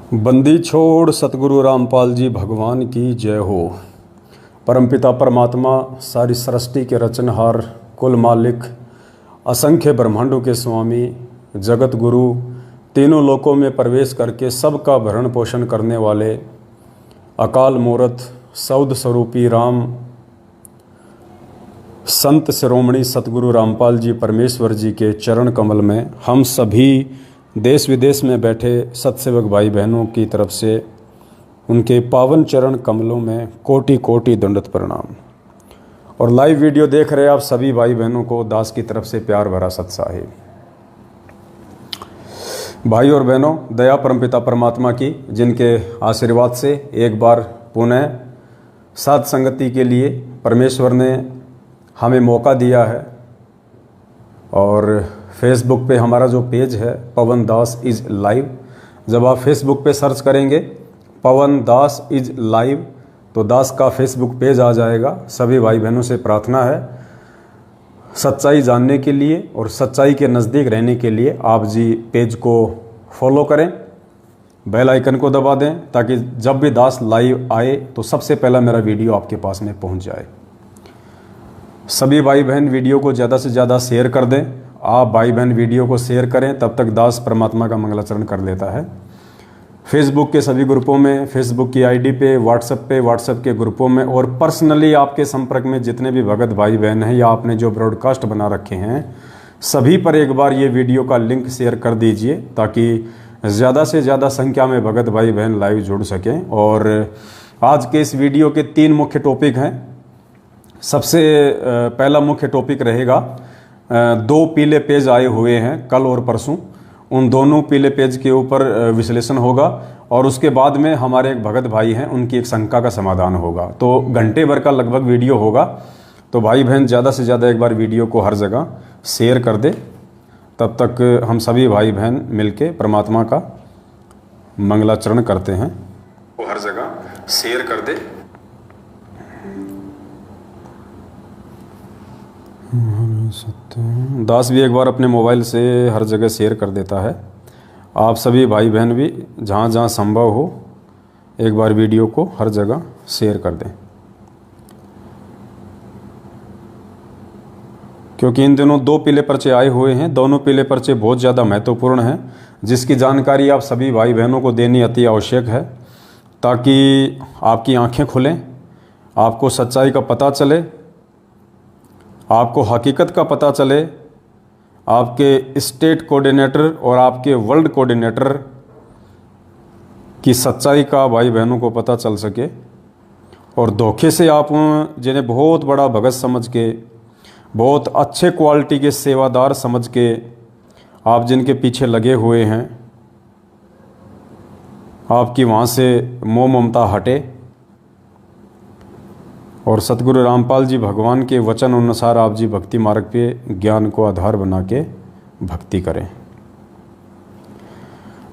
बंदी छोड़ सतगुरु रामपाल जी भगवान की जय हो। परमपिता परमात्मा, सारी सृष्टि के रचनहार, कुल मालिक, असंख्य ब्रह्मांडों के स्वामी, जगत गुरु, तीनों लोकों में प्रवेश करके सबका भरण पोषण करने वाले अकाल मूरत सौद स्वरूपी राम संत शिरोमणि सतगुरु रामपाल जी परमेश्वर जी के चरण कमल में हम सभी देश विदेश में बैठे सत्सेवक भाई बहनों की तरफ से उनके पावन चरण कमलों में कोटि कोटि दंडवत प्रणाम। और लाइव वीडियो देख रहे आप सभी भाई बहनों को दास की तरफ से प्यार भरा सत्साहिब। भाई और बहनों, दया परमपिता परमात्मा की, जिनके आशीर्वाद से एक बार पुनः साध संगति के लिए परमेश्वर ने हमें मौका दिया है। और फेसबुक पे हमारा जो पेज है पवन दास इज़ लाइव, जब आप फेसबुक पे सर्च करेंगे पवन दास इज़ लाइव तो दास का फेसबुक पेज आ जाएगा। सभी भाई बहनों से प्रार्थना है, सच्चाई जानने के लिए और सच्चाई के नज़दीक रहने के लिए आप जी पेज को फॉलो करें, बेल आइकन को दबा दें, ताकि जब भी दास लाइव आए तो सबसे पहला मेरा वीडियो आपके पास में पहुंच जाए। सभी भाई बहन वीडियो को ज़्यादा से ज़्यादा शेयर कर दें। आप भाई बहन वीडियो को शेयर करें, तब तक दास परमात्मा का मंगलाचरण कर लेता है। फेसबुक के सभी ग्रुपों में, फेसबुक की आईडी पे, व्हाट्सएप के ग्रुपों में और पर्सनली आपके संपर्क में जितने भी भगत भाई बहन हैं या आपने जो ब्रॉडकास्ट बना रखे हैं, सभी पर एक बार ये वीडियो का लिंक शेयर कर दीजिए, ताकि ज़्यादा से ज़्यादा संख्या में भगत भाई बहन लाइव जुड़ सकें। और आज के इस वीडियो के 3 मुख्य टॉपिक हैं। सबसे पहला मुख्य टॉपिक रहेगा, 2 पीले पेज आए हुए हैं कल और परसों, उन दोनों पीले पेज के ऊपर विश्लेषण होगा। और उसके बाद में हमारे एक भगत भाई हैं, उनकी एक शंका का समाधान होगा। तो घंटे भर का लगभग वीडियो होगा। तो भाई बहन ज़्यादा से ज़्यादा एक बार वीडियो को हर जगह शेयर कर दे, तब तक हम सभी भाई बहन मिलके परमात्मा का मंगलाचरण करते हैं। वो हर जगह शेयर कर दे। दास भी एक बार अपने मोबाइल से हर जगह शेयर कर देता है। आप सभी भाई बहन भी जहाँ जहाँ संभव हो एक बार वीडियो को हर जगह शेयर कर दें, क्योंकि इन दिनों 2 पीले पर्चे आए हुए हैं। दोनों पीले पर्चे बहुत ज़्यादा महत्वपूर्ण हैं, जिसकी जानकारी आप सभी भाई बहनों को देनी अति आवश्यक है, ताकि आपकी आंखें खुलें, आपको सच्चाई का पता चले, आपको हकीकत का पता चले, आपके स्टेट कोऑर्डिनेटर और आपके वर्ल्ड कोऑर्डिनेटर की सच्चाई का भाई बहनों को पता चल सके। और धोखे से आप जिन्हें बहुत बड़ा भगत समझ के, बहुत अच्छे क्वालिटी के सेवादार समझ के आप जिनके पीछे लगे हुए हैं, आपकी वहाँ से मोह ममता हटे और सतगुरु रामपाल जी भगवान के वचन अनुसार आप जी भक्ति मार्ग पे ज्ञान को आधार बना के भक्ति करें।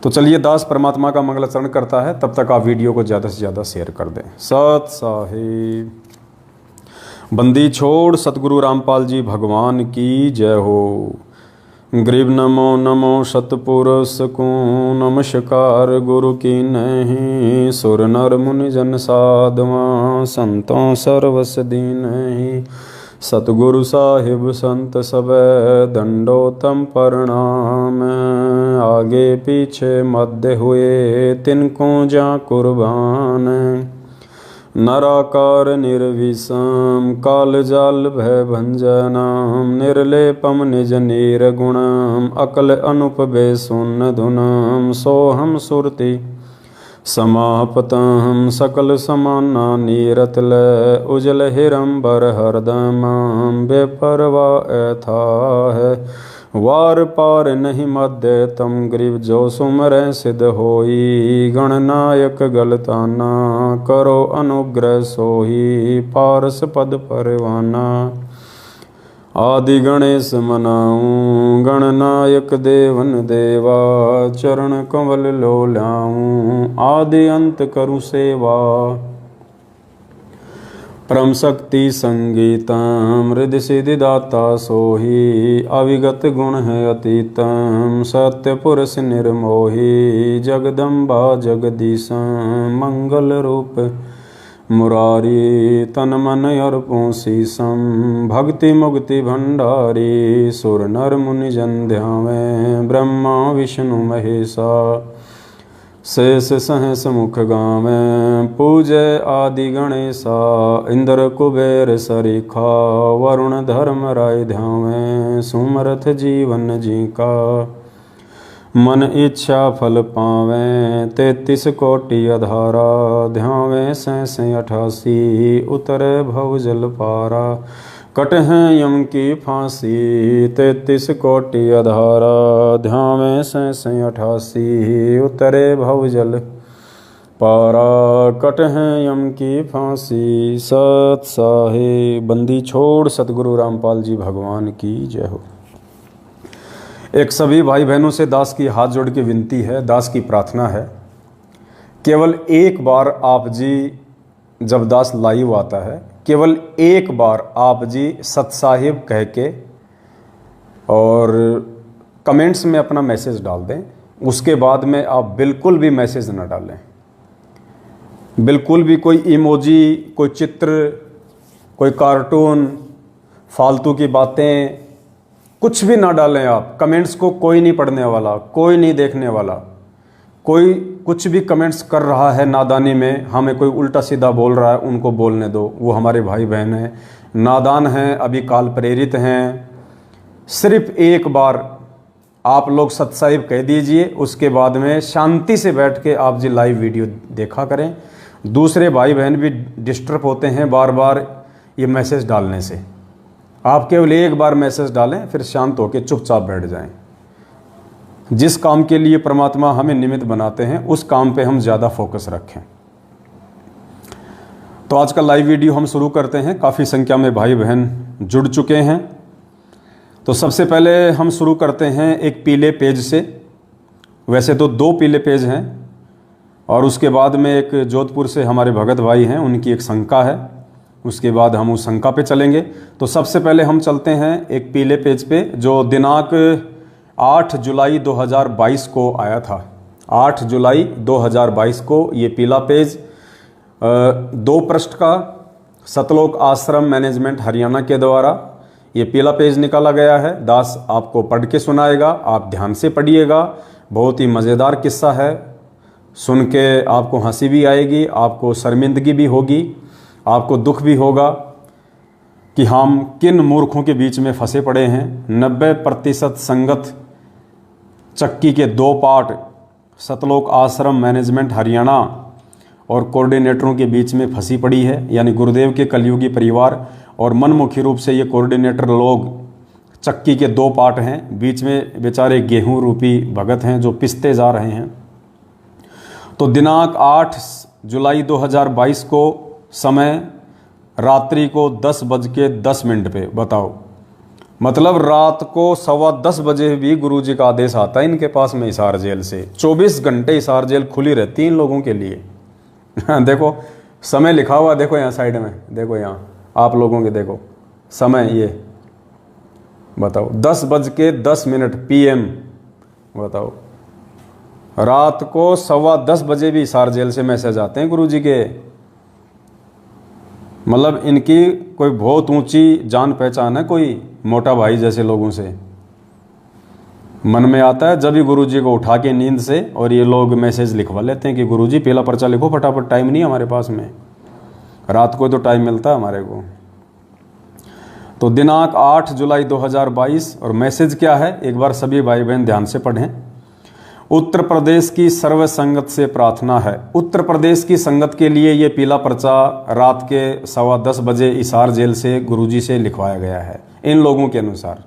तो चलिए, दास परमात्मा का मंगलाचरण करता है, तब तक आप वीडियो को ज़्यादा से ज़्यादा शेयर कर दें। सत साहिब। बंदी छोड़ सतगुरु रामपाल जी भगवान की जय हो। गरीब नमो नमो सतपुरुष को नमस्कार, गुरु की नहीं सुर नर मुनि जन साधवा, संतों सर्वस दीन ही सतगुरु साहिब संत सब दंडोतम प्रणाम। आगे पीछे मध्य हुए तिनको जा कुर्बान, नराकार निर्विषम काल जाल भय भंजनाम, निर्लेपम निज नीर गुणम अकल अनुपबे सुन धुनम, सोहम सुरति समापतम सकल समाना नीरतल, उजल हिरंबर हरदमाम बेपरवा ऐथा है, वार पार नहीं मध्य तम ग्रीव जो सुमर सिद्ध होई, गणनायक गलताना करो अनुग्रह सोही, पारस पद परवाना आदि गणेश मनाऊं, गणनायक देवन देवा चरण कमल लो लाऊं, आदि अंत करु सेवा परम शक्ति संगीतम हृदय सिद्धिदाता सोही अविगत गुण है अतीतम सत्य पुरुष निर्मोही जगदम्बा जगदीशम मंगल रूप मुरारी तन मन अर्पों शीशम भक्ति मुक्ति भंडारी सुर नर मुनि जन ध्यावें ब्रह्मा विष्णु महेशा शेष सहस मुख गावें पूजय आदि गणेशा इंद्र कुबेर सरीखा वरुण धर्म राय ध्यावें सुमरथ जीवन जी का मन इच्छा फल पावें 33 कोटि अधारा ध्यावें 88 उतरे भव जल पारा कट हैं यम की फांसी 33 कोटि अधारा ध्यावें 88 उतरे भव जल पारा कट हैं यम की फांसी। सत साहे बंदी छोड़ सतगुरु रामपाल जी भगवान की जय हो। एक सभी भाई बहनों से दास की हाथ जोड़ के विनती है, दास की प्रार्थना है, केवल एक बार आप जी जब दास लाइव आता है, केवल एक बार आप जी सत साहिब कह के और कमेंट्स में अपना मैसेज डाल दें। उसके बाद में आप बिल्कुल भी मैसेज ना डालें, बिल्कुल भी कोई इमोजी, कोई चित्र, कोई कार्टून, फालतू की बातें कुछ भी ना डालें आप। कमेंट्स को कोई नहीं पढ़ने वाला, कोई नहीं देखने वाला। कोई कुछ भी कमेंट्स कर रहा है नादानी में, हमें कोई उल्टा सीधा बोल रहा है, उनको बोलने दो, वो हमारे भाई बहन हैं, नादान हैं, अभी काल प्रेरित हैं। सिर्फ एक बार आप लोग सत साहिब कह दीजिए, उसके बाद में शांति से बैठ के आप जी लाइव वीडियो देखा करें। दूसरे भाई बहन भी डिस्टर्ब होते हैं बार बार ये मैसेज डालने से। आप केवल एक बार मैसेज डालें, फिर शांत होकर चुपचाप बैठ जाएं। जिस काम के लिए परमात्मा हमें निमित्त बनाते हैं उस काम पे हम ज़्यादा फोकस रखें। तो आज का लाइव वीडियो हम शुरू करते हैं। काफ़ी संख्या में भाई बहन जुड़ चुके हैं। तो सबसे पहले हम शुरू करते हैं एक पीले पेज से। वैसे तो 2 पीले पेज हैं और उसके बाद में एक जोधपुर से हमारे भगत भाई हैं, उनकी एक शंका है, उसके बाद हम उस शंका पे चलेंगे। तो सबसे पहले हम चलते हैं एक पीले पेज पे जो दिनांक 8 जुलाई 2022 को आया था। 8 जुलाई 2022 को ये पीला पेज 2 पृष्ठ का सतलोक आश्रम मैनेजमेंट हरियाणा के द्वारा ये पीला पेज निकाला गया है। दास आपको पढ़ के सुनाएगा, आप ध्यान से पढ़िएगा। बहुत ही मज़ेदार किस्सा है, सुन के आपको हंसी भी आएगी, आपको शर्मिंदगी भी होगी, आपको दुख भी होगा कि हम किन मूर्खों के बीच में फंसे पड़े हैं। 90% संगत चक्की के 2 पार्ट सतलोक आश्रम मैनेजमेंट हरियाणा और कोऑर्डिनेटरों के बीच में फंसी पड़ी है, यानी गुरुदेव के कलयुगी परिवार और मनमुखी रूप से ये कोऑर्डिनेटर लोग चक्की के 2 पार्ट हैं। बीच में बेचारे गेहूं रूपी भगत हैं जो पिसते जा रहे हैं। तो दिनांक 8 जुलाई 2022 को समय रात्रि को 10:10 पे, बताओ, मतलब रात को 10:15 बजे भी गुरुजी का आदेश आता है इनके पास में हिसार जेल से। 24 घंटे हिसार जेल खुली रहती है इन लोगों के लिए। देखो समय लिखा हुआ, देखो यहाँ साइड में, देखो यहाँ आप लोगों के, देखो समय ये बताओ 10:10 PM। बताओ रात को 10:15 बजे भी हिसार जेल से मैसेज आते हैं गुरुजी के। मतलब इनकी कोई बहुत ऊंची जान पहचान है, कोई मोटा भाई जैसे लोगों से। मन में आता है जब भी गुरुजी को उठा के नींद से और ये लोग मैसेज लिखवा लेते हैं कि गुरुजी पीला पर्चा लिखो फटाफट, टाइम नहीं हमारे पास में, रात को तो टाइम मिलता है हमारे को। तो दिनांक 8 जुलाई 2022 और मैसेज क्या है एक बार सभी भाई बहन ध्यान से पढ़ें। उत्तर प्रदेश की सर्व संगत से प्रार्थना है। उत्तर प्रदेश की संगत के लिए ये पीला पर्चा रात के 10:15 बजे हिसार जेल से गुरुजी से लिखवाया गया है। इन लोगों के अनुसार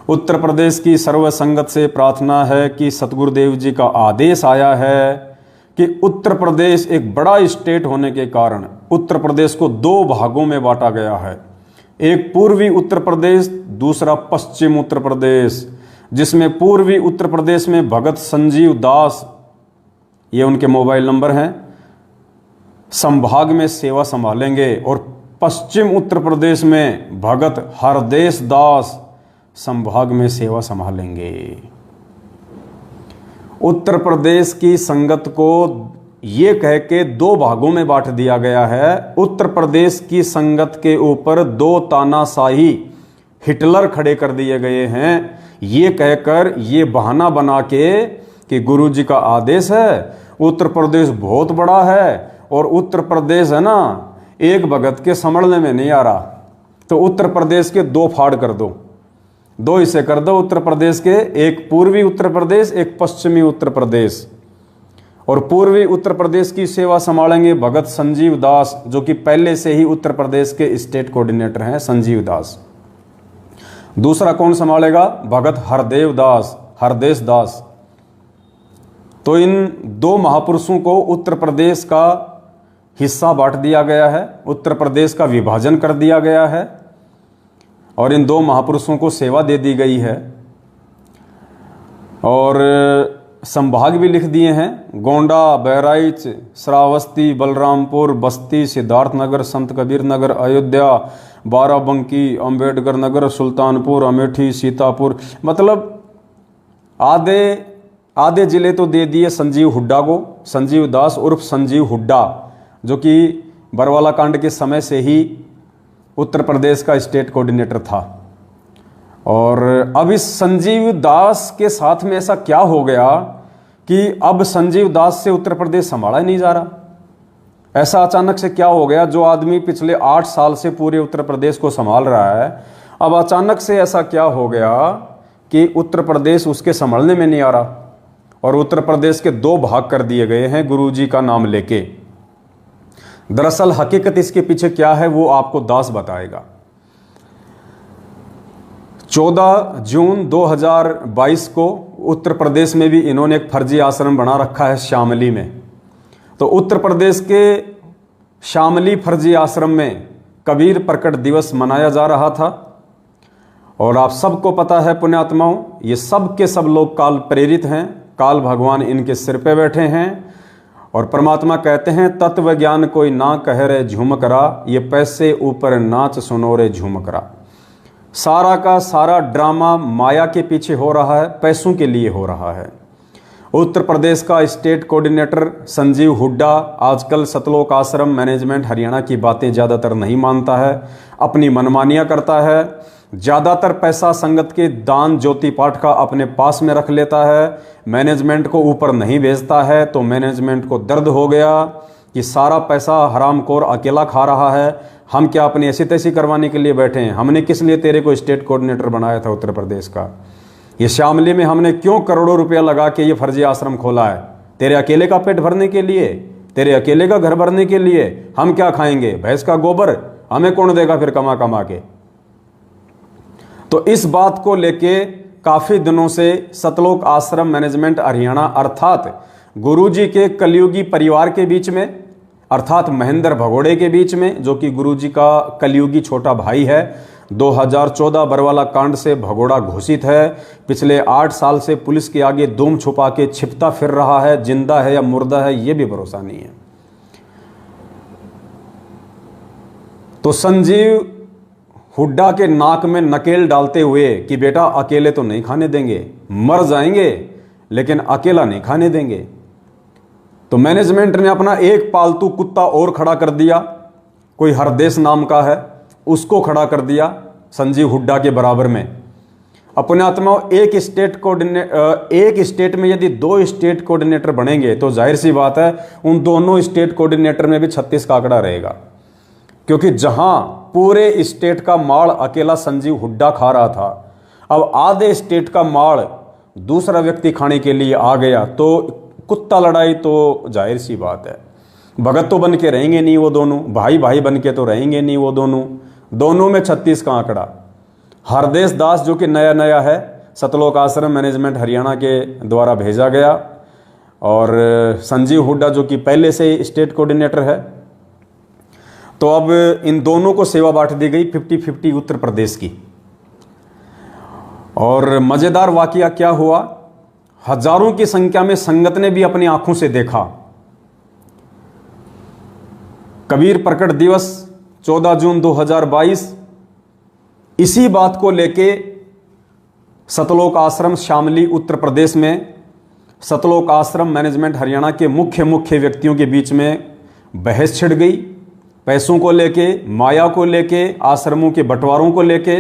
उत्तर प्रदेश की सर्व संगत से प्रार्थना है कि सतगुरुदेव जी का आदेश आया है कि उत्तर प्रदेश एक बड़ा स्टेट होने के कारण उत्तर प्रदेश को 2 भागों में बांटा गया है। एक पूर्वी उत्तर प्रदेश, दूसरा पश्चिम उत्तर प्रदेश, जिसमें पूर्वी उत्तर प्रदेश में भगत संजीव दास, ये उनके मोबाइल नंबर हैं, संभाग में सेवा संभालेंगे और पश्चिम उत्तर प्रदेश में भगत हरदेश दास संभाग में सेवा संभालेंगे। उत्तर प्रदेश की संगत को ये कह के दो भागों में बांट दिया गया है। उत्तर प्रदेश की संगत के ऊपर दो तानाशाही हिटलर खड़े कर दिए गए हैं, ये कहकर ये बहाना बना के कि गुरुजी का आदेश है, उत्तर प्रदेश बहुत बड़ा है और उत्तर प्रदेश है ना एक भगत के संभलने में नहीं आ रहा, तो उत्तर प्रदेश के दो फाड़ कर दो, दो हिस्से कर दो उत्तर प्रदेश के, एक पूर्वी उत्तर प्रदेश एक पश्चिमी उत्तर प्रदेश। और पूर्वी उत्तर प्रदेश की सेवा संभालेंगे भगत संजीव दास, जो कि पहले से ही उत्तर प्रदेश के स्टेट कोऑर्डिनेटर हैं, संजीव दास। दूसरा कौन संभालेगा? भगत हरदेश दास। तो इन दो महापुरुषों को उत्तर प्रदेश का हिस्सा बांट दिया गया है, उत्तर प्रदेश का विभाजन कर दिया गया है और इन दो महापुरुषों को सेवा दे दी गई है। और संभाग भी लिख दिए हैं, गोंडा, बहराइच, श्रावस्ती, बलरामपुर, बस्ती, सिद्धार्थनगर, संत कबीर नगर, अयोध्या, बाराबंकी, अंबेडकर नगर, सुल्तानपुर, अमेठी, सीतापुर, मतलब आधे जिले तो दे दिए संजीव हुड्डा को, संजीव दास उर्फ संजीव हुड्डा, जो कि बरवाला कांड के समय से ही उत्तर प्रदेश का स्टेट कोऑर्डिनेटर था। और अब इस संजीव दास के साथ में ऐसा क्या हो गया कि अब संजीव दास से उत्तर प्रदेश संभाला ही नहीं जा रहा। ऐसा अचानक से क्या हो गया? जो आदमी पिछले 8 साल से पूरे उत्तर प्रदेश को संभाल रहा है, अब अचानक से ऐसा क्या हो गया कि उत्तर प्रदेश उसके संभालने में नहीं आ रहा और उत्तर प्रदेश के दो भाग कर दिए गए हैं गुरुजी का नाम लेके। दरअसल हकीकत इसके पीछे क्या है वो आपको दास बताएगा। 14 जून 2022 को उत्तर प्रदेश में भी इन्होंने एक फर्जी आश्रम बना रखा है शामली में। तो उत्तर प्रदेश के शामली फर्जी आश्रम में कबीर प्रकट दिवस मनाया जा रहा था और आप सबको पता है पुण्यात्माओं, ये सब के सब लोग काल प्रेरित हैं, काल भगवान इनके सिर पे बैठे हैं और परमात्मा कहते हैं तत्व ज्ञान कोई ना कह रे झूमकरा, ये पैसे ऊपर नाच सुनो रे झूमकरा। सारा का सारा ड्रामा माया के पीछे हो रहा है, पैसों के लिए हो रहा है। उत्तर प्रदेश का स्टेट कोऑर्डिनेटर संजीव हुड्डा आजकल सतलोक आश्रम मैनेजमेंट हरियाणा की बातें ज़्यादातर नहीं मानता है, अपनी मनमानियाँ करता है, ज़्यादातर पैसा संगत के दान ज्योति पाठ का अपने पास में रख लेता है, मैनेजमेंट को ऊपर नहीं भेजता है। तो मैनेजमेंट को दर्द हो गया कि सारा पैसा हरामखोर अकेला खा रहा है, हम क्या अपनी ऐसी तैसी करवाने के लिए बैठे हैं? हमने किस लिए तेरे को स्टेट कोऑर्डिनेटर बनाया था उत्तर प्रदेश का? ये शामली में हमने क्यों करोड़ों रुपया लगा के ये फर्जी आश्रम खोला है? तेरे अकेले का पेट भरने के लिए, तेरे अकेले का घर भरने के लिए? हम क्या खाएंगे? भैंस का गोबर हमें कौन देगा फिर कमा कमा के? तो इस बात को लेके काफी दिनों से सतलोक आश्रम मैनेजमेंट हरियाणा अर्थात गुरुजी के कलयुगी परिवार के बीच में, अर्थात महेंद्र भगोड़े के बीच में, जो कि गुरुजी का कलयुगी छोटा भाई है, 2014 बरवाला कांड से भगोड़ा घोषित है, पिछले 8 साल से पुलिस के आगे दुम छुपा के छिपता फिर रहा है, जिंदा है या मुर्दा है ये भी भरोसा नहीं है। तो संजीव हुड्डा के नाक में नकेल डालते हुए कि बेटा अकेले तो नहीं खाने देंगे, मर जाएंगे लेकिन अकेला नहीं खाने देंगे, तो मैनेजमेंट ने अपना एक पालतू कुत्ता और खड़ा कर दिया, कोई हरदेश नाम का है, उसको खड़ा कर दिया संजीव हुड्डा के बराबर में। अपने आत्मा एक स्टेट में यदि 2 स्टेट कोऑर्डिनेटर बनेंगे तो जाहिर सी बात है उन दोनों स्टेट कोऑर्डिनेटर में भी 36 का आंकड़ा रहेगा, क्योंकि जहां पूरे स्टेट का माल अकेला संजीव हुड्डा खा रहा था, अब आधे स्टेट का माल दूसरा व्यक्ति खाने के लिए आ गया, तो कुत्ता लड़ाई तो जाहिर सी बात है। भगत तो बन के रहेंगे नहीं वो दोनों, भाई भाई बन के तो रहेंगे नहीं वो दोनों में 36 का आंकड़ा। हरदेश दास जो कि नया है, सतलोक आश्रम मैनेजमेंट हरियाणा के द्वारा भेजा गया, और संजीव हुड्डा जो कि पहले से स्टेट कोऑर्डिनेटर है। तो अब इन दोनों को सेवा बांट दी गई 50-50 उत्तर प्रदेश की। और मजेदार वाकया क्या हुआ, हजारों की संख्या में संगत ने भी अपनी आंखों से देखा। कबीर प्रकट दिवस 14 जून 2022 इसी बात को लेके सतलोक आश्रम शामली उत्तर प्रदेश में सतलोक आश्रम मैनेजमेंट हरियाणा के मुख्य व्यक्तियों के बीच में बहस छिड़ गई। पैसों को लेके, माया को लेके, आश्रमों के बंटवारों को लेके।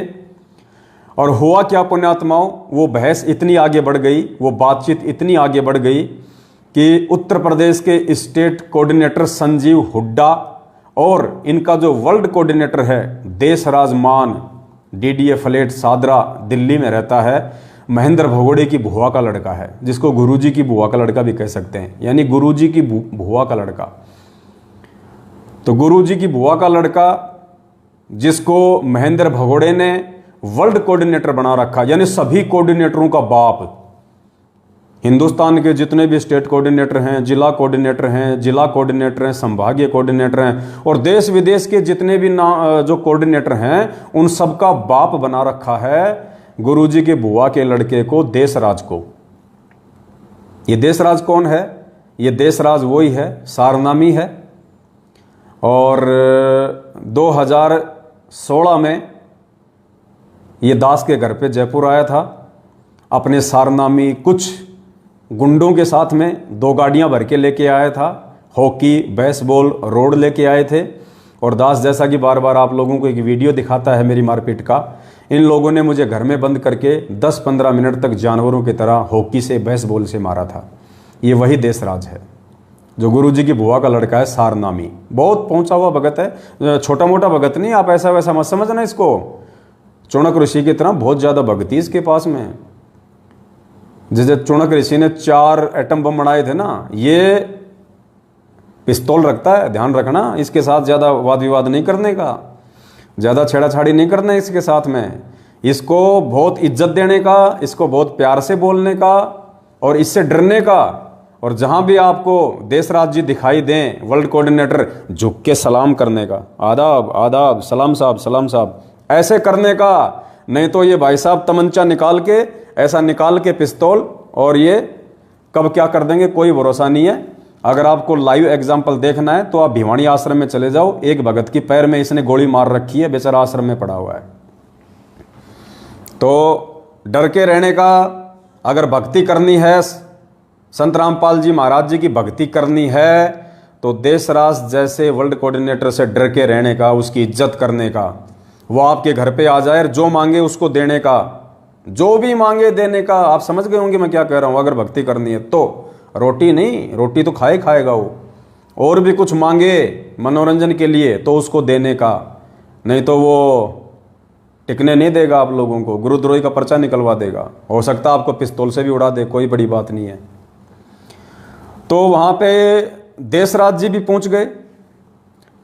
और हुआ क्या पुण्यात्माओं, वो बहस इतनी आगे बढ़ गई, वो बातचीत इतनी आगे बढ़ गई कि उत्तर प्रदेश के स्टेट कोऑर्डिनेटर संजीव हुड्डा और इनका जो वर्ल्ड कोऑर्डिनेटर है देशराज मान, डीडीए फ्लैट सादरा दिल्ली में रहता है, महेंद्र भगोड़े की बुआ का लड़का है, जिसको गुरुजी की बुआ का लड़का भी कह सकते हैं, यानी गुरुजी की बुआ का लड़का। तो गुरुजी की बुआ का लड़का जिसको महेंद्र भगोड़े ने वर्ल्ड कोऑर्डिनेटर बना रखा, यानी सभी कोऑर्डिनेटरों का बाप। हिंदुस्तान के जितने भी स्टेट कोऑर्डिनेटर हैं, जिला कोऑर्डिनेटर हैं, जिला कोऑर्डिनेटर हैं, संभागीय कोऑर्डिनेटर हैं और देश विदेश के जितने भी जो कोऑर्डिनेटर हैं उन सबका बाप बना रखा है गुरुजी के बुआ के लड़के को, देशराज को। ये देशराज कौन है? ये देशराज वही है, सारनामी है। और 2016 में ये दास के घर पे जयपुर आया था अपने सारनामी कुछ गुंडों के साथ में, 2 गाड़ियां भर के लेके आया था, हॉकी, बेसबॉल, रोड लेके आए थे। और दास जैसा कि बार बार आप लोगों को एक वीडियो दिखाता है मेरी मारपीट का, इन लोगों ने मुझे घर में बंद करके 10-15 मिनट तक जानवरों की तरह हॉकी से, बेसबॉल से मारा था। ये वही देशराज है जो गुरुजी की बुआ का लड़का है, सारनामी। बहुत पहुंचा हुआ भगत है, छोटा मोटा भगत नहीं, आप ऐसा वैसा मत समझना इसको। चौणक ऋषि की तरह बहुत ज्यादा भक्ति इसके पास में। जैसे चौणक ऋषि ने 4 एटम बम बनाए थे ना, ये पिस्तौल रखता है, ध्यान रखना। इसके साथ ज्यादा वाद विवाद नहीं करने का, ज्यादा छेड़ाछाड़ी नहीं करना इसके साथ में। इसको बहुत इज्जत देने का, इसको बहुत प्यार से बोलने का और इससे डरने का। और जहां भी आपको देशराज जी दिखाई दें, वर्ल्ड कोऑर्डिनेटर, झुक के सलाम करने का, आदाब आदाब, सलाम साहब, सलाम साहब, ऐसे करने का। नहीं तो ये भाई साहब तमंचा निकाल के, ऐसा निकाल के पिस्तौल, और ये कब क्या कर देंगे कोई भरोसा नहीं है। अगर आपको लाइव एग्जाम्पल देखना है तो आप भिवानी आश्रम में चले जाओ। एक भगत की पैर में इसने गोली मार रखी है, बेचारा आश्रम में पड़ा हुआ है। तो डर के रहने का, अगर भक्ति करनी है, संत रामपाल जी महाराज जी की भक्ति करनी है, तो देशराज जैसे वर्ल्ड कोऑर्डिनेटर से डर के रहने का, उसकी इज्जत करने का। वो आपके घर पे आ जाए, जो मांगे उसको देने का, जो भी मांगे देने का। आप समझ गए होंगे मैं क्या कह रहा हूं। अगर भक्ति करनी है तो रोटी नहीं, रोटी तो खाएगा वो, और भी कुछ मांगे मनोरंजन के लिए तो उसको देने का। नहीं तो वो टिकने नहीं देगा आप लोगों को, गुरुद्रोही का पर्चा निकलवा देगा। हो सकता है आपको पिस्तौल से भी उड़ा दे, कोई बड़ी बात नहीं है। तो वहां पे देशराज जी भी पहुंच गए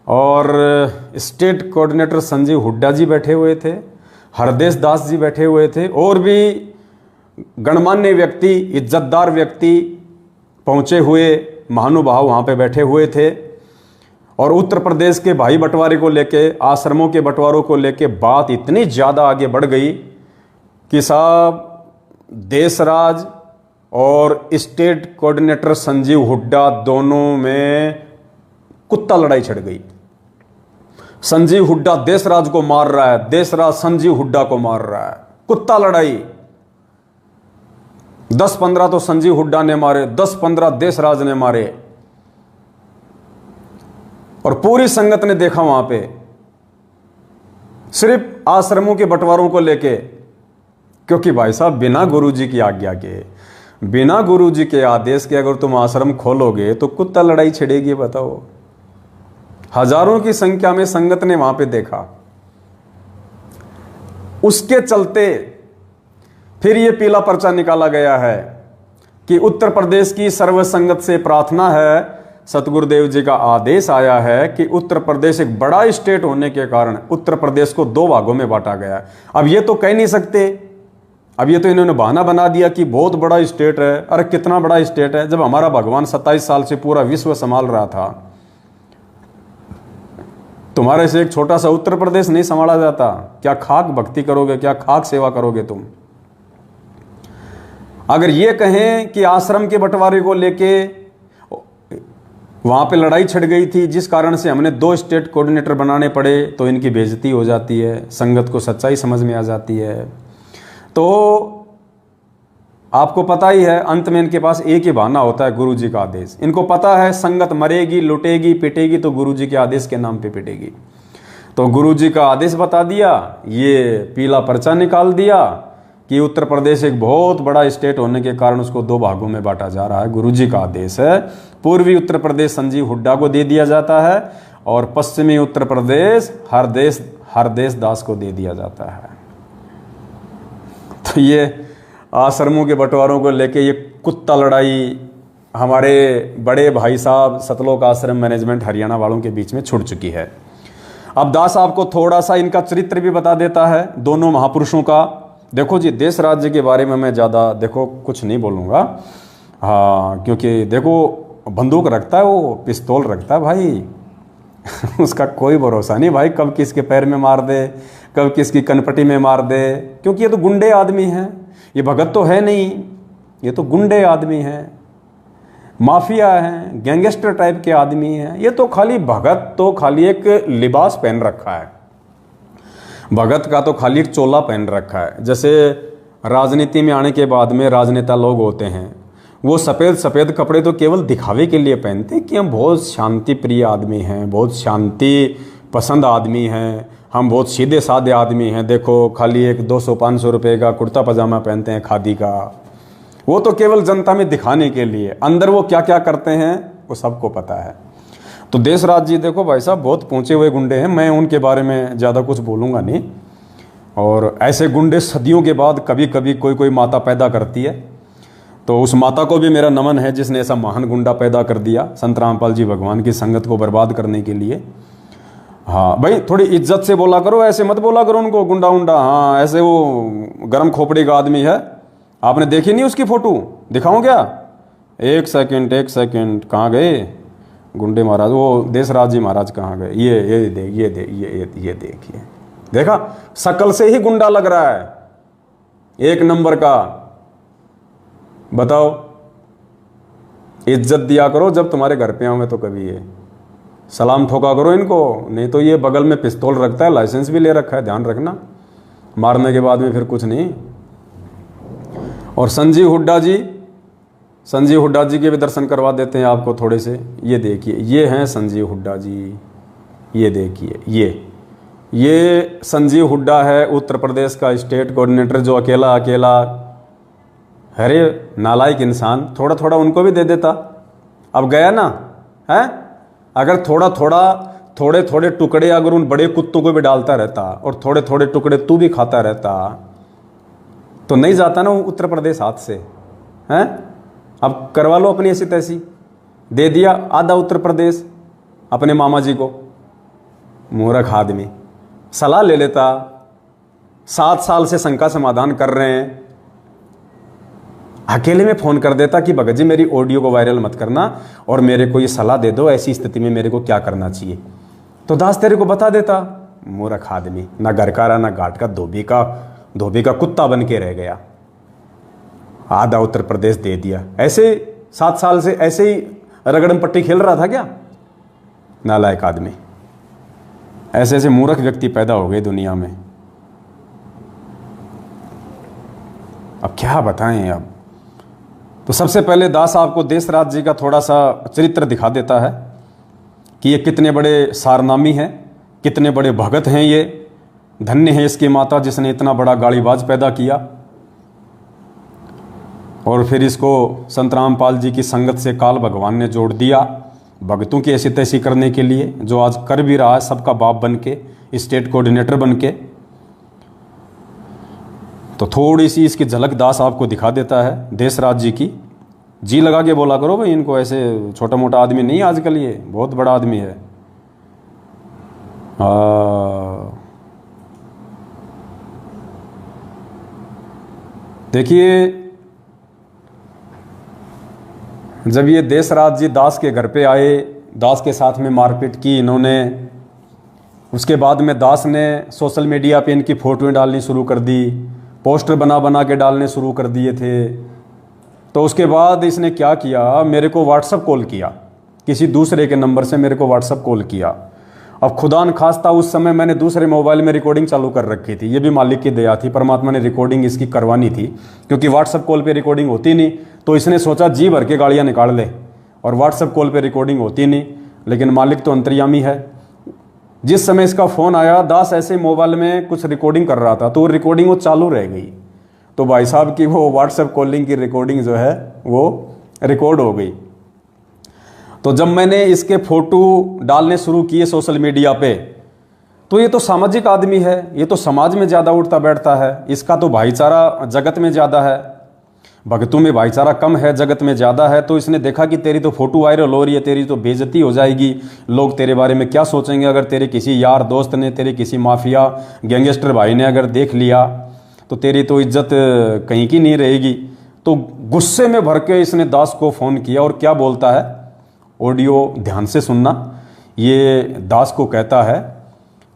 और स्टेट कोऑर्डिनेटर संजीव हुड्डा जी बैठे हुए थे, हरदेश दास जी बैठे हुए थे, और भी गणमान्य व्यक्ति, इज्जतदार व्यक्ति, पहुंचे हुए महानुभाव वहां पे बैठे हुए थे। और उत्तर प्रदेश के भाई बंटवारे को लेके, आश्रमों के बंटवारों को लेके बात इतनी ज़्यादा आगे बढ़ गई कि साहब देशराज और स्टेट कोऑर्डिनेटर संजीव हुड्डा दोनों में कुत्ता लड़ाई छिड़ गई। संजीव हुड्डा देशराज को मार रहा है, देशराज संजीव हुड्डा को मार रहा है, कुत्ता लड़ाई। 10-15 तो संजीव हुड्डा ने मारे, 10-15 देशराज ने मारे। और पूरी संगत ने देखा वहां पे, सिर्फ आश्रमों के बंटवारों को लेके। क्योंकि भाई साहब बिना गुरुजी की आज्ञा के, बिना गुरुजी के आदेश के अगर तुम आश्रम खोलोगे तो कुत्ता लड़ाई छिड़ेगी, बताओ। हजारों की संख्या में संगत ने वहां पे देखा। उसके चलते फिर ये पीला पर्चा निकाला गया है कि उत्तर प्रदेश की सर्व संगत से प्रार्थना है, सतगुरुदेव जी का आदेश आया है कि उत्तर प्रदेश एक बड़ा स्टेट होने के कारण उत्तर प्रदेश को 2 भागों में बांटा गया है। अब ये तो कह नहीं सकते, अब ये तो इन्होंने बहाना बना दिया कि बहुत बड़ा स्टेट है। अरे कितना बड़ा स्टेट है, जब हमारा भगवान 27 साल से पूरा विश्व संभाल रहा था। तुम्हारे से एक छोटा सा उत्तर प्रदेश नहीं संभाला जाता। क्या खाक भक्ति करोगे, क्या खाक सेवा करोगे तुम। अगर ये कहें कि आश्रम के बंटवारे को लेके वहाँ पे लड़ाई छिड़ गई थी, जिस कारण से हमने 2 स्टेट कोऑर्डिनेटर बनाने पड़े, तो इनकी बेइज्जती हो जाती है, संगत को सच्चाई समझ में आ जाती है। तो आपको पता ही है, अंत में इनके पास एक ही बहाना होता है, गुरु जी का आदेश। इनको पता है संगत मरेगी, लुटेगी, पिटेगी तो गुरु जी के आदेश के नाम पे पिटेगी। तो गुरु जी का आदेश बता दिया, ये पीला पर्चा निकाल दिया कि उत्तर प्रदेश एक बहुत बड़ा स्टेट होने के कारण उसको 2 भागों में बांटा जा रहा है। गुरु जी का आदेश है, पूर्वी उत्तर प्रदेश संजीव हुड्डा को दे दिया जाता है और पश्चिमी उत्तर प्रदेश हरदेश दास को दे दिया जाता है। तो ये आश्रमों के बंटवारों को लेके ये कुत्ता लड़ाई हमारे बड़े भाई साहब सतलोक आश्रम मैनेजमेंट हरियाणा वालों के बीच में छुड़ चुकी है। अब दास आपको थोड़ा सा इनका चरित्र भी बता देता है, दोनों महापुरुषों का। देखो जी, देश राज्य के बारे में मैं ज़्यादा देखो कुछ नहीं बोलूँगा, हाँ, क्योंकि देखो बंदूक रखता है वो, पिस्तौल रखता है भाई उसका कोई भरोसा नहीं भाई, कब किसके पैर में मार दे, कब किसकी कनपटी में मार दे, क्योंकि ये तो गुंडे आदमी हैं, ये भगत तो है नहीं, ये तो गुंडे आदमी हैं, माफिया हैं, गैंगस्टर टाइप के आदमी हैं। ये तो खाली भगत तो खाली एक लिबास पहन रखा है, भगत का तो खाली एक चोला पहन रखा है। जैसे राजनीति में आने के बाद में राजनेता लोग होते हैं, वो सफ़ेद सफ़ेद कपड़े तो केवल दिखावे के लिए पहनते हैं कि हम बहुत शांति प्रिय आदमी हैं, बहुत शांति पसंद आदमी हैं, हम बहुत सीधे साधे आदमी हैं। देखो खाली एक 200-500 रुपये का कुर्ता पजामा पहनते हैं खादी का, वो तो केवल जनता में दिखाने के लिए, अंदर वो क्या क्या करते हैं वो सबको पता है। तो देश राज जी देखो भाई साहब बहुत पहुँचे हुए गुंडे हैं, मैं उनके बारे में ज़्यादा कुछ बोलूँगा नहीं। और ऐसे गुंडे सदियों के बाद कभी कभी कोई माता पैदा करती है, तो उस माता को भी मेरा नमन है जिसने ऐसा महान गुंडा पैदा कर दिया संत रामपाल जी भगवान की संगत को बर्बाद करने के लिए। हाँ भाई, थोड़ी इज्जत से बोला करो, ऐसे मत बोला करो उनको गुंडा उंडा। हाँ, ऐसे वो गर्म खोपड़ी का आदमी है, आपने देखी नहीं उसकी फोटो? दिखाऊं क्या? एक सेकंड, कहाँ गए गुंडे महाराज? वो देशराज जी महाराज कहाँ गए? ये देखिए, देखा शकल से ही गुंडा लग रहा है, एक नंबर का। बताओ, इज्जत दिया करो जब तुम्हारे घर पे आऊँ मैं, तो कभी ये सलाम ठोका करो इनको, नहीं तो ये बगल में पिस्तौल रखता है, लाइसेंस भी ले रखा है, ध्यान रखना, मारने के बाद में फिर कुछ नहीं। और संजीव हुड्डा जी के भी दर्शन करवा देते हैं आपको थोड़े से। ये देखिए, ये हैं संजीव हुड्डा जी, ये देखिए, ये संजीव हुड्डा है उत्तर प्रदेश का स्टेट कोऑर्डिनेटर, जो अकेला अरे नालायक इंसान, थोड़ा थोड़ा उनको भी दे देता। अब गया ना है, अगर थोड़े थोड़े टुकड़े अगर उन बड़े कुत्तों को भी डालता रहता और थोड़े थोड़े टुकड़े तू भी खाता रहता तो नहीं जाता ना उत्तर प्रदेश हाथ से, हैं? अब करवा लो अपनी ऐसी तैसी, दे दिया आधा उत्तर प्रदेश अपने मामा जी को। मूर्ख आदमी, सलाह ले लेता, 7 साल से शंका समाधान कर रहे हैं, अकेले में फ़ोन कर देता कि भगत जी मेरी ऑडियो को वायरल मत करना और मेरे को ये सलाह दे दो, ऐसी स्थिति में मेरे को क्या करना चाहिए, तो दास तेरे को बता देता। मूर्ख आदमी, ना घर का रहा ना घाट का, धोबी का कुत्ता बन के रह गया, आधा उत्तर प्रदेश दे दिया। ऐसे 7 साल से ऐसे ही रगड़म पट्टी खेल रहा था क्या? नालायक आदमी। ऐसे मूर्ख व्यक्ति पैदा हो गए दुनिया में, अब क्या बताएं। अब तो सबसे पहले दास आपको देशराज जी का थोड़ा सा चरित्र दिखा देता है कि ये कितने बड़े सारनामी हैं, कितने बड़े भगत हैं। ये धन्य है इसकी माता जिसने इतना बड़ा गाड़ीबाज पैदा किया और फिर इसको संत रामपाल जी की संगत से काल भगवान ने जोड़ दिया भगतों की ऐसी तैसी करने के लिए, जो आज कर भी रहा है सबका बाप बन के, स्टेट कोऑर्डिनेटर बन के। तो थोड़ी सी इसकी झलक दास आपको दिखा देता है देशराज जी की। जी लगा के बोला करो भाई इनको, ऐसे छोटा मोटा आदमी नहीं आजकल, ये बहुत बड़ा आदमी है। देखिए, जब ये देशराज जी दास के घर पे आए, दास के साथ में मारपीट की इन्होंने, उसके बाद में दास ने सोशल मीडिया पे इनकी फ़ोटोएं डालनी शुरू कर दी, पोस्टर बना के डालने शुरू कर दिए थे। तो उसके बाद इसने क्या किया, मेरे को व्हाट्सएप कॉल किया किसी दूसरे के नंबर से मेरे को व्हाट्सअप कॉल किया। अब खुदा न खास्ता उस समय मैंने दूसरे मोबाइल में रिकॉर्डिंग चालू कर रखी थी, ये भी मालिक की दया थी, परमात्मा ने रिकॉर्डिंग इसकी करवानी थी, क्योंकि व्हाट्सअप कॉल पे रिकॉर्डिंग होती नहीं। तो इसने सोचा जी भर के गालियाँ निकाल ले, और व्हाट्सअप कॉल पे रिकॉर्डिंग होती नहीं। लेकिन मालिक तो अंतर्यामी है। जिस समय इसका फ़ोन आया, दास ऐसे मोबाइल में कुछ रिकॉर्डिंग कर रहा था, तो रिकॉर्डिंग वो चालू रह गई। तो भाई साहब की वो व्हाट्सएप कॉलिंग की रिकॉर्डिंग जो है वो रिकॉर्ड हो गई। तो जब मैंने इसके फोटो डालने शुरू किए सोशल मीडिया पे, तो ये तो सामाजिक आदमी है, ये तो समाज में ज़्यादा उठता बैठता है, इसका तो भाईचारा जगत में ज़्यादा है, भगतों में भाईचारा कम है, जगत में ज़्यादा है। तो इसने देखा कि तेरी तो फोटो वायरल हो रही है, तेरी तो बेइज्जती हो जाएगी, लोग तेरे बारे में क्या सोचेंगे अगर तेरे किसी यार दोस्त ने, तेरे किसी माफिया गैंगस्टर भाई ने अगर देख लिया, तो तेरी तो इज्जत कहीं की नहीं रहेगी। तो गुस्से में भर के इसने दास को फ़ोन किया, और क्या बोलता है, ऑडियो ध्यान से सुनना। ये दास को कहता है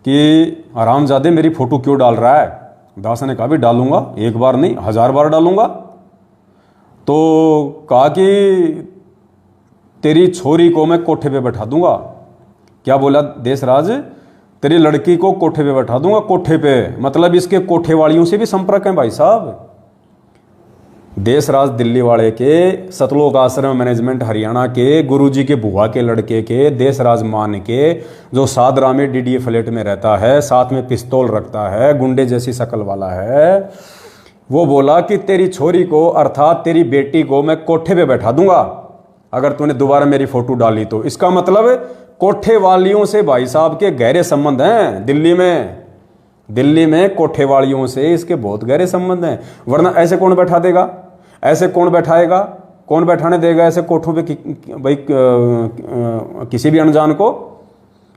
कि हरामजादे मेरी फ़ोटो क्यों डाल रहा है। दास ने कहा भी डालूंगा, एक बार नहीं 1000 बार डालूंगा। तो कहा कि तेरी छोरी को मैं कोठे पे बैठा दूंगा। क्या बोला देशराज, तेरी लड़की को कोठे पे बैठा दूंगा। कोठे पे मतलब इसके कोठे वालियों से भी संपर्क है भाई साहब। देशराज दिल्ली वाले के, सतलोक आश्रम मैनेजमेंट हरियाणा के, गुरुजी के बुआ के लड़के के, देशराज मान के, जो सादरा में डीडीए फ्लैट में रहता है, साथ में पिस्तौल रखता है, गुंडे जैसी शक्ल वाला है, वो बोला कि तेरी छोरी को अर्थात तेरी बेटी को मैं कोठे पे बैठा दूंगा अगर तूने दोबारा मेरी फोटो डाली तो। इसका मतलब कोठे वालियों से भाई साहब के गहरे संबंध हैं दिल्ली में कोठे वालियों से इसके बहुत गहरे संबंध हैं। वरना ऐसे कौन बैठा देगा, ऐसे कौन बैठाएगा, कौन बैठाने देगा ऐसे कोठों पे भाई किसी भी अनजान को।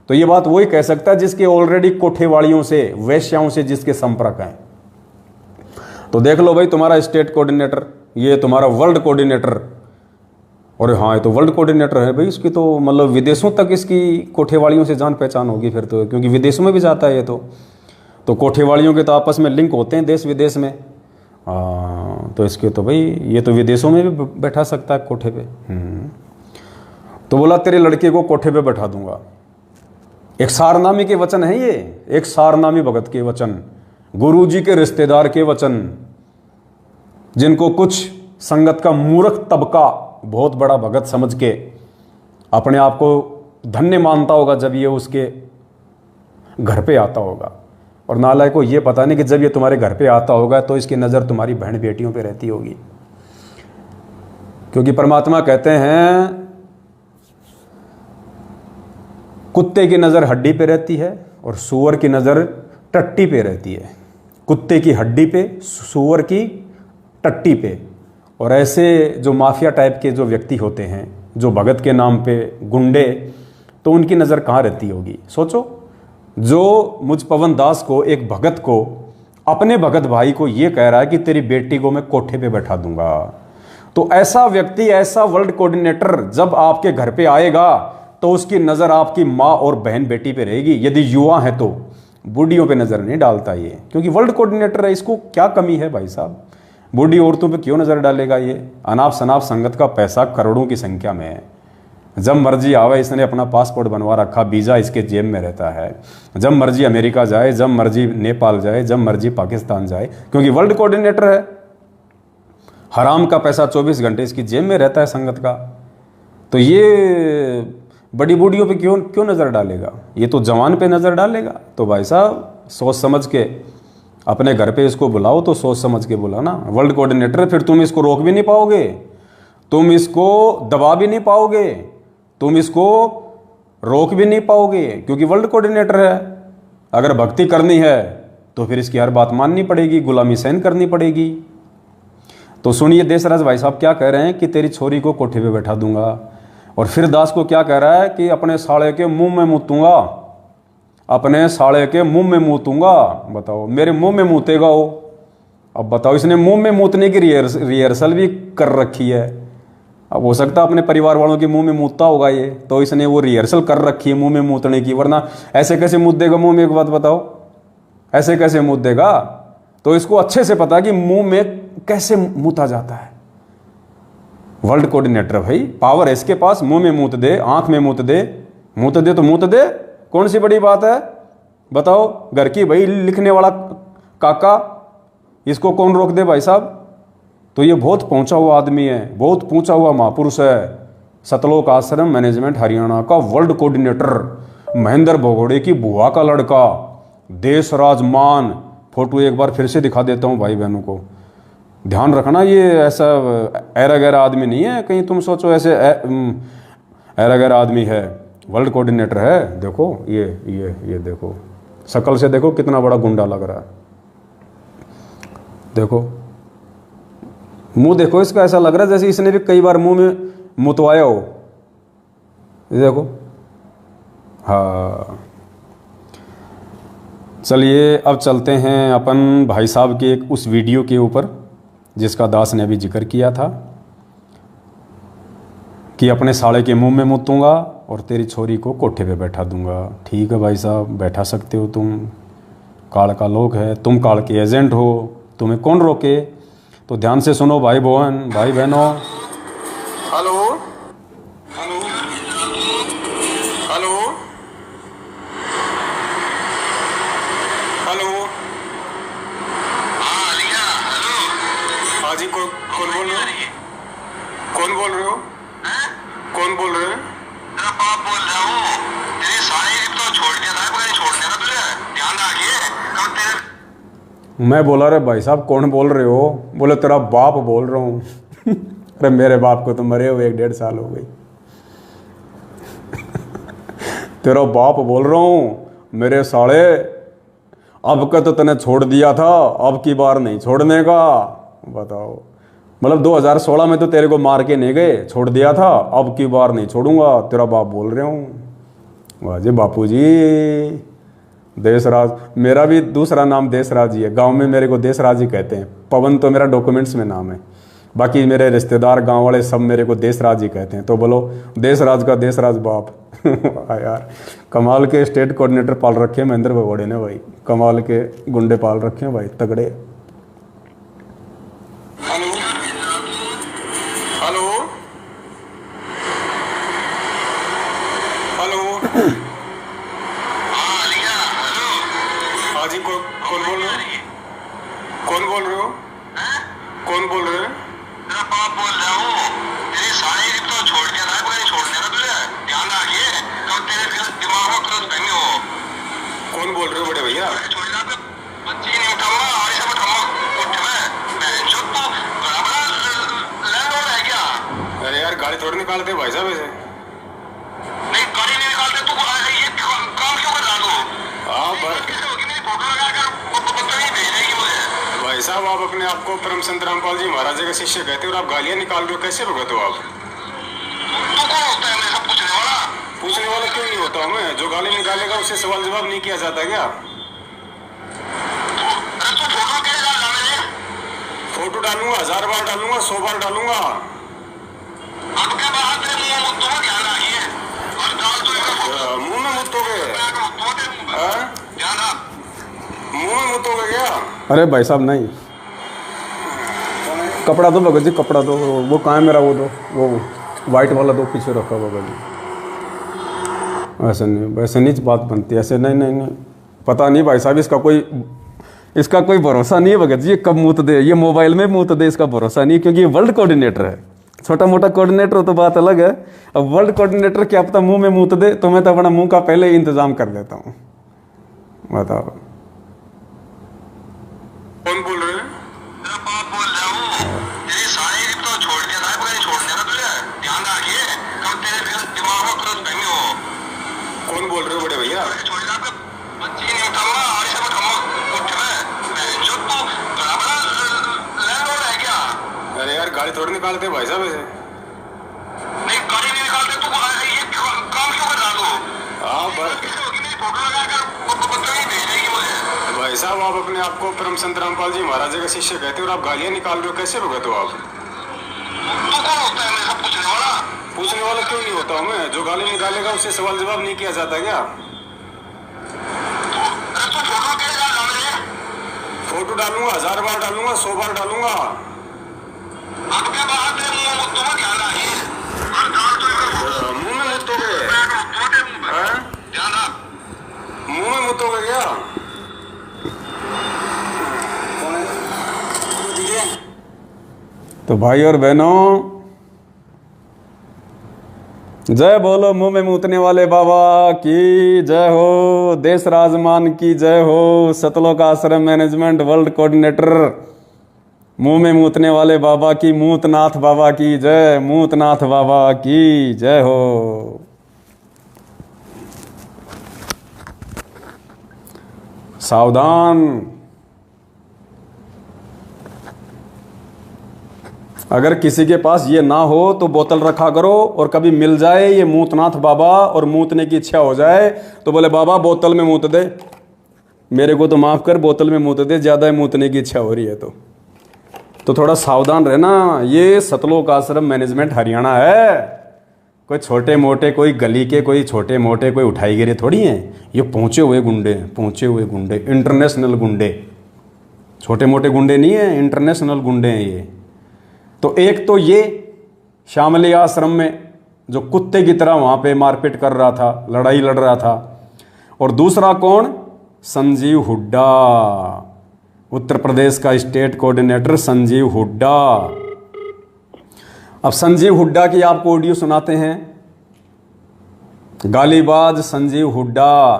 तो ये बात वही कह सकता है जिसके ऑलरेडी कोठे वालियों से, वेश्याओं से जिसके संपर्क हैं। तो देख लो भाई, तुम्हारा स्टेट कोऑर्डिनेटर, ये तुम्हारा वर्ल्ड कोऑर्डिनेटर, और हाँ ये तो वर्ल्ड कोऑर्डिनेटर है भाई, इसकी तो मतलब विदेशों तक इसकी कोठेवालियों से जान पहचान होगी फिर तो, क्योंकि विदेशों में भी जाता है ये तो कोठेवालियों के तो आपस में लिंक होते हैं देश विदेश में। तो इसके तो भाई ये तो विदेशों में भी बैठा सकता है कोठे पे। तो बोला तेरे लड़के को कोठे पे बैठा दूंगा। एक सारनामी के वचन है ये, एक सारनामी भगत के वचन, गुरुजी के रिश्तेदार के वचन, जिनको कुछ संगत का मूर्ख तबका बहुत बड़ा भगत समझ के अपने आप को धन्य मानता होगा जब ये उसके घर पे आता होगा। और नालायक को ये पता नहीं कि जब ये तुम्हारे घर पे आता होगा तो इसकी नज़र तुम्हारी बहन बेटियों पे रहती होगी। क्योंकि परमात्मा कहते हैं कुत्ते की नज़र हड्डी पे रहती है और सूअर की नज़र टट्टी पे रहती है। कुत्ते की हड्डी पे, सूअर की टट्टी पे। और ऐसे जो माफिया टाइप के जो व्यक्ति होते हैं, जो भगत के नाम पे गुंडे, तो उनकी नज़र कहाँ रहती होगी सोचो। जो मुझ पवन दास को, एक भगत को, अपने भगत भाई को ये कह रहा है कि तेरी बेटी को मैं कोठे पे बैठा दूंगा, तो ऐसा व्यक्ति, ऐसा वर्ल्ड कोऑर्डिनेटर जब आपके घर पे आएगा तो उसकी नज़र आपकी माँ और बहन बेटी पे रहेगी। यदि युवा है तो बूढ़ियों पे नज़र नहीं डालता ये, क्योंकि वर्ल्ड कोऑर्डिनेटर है, इसको क्या कमी है भाई साहब। बूढ़ी औरतों पे क्यों नज़र डालेगा ये। अनाप शनाप संगत का पैसा करोड़ों की संख्या में है। जब मर्जी आवे, इसने अपना पासपोर्ट बनवा रखा, वीज़ा इसके जेब में रहता है। जब मर्जी अमेरिका जाए, जब मर्जी नेपाल जाए, जब मर्जी पाकिस्तान जाए, क्योंकि वर्ल्ड कोऑर्डिनेटर है। हराम का पैसा 24 घंटे इसकी जेब में रहता है संगत का। तो ये बड़ी बूढ़ियों पे क्यों नज़र डालेगा, ये तो जवान पे नज़र डालेगा। तो भाई साहब सोच समझ के अपने घर पे इसको बुलाओ, तो सोच समझ के बुलाना। वर्ल्ड कोऑर्डिनेटर, फिर तुम इसको रोक भी नहीं पाओगे, तुम इसको दबा भी नहीं पाओगे, तुम इसको रोक भी नहीं पाओगे, क्योंकि वर्ल्ड कोऑर्डिनेटर है। अगर भक्ति करनी है तो फिर इसकी हर बात माननी पड़ेगी, गुलामी सहन करनी पड़ेगी। तो सुनिए देशराज भाई साहब क्या कह रहे हैं कि तेरी छोरी को कोठे पे बैठा दूंगा। और फिर दास को क्या कह रहा है कि अपने साले के मुंह में मूतूंगा, अपने साले के मुंह में मूतूंगा। बताओ, मेरे मुंह में मूतेगा वो। अब बताओ, इसने मुंह में मूतने की रिहर्सल भी कर रखी है। अब हो सकता है अपने परिवार वालों के मुंह में मूतता होगा ये, तो इसने वो रिहर्सल कर रखी है मुंह में मूतने की। वरना ऐसे कैसे मूत देगा मुंह में, एक बात बताओ, ऐसे कैसे मूत देगा। तो इसको अच्छे से पता है कि मुंह में कैसे मूता जाता है। वर्ल्ड कोऑर्डिनेटर भाई, पावर है इसके पास, मुंह में मूत दे, आंख में मूत दे, मूत दे तो मूत दे, कौन सी बड़ी बात है बताओ। घर की भाई लिखने वाला काका, इसको कौन रोक दे भाई साहब। तो ये बहुत पहुंचा हुआ आदमी है, बहुत पहुंचा हुआ महापुरुष है। सतलोक आश्रम मैनेजमेंट हरियाणा का वर्ल्ड कोऑर्डिनेटर, महेंद्र भगोड़े की बुआ का लड़का, देशराज मान। फोटो एक बार फिर से दिखा देता हूँ भाई बहनों को, ध्यान रखना। ये ऐसा ऐरा गैरा आदमी नहीं है, कहीं तुम सोचो ऐसे ऐरा गैरा आदमी है, वर्ल्ड कोऑर्डिनेटर है। देखो ये देखो, शक्ल से देखो कितना बड़ा गुंडा लग रहा है। देखो मुंह देखो इसका, ऐसा लग रहा है जैसे इसने भी कई बार मुंह में मुतवाया हो। देखो हाँ, चलिए अब चलते हैं अपन भाई साहब के एक उस वीडियो के ऊपर जिसका दास ने अभी जिक्र किया था कि अपने साले के मुंह में मुतूंगा और तेरी छोरी को कोठे पे बैठा दूंगा। ठीक है भाई साहब, बैठा सकते हो तुम, काल का लोग है, तुम काल के एजेंट हो, तुम्हें कौन रोके। तो ध्यान से सुनो भाई बहनों। हेलो हेलो हेलो हेलो, हाँ लिया, हेलो हाँ जी, कौन बोल रहे हो? कौन बोल रहे हो? कौन बोल रहे हो? तेरा बाप बोल रहा हूँ। तेरी सारी तो छोड़ दिया था, पता नहीं छोड़ने का तुझे ध्यान रखिए कब तेरे। मैं बोला रे भाई साहब कौन बोल रहे हो? बोले तेरा बाप बोल रहा हूँ। अरे मेरे बाप को तो मरे हुए 1.5 साल हो गई। तेरा बाप बोल रहा हूँ मेरे साले, अब का तो तने छोड़ दिया था, अब की बार नहीं छोड़ने का। बताओ, मतलब 2016 में तो तेरे को मार के नहीं गए, छोड़ दिया था, अब की बार नहीं छोड़ूंगा, तेरा बाप बोल रहा हूँ। वाह जी बापू जी। देशराज, मेरा भी दूसरा नाम देशराज ही है, गांव में मेरे को देशराज ही कहते हैं। पवन तो मेरा डॉक्यूमेंट्स में नाम है, बाकी मेरे रिश्तेदार गांव वाले सब मेरे को देशराज ही कहते हैं। तो बोलो देशराज का देशराज बाप। यार कमाल के स्टेट कोऑर्डिनेटर पाल रखे हैं महेंद्र भगोड़े ने भाई, कमाल के गुंडे पाल रखे हैं भाई, तगड़े। हेलो हेलो हेलो, हाँ लिया, हेलो हाँ जी, कौन बोल रहे हो? कौन बोल रहे हो? कौन बोल रहे हो? तेरा बाप बोल रहा हूँ। तेरी सारी तो छोड़ दिया था, पता नहीं छोड़ने का तुझे ध्यान रखिए कब तेरे दिमाग में क्रॉस बहने हो। कौन बोल रहे हो बड़े भैया? छोड़ दिया तो बच्ची नहीं उठाऊंगा, आगे से उठाऊंगा उठ में जो तो बड़ा बड़ा लैंडलॉर्ड है क्या? अरे यार गाड़ी थोड़ी निकालते भाई साहब ऐसे। नहीं गाड़ी नहीं निकालते, तू ये काम क्यों कर रहा तू? हाँ कैसे होगी, मेरी फोटो लगाकर बदतमीजी भेजेगी मुझे। भाई साहब आप अपने आप को परम संत रामपाल जी महाराज के शिष्य कहते हो और आप गालियां निकाल रहे हो, कैसे भगत हो आप? तू कौन होता है मेरे सब पूछने वाला? पूछने वाला क्यों नहीं होता हूँ मैं? जो गाली निकालेगा उससे सवाल जवाब नहीं किया जाता क्या? अरे तू फोटो कैसे डाला मैंने? फोटो डालूंगा, 1000 बार डालूंगा, 100 बार डालूंगा। अब क्या बात है, मुंह मुद्दों में ध्यान रखिए और डाल तो मुंह में मुद्दोगे, ध्यान रख, मुंह में मुद्दोगे क्या? अरे भाई साहब नहीं, कपड़ा दो भगत जी, कपड़ा दो, वो कहाँ है मेरा, वो दो, वो वाइट वाला दो, पीछे रखा भगत जी। वैसे नहीं बात बनती, ऐसे नहीं, पता नहीं भाई साहब, इसका कोई भरोसा नहीं है भगत जी, ये कब मूत दे, ये मोबाइल में मूत दे, इसका भरोसा नहीं, क्योंकि ये वर्ल्ड कोऑर्डिनेटर है। छोटा मोटा कोऑर्डिनेटर हो तो बात अलग है, अब वर्ल्ड कोऑर्डिनेटर क्या पता मुंह में मूत दे, तो मैं तो अपना मुंह का पहले ही इंतजाम कर देता हूँ। बताओ कौन बोल रहे हैं? तेरा बाप बोल रहा हूँ। तेरी सारी तो छोड़ दिया था, पता नहीं छोड़ने का तुझे ध्यान रखिए कब तेरे दिमाग में क्रॉस बहने हो। कौन बोल रहे हो बड़े भैया? छोड़ दिया तो बच्ची नहीं उठाऊंगा, आगे से उठाऊंगा उठ में जो तू बड़ा बड़ा लैंडलॉर्ड है क्या? अरे यार गाड़ी थोड़ी निकालते भाई साहब ऐसे। नहीं गाड़ी नहीं निकालते, तू ये काम क्यों कर रहा तू? हाँ कैसे होगी, मेरी फोटो लगाकर बदतमीजी भेजेगी मुझे। भाई साहब आप अपने आप को परम संत रामपाल जी महाराज के शिष्य कहते हो और आप गालियां निकाल रहे हो, कैसे भगत हो आप? तू कौन होता है मेरे सब पूछने वाला? पूछने वाला क्यों नहीं होता हूँ मैं? जो गाली निकालेगा उससे सवाल जवाब नहीं किया जाता क्या? अरे तू फोटो कैसे डाला मैंने? फोटो डालूंगा, 1000 बार डालूंगा, 100 बार डालूंगा। अब क्या बात है, मुंह मुद्दों में ध्यान रखिए। मुंह में मुद्दों मुंह में मुद्दों का क्या? तो भाई और बहनों, जय बोलो मुंह में मूतने वाले बाबा की जय हो, देश राजमान की जय हो, सतलोक आश्रम मैनेजमेंट वर्ल्ड कोऑर्डिनेटर मुंह में मूतने वाले बाबा की, मूतनाथ बाबा की जय, मूतनाथ बाबा की जय हो। सावधान, अगर किसी के पास ये ना हो तो बोतल रखा करो, और कभी मिल जाए ये मूतनाथ बाबा और मूतने की इच्छा हो जाए तो बोले बाबा बोतल में मूत दे, मेरे को तो माफ कर, बोतल में मूत दे, ज्यादा मूतने की इच्छा हो रही है तो थोड़ा सावधान रहना। ये सतलोक आश्रम मैनेजमेंट हरियाणा है, कोई छोटे मोटे, कोई गली के, कोई छोटे मोटे, कोई उठाई गिरे थोड़ी हैं। ये पहुंचे हुए गुंडे हैं, पहुंचे हुए गुंडे, इंटरनेशनल गुंडे, छोटे मोटे गुंडे नहीं है, इंटरनेशनल गुंडे हैं ये। तो एक तो ये शामली आश्रम में जो कुत्ते की तरह वहां पे मारपीट कर रहा था, लड़ाई लड़ रहा था, और दूसरा कौन, संजीव हुड्डा, उत्तर प्रदेश का स्टेट कोऑर्डिनेटर संजीव हुड्डा। अब संजीव हुड्डा की आपको ऑडियो सुनाते हैं। गालीबाज संजीव हुड्डा,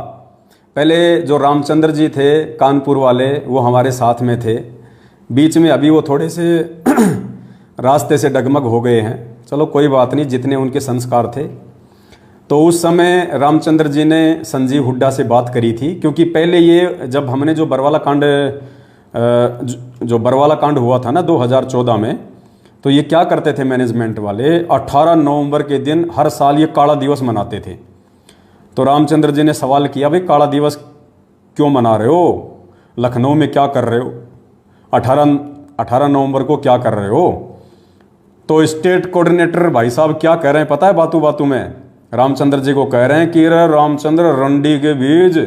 पहले जो रामचंद्र जी थे कानपुर वाले, वो हमारे साथ में थे, बीच में अभी वो थोड़े से रास्ते से डगमग हो गए हैं, चलो कोई बात नहीं, जितने उनके संस्कार थे। तो उस समय रामचंद्र जी ने संजीव हुड्डा से बात करी थी, क्योंकि पहले ये जब हमने जो बरवाला कांड हुआ था ना 2014 में, तो ये क्या करते थे मैनेजमेंट वाले, 18 नवंबर के दिन हर साल ये काला दिवस मनाते थे। तो रामचंद्र जी ने सवाल किया, भाई काला दिवस क्यों मना रहे हो, लखनऊ में क्या कर रहे हो, 18 नवंबर को क्या कर रहे हो। तो स्टेट कोऑर्डिनेटर भाई साहब क्या कह रहे हैं पता है, बातों बातों में रामचंद्र जी को कह रहे हैं कि रे रामचंद्र, रंडी के बीज,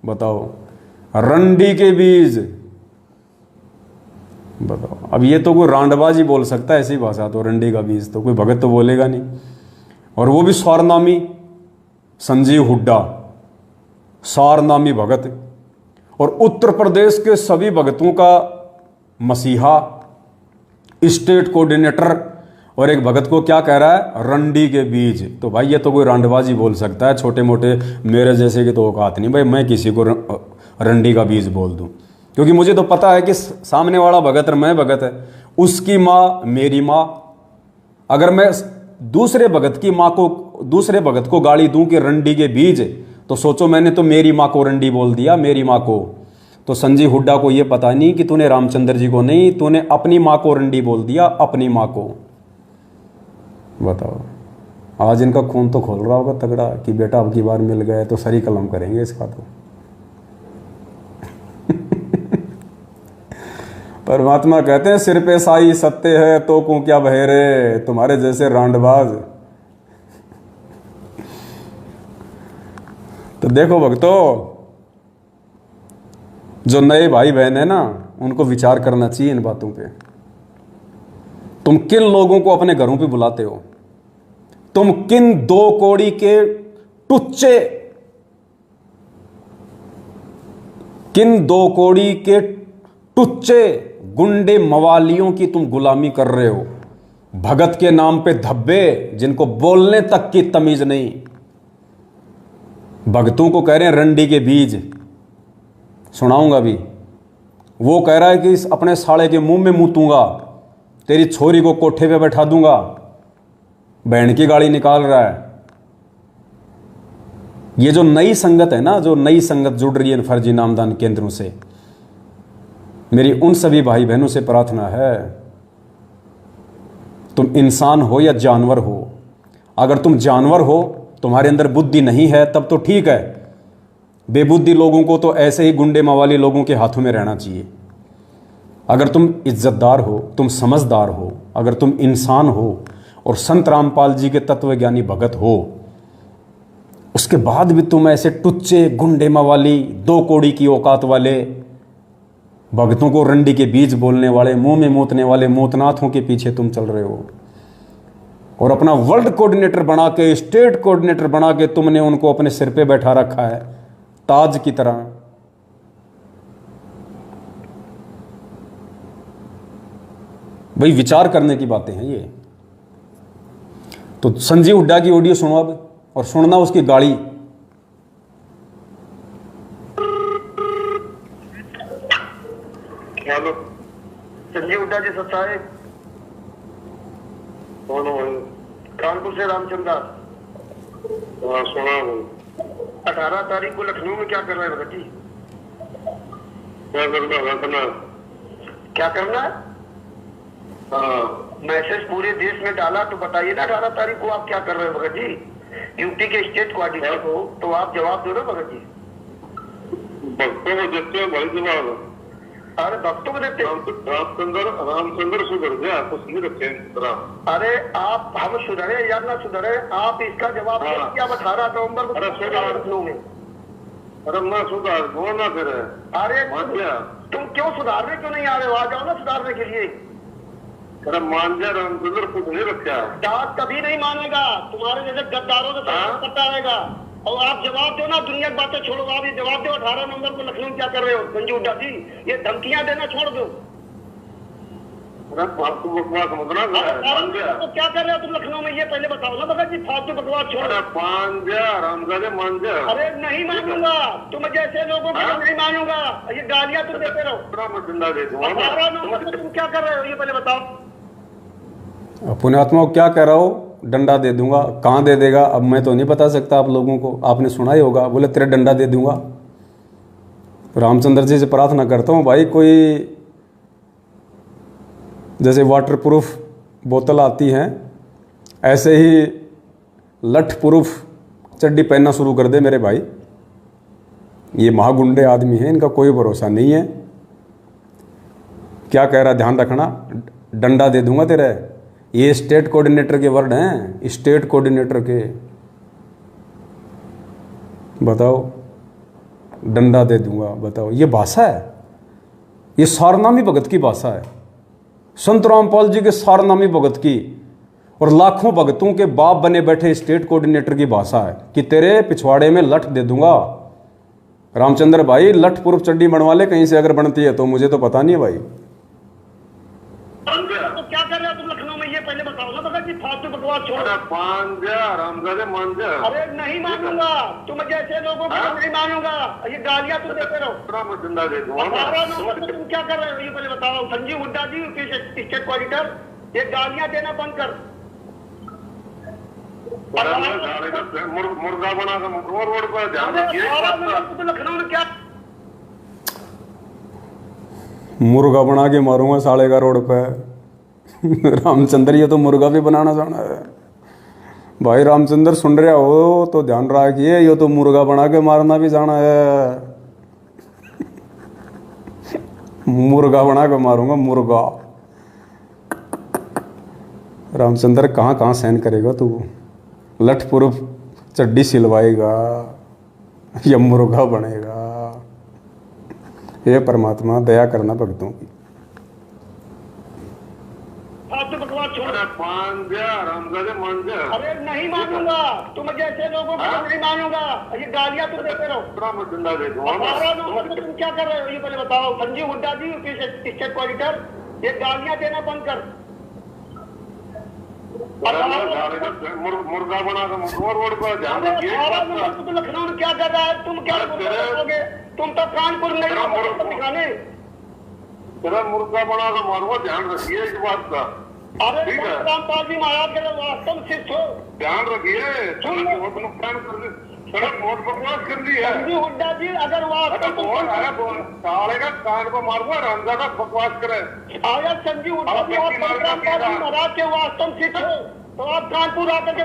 बताओ रंडी के बीज, बताओ। अब ये तो कोई रांडबाजी बोल सकता है ऐसी भाषा, तो रंडी का बीज तो कोई भगत तो बोलेगा नहीं, और वो भी स्वारनामी संजीव हुड्डा, स्वारनामी भगत, और उत्तर प्रदेश के सभी भगतों का मसीहा, स्टेट कोऑर्डिनेटर, और एक भगत को क्या कह रहा है, रंडी के बीज। तो भाई ये तो कोई रांडबाजी बोल सकता है, छोटे मोटे मेरे जैसे की तो औकात नहीं भाई मैं किसी को रंडी का बीज बोल दूं, क्योंकि मुझे तो पता है कि सामने वाला भगत और मैं भगत है, उसकी माँ मेरी माँ। अगर मैं दूसरे भगत की माँ को, दूसरे भगत को गाली दूं कि रंडी के बीज, तो सोचो मैंने तो मेरी माँ को रंडी बोल दिया, मेरी माँ को। तो संजीव हुड्डा को ये पता नहीं कि तूने रामचंद्र जी को नहीं, तूने अपनी माँ को रंडी बोल दिया, अपनी माँ को। बताओ, आज इनका खून तो खोल रहा होगा तगड़ा कि बेटा अब की बार मिल गए तो सरी कलम करेंगे इसका तो। परमात्मा कहते हैं सिर पे साई सत्य है तो को क्या बहेरे, तुम्हारे जैसे रांडबाज। तो देखो भक्तों, जो नए भाई बहन है ना, उनको विचार करना चाहिए इन बातों पे। तुम किन लोगों को अपने घरों पे बुलाते हो, तुम किन दो कौड़ी के टुच्चे, किन दो कौड़ी के टुच्चे गुंडे मवालियों की तुम गुलामी कर रहे हो। भगत के नाम पे धब्बे, जिनको बोलने तक की तमीज नहीं, भगतों को कह रहे हैं रंडी के बीज। सुनाऊंगा भी, वो कह रहा है कि अपने साले के मुंह में मूतूंगा, तेरी छोरी को कोठे पे बैठा दूंगा, बहन की गाड़ी निकाल रहा है। ये जो नई संगत है ना, जो नई संगत जुड़ रही है फर्जी नामदान केंद्रों से, मेरी उन सभी भाई बहनों से प्रार्थना है, तुम इंसान हो या जानवर हो। अगर तुम जानवर हो, तुम्हारे अंदर बुद्धि नहीं है, तब तो ठीक है। बेबुद्धि लोगों को तो ऐसे ही गुंडे मवाली लोगों के हाथों में रहना चाहिए। अगर तुम इज्जतदार हो, तुम समझदार हो, अगर तुम इंसान हो और संत रामपाल जी के तत्वज्ञानी भगत हो, उसके बाद भी तुम ऐसे टुच्चे गुंडे मवाली, दो कौड़ी की औकात वाले भक्तों को रंडी के बीज बोलने वाले, मुंह में मूतने वाले मूतनाथों के पीछे तुम चल रहे हो, और अपना वर्ल्ड कोऑर्डिनेटर बना के, स्टेट कोऑर्डिनेटर बना के तुमने उनको अपने सिर पे बैठा रखा है ताज की तरह। भाई विचार करने की बातें हैं ये। तो संजीव हुड्डा की ऑडियो सुनो अब, और सुनना उसकी गाड़ी। हेलो, संजीव हुड्डा जी साहब, कानपुर से रामचंद्र। सुना 18 तारीख को लखनऊ में क्या कर रहे हैं भगत जी? क्या करना है? मैसेज पूरे देश में डाला, तो बताइए ना 18 तारीख को आप क्या कर रहे हो भगत जी? यूपी के स्टेट कोऑर्डिनेटर हो तो आप जवाब दो ना भगत जी। भक्तों को देते हैं भाई जवाब। अरे भक्तों को देते रामचंद्र सुधर गया, कुछ नहीं रखे। अरे आप, हम सुधरे या ना सुधरे, आप इसका जवाब क्या? 18 नवम्बर को लखनऊ में। अरे मैं सुधार दो ना फिर। अरे तुम क्यों सुधारने क्यों नहीं आ रहे हो? आ जाओ ना सुधारने के लिए। अरे मान जा, रामचंद्र कुछ नहीं रखा। डाक कभी नहीं मानेगा, तुम्हारे जैसे गद्दारों को करता रहेगा। और आप जवाब दो ना, दुनिया की बातें छोड़ो, आप ये जवाब दो 18 नवंबर को लखनऊ क्या कर रहे हो? संजीव हुड्डा जी, ये धमकियां देना छोड़ दो। आपको बकवास समझना तो क्या कर रहे हो तुम लखनऊ में, ये पहले बताओ ना भगत जी। फालतू बकवास छोड़ो। मान जा रामजादे, मान जा। अरे नहीं मानूंगा, तुम जैसे लोगों को नहीं मानूंगा। ये गालियां तुम देते रहो। 18 नवंबर को तुम क्या कर रहे हो ये पहले बताओ। पुण्यात्मा को क्या कह रहा हो? डंडा दे दूंगा। कहाँ दे देगा अब मैं तो नहीं बता सकता आप लोगों को, आपने सुना ही होगा, बोले तेरे डंडा दे दूंगा। रामचंद्र जी से प्रार्थना करता हूँ भाई, कोई जैसे वाटर प्रूफ बोतल आती हैं ऐसे ही लठ प्रूफ चड्डी पहनना शुरू कर दे मेरे भाई। ये महागुंडे आदमी हैं, इनका कोई भरोसा नहीं है। क्या कह रहा, ध्यान रखना, डंडा दे दूंगा तेरे। ये स्टेट कोऑर्डिनेटर के वर्ड हैं, स्टेट कोऑर्डिनेटर के। बताओ, डंडा दे दूंगा, बताओ ये भाषा है? ये सारनामी भगत की भाषा है, संत रामपाल जी के सारनामी भगत की और लाखों भगतों के बाप बने बैठे स्टेट कोऑर्डिनेटर की भाषा है कि तेरे पिछवाड़े में लठ दे दूंगा। रामचंद्र भाई, लठ पूर्व चड्डी बनवा ले कहीं से, अगर बनती है तो, मुझे तो पता नहीं है भाई। तो क्या कर रहे हो तुम लखनऊ में, ये पहले बताओ ना भगत जी। फालतू बकवास छोड़ो। मान जा रामजादे, मान जा। अरे नहीं मानूंगा, तुम जैसे लोगों को नहीं मानूंगा। ये गालियां तुम देते रहो। 18 नवंबर को तुम क्या कर रहे हो ये पहले बताओ। संजीव हुड्डा जी, स्टेट कोऑर्डिनेटर, ये गालियां देना बंद कर। मुर्गा बना रोड पर ध्यान रखिए। लखनऊ में क्या मुर्गा बना के मारूंगा साले का रोड पे। रामचंद्र ये तो मुर्गा भी बनाना जाना है भाई। रामचंद्र सुन रहा हो तो ध्यान रखिए, ये तो मुर्गा बना के मारना भी जाना है। मुर्गा बना के मारूंगा, मुर्गा। रामचंद्र कहाँ कहाँ सहन करेगा तू? लठ पूर्व चड्डी सिलवाएगा या मुर्गा बनेगा? हे परमात्मा, दया करना भक्तों की। मान जा रामजादे, मान जा। अरे नहीं मानूंगा, तुम जैसे लोगों को नहीं मानूंगा। ये गालियां तुम देते रहो। 18 नवंबर को तुम क्या कर रहे हो ये पहले बताओ। संजीव हुड्डा जी, स्टेट कोऑर्डिनेटर, ये गालियां देना बंद कर। मुर्गा बना रोड पर ध्यान रखिए। लखनऊ में क्या कर रहा है? तुम क्या करोगे? तुम तो कानपुर नहीं दिखाने। तेरा मुर्गा बना कर मारूंगा, ध्यान रखिए इस बात का। अरे रामपाल जी महाराज के वास्तव शिष्ट हो, ध्यान रखिए। बहुत बकवास कर दी है संजीव हुड्डा जी। अगर वास्तव साले का कान को मारूंगा, रामजादा बकवास करे। अगर संजीव हुड्डा जी रामपाल जी महाराज के वास्तव शिष्ट हो तो आप कानपुर आकर के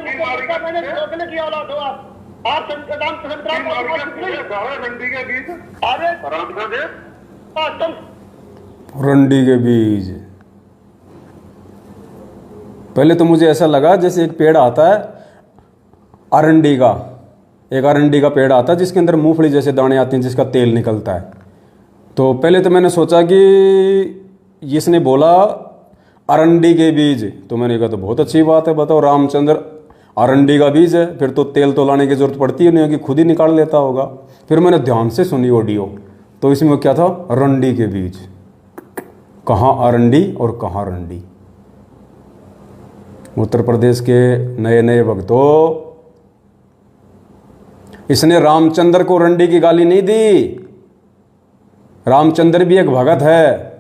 मैंने रोकने की औलाद हो। आप रंडी के बीज। अरे रंडी के बीज। पहले तो मुझे ऐसा लगा जैसे एक पेड़ आता है अरंडी का, एक अरंडी का पेड़ आता है जिसके अंदर मूंगफली जैसे दाने आते हैं, जिसका तेल निकलता है। तो पहले तो मैंने सोचा कि इसने बोला अरंडी के बीज, तो मैंने कहा तो बहुत अच्छी बात है, बताओ रामचंद्र अरंडी का बीज है, फिर तो तेल तो लाने की जरूरत पड़ती है नहीं कि खुद ही निकाल लेता होगा। फिर मैंने ध्यान से सुनी ऑडियो, तो इसमें क्या था, अरंडी के बीज। कहाँ अरंडी और कहाँ रंडी। उत्तर प्रदेश के नए नए भक्तों, इसने रामचंद्र को रंडी की गाली नहीं दी। रामचंद्र भी एक भगत है,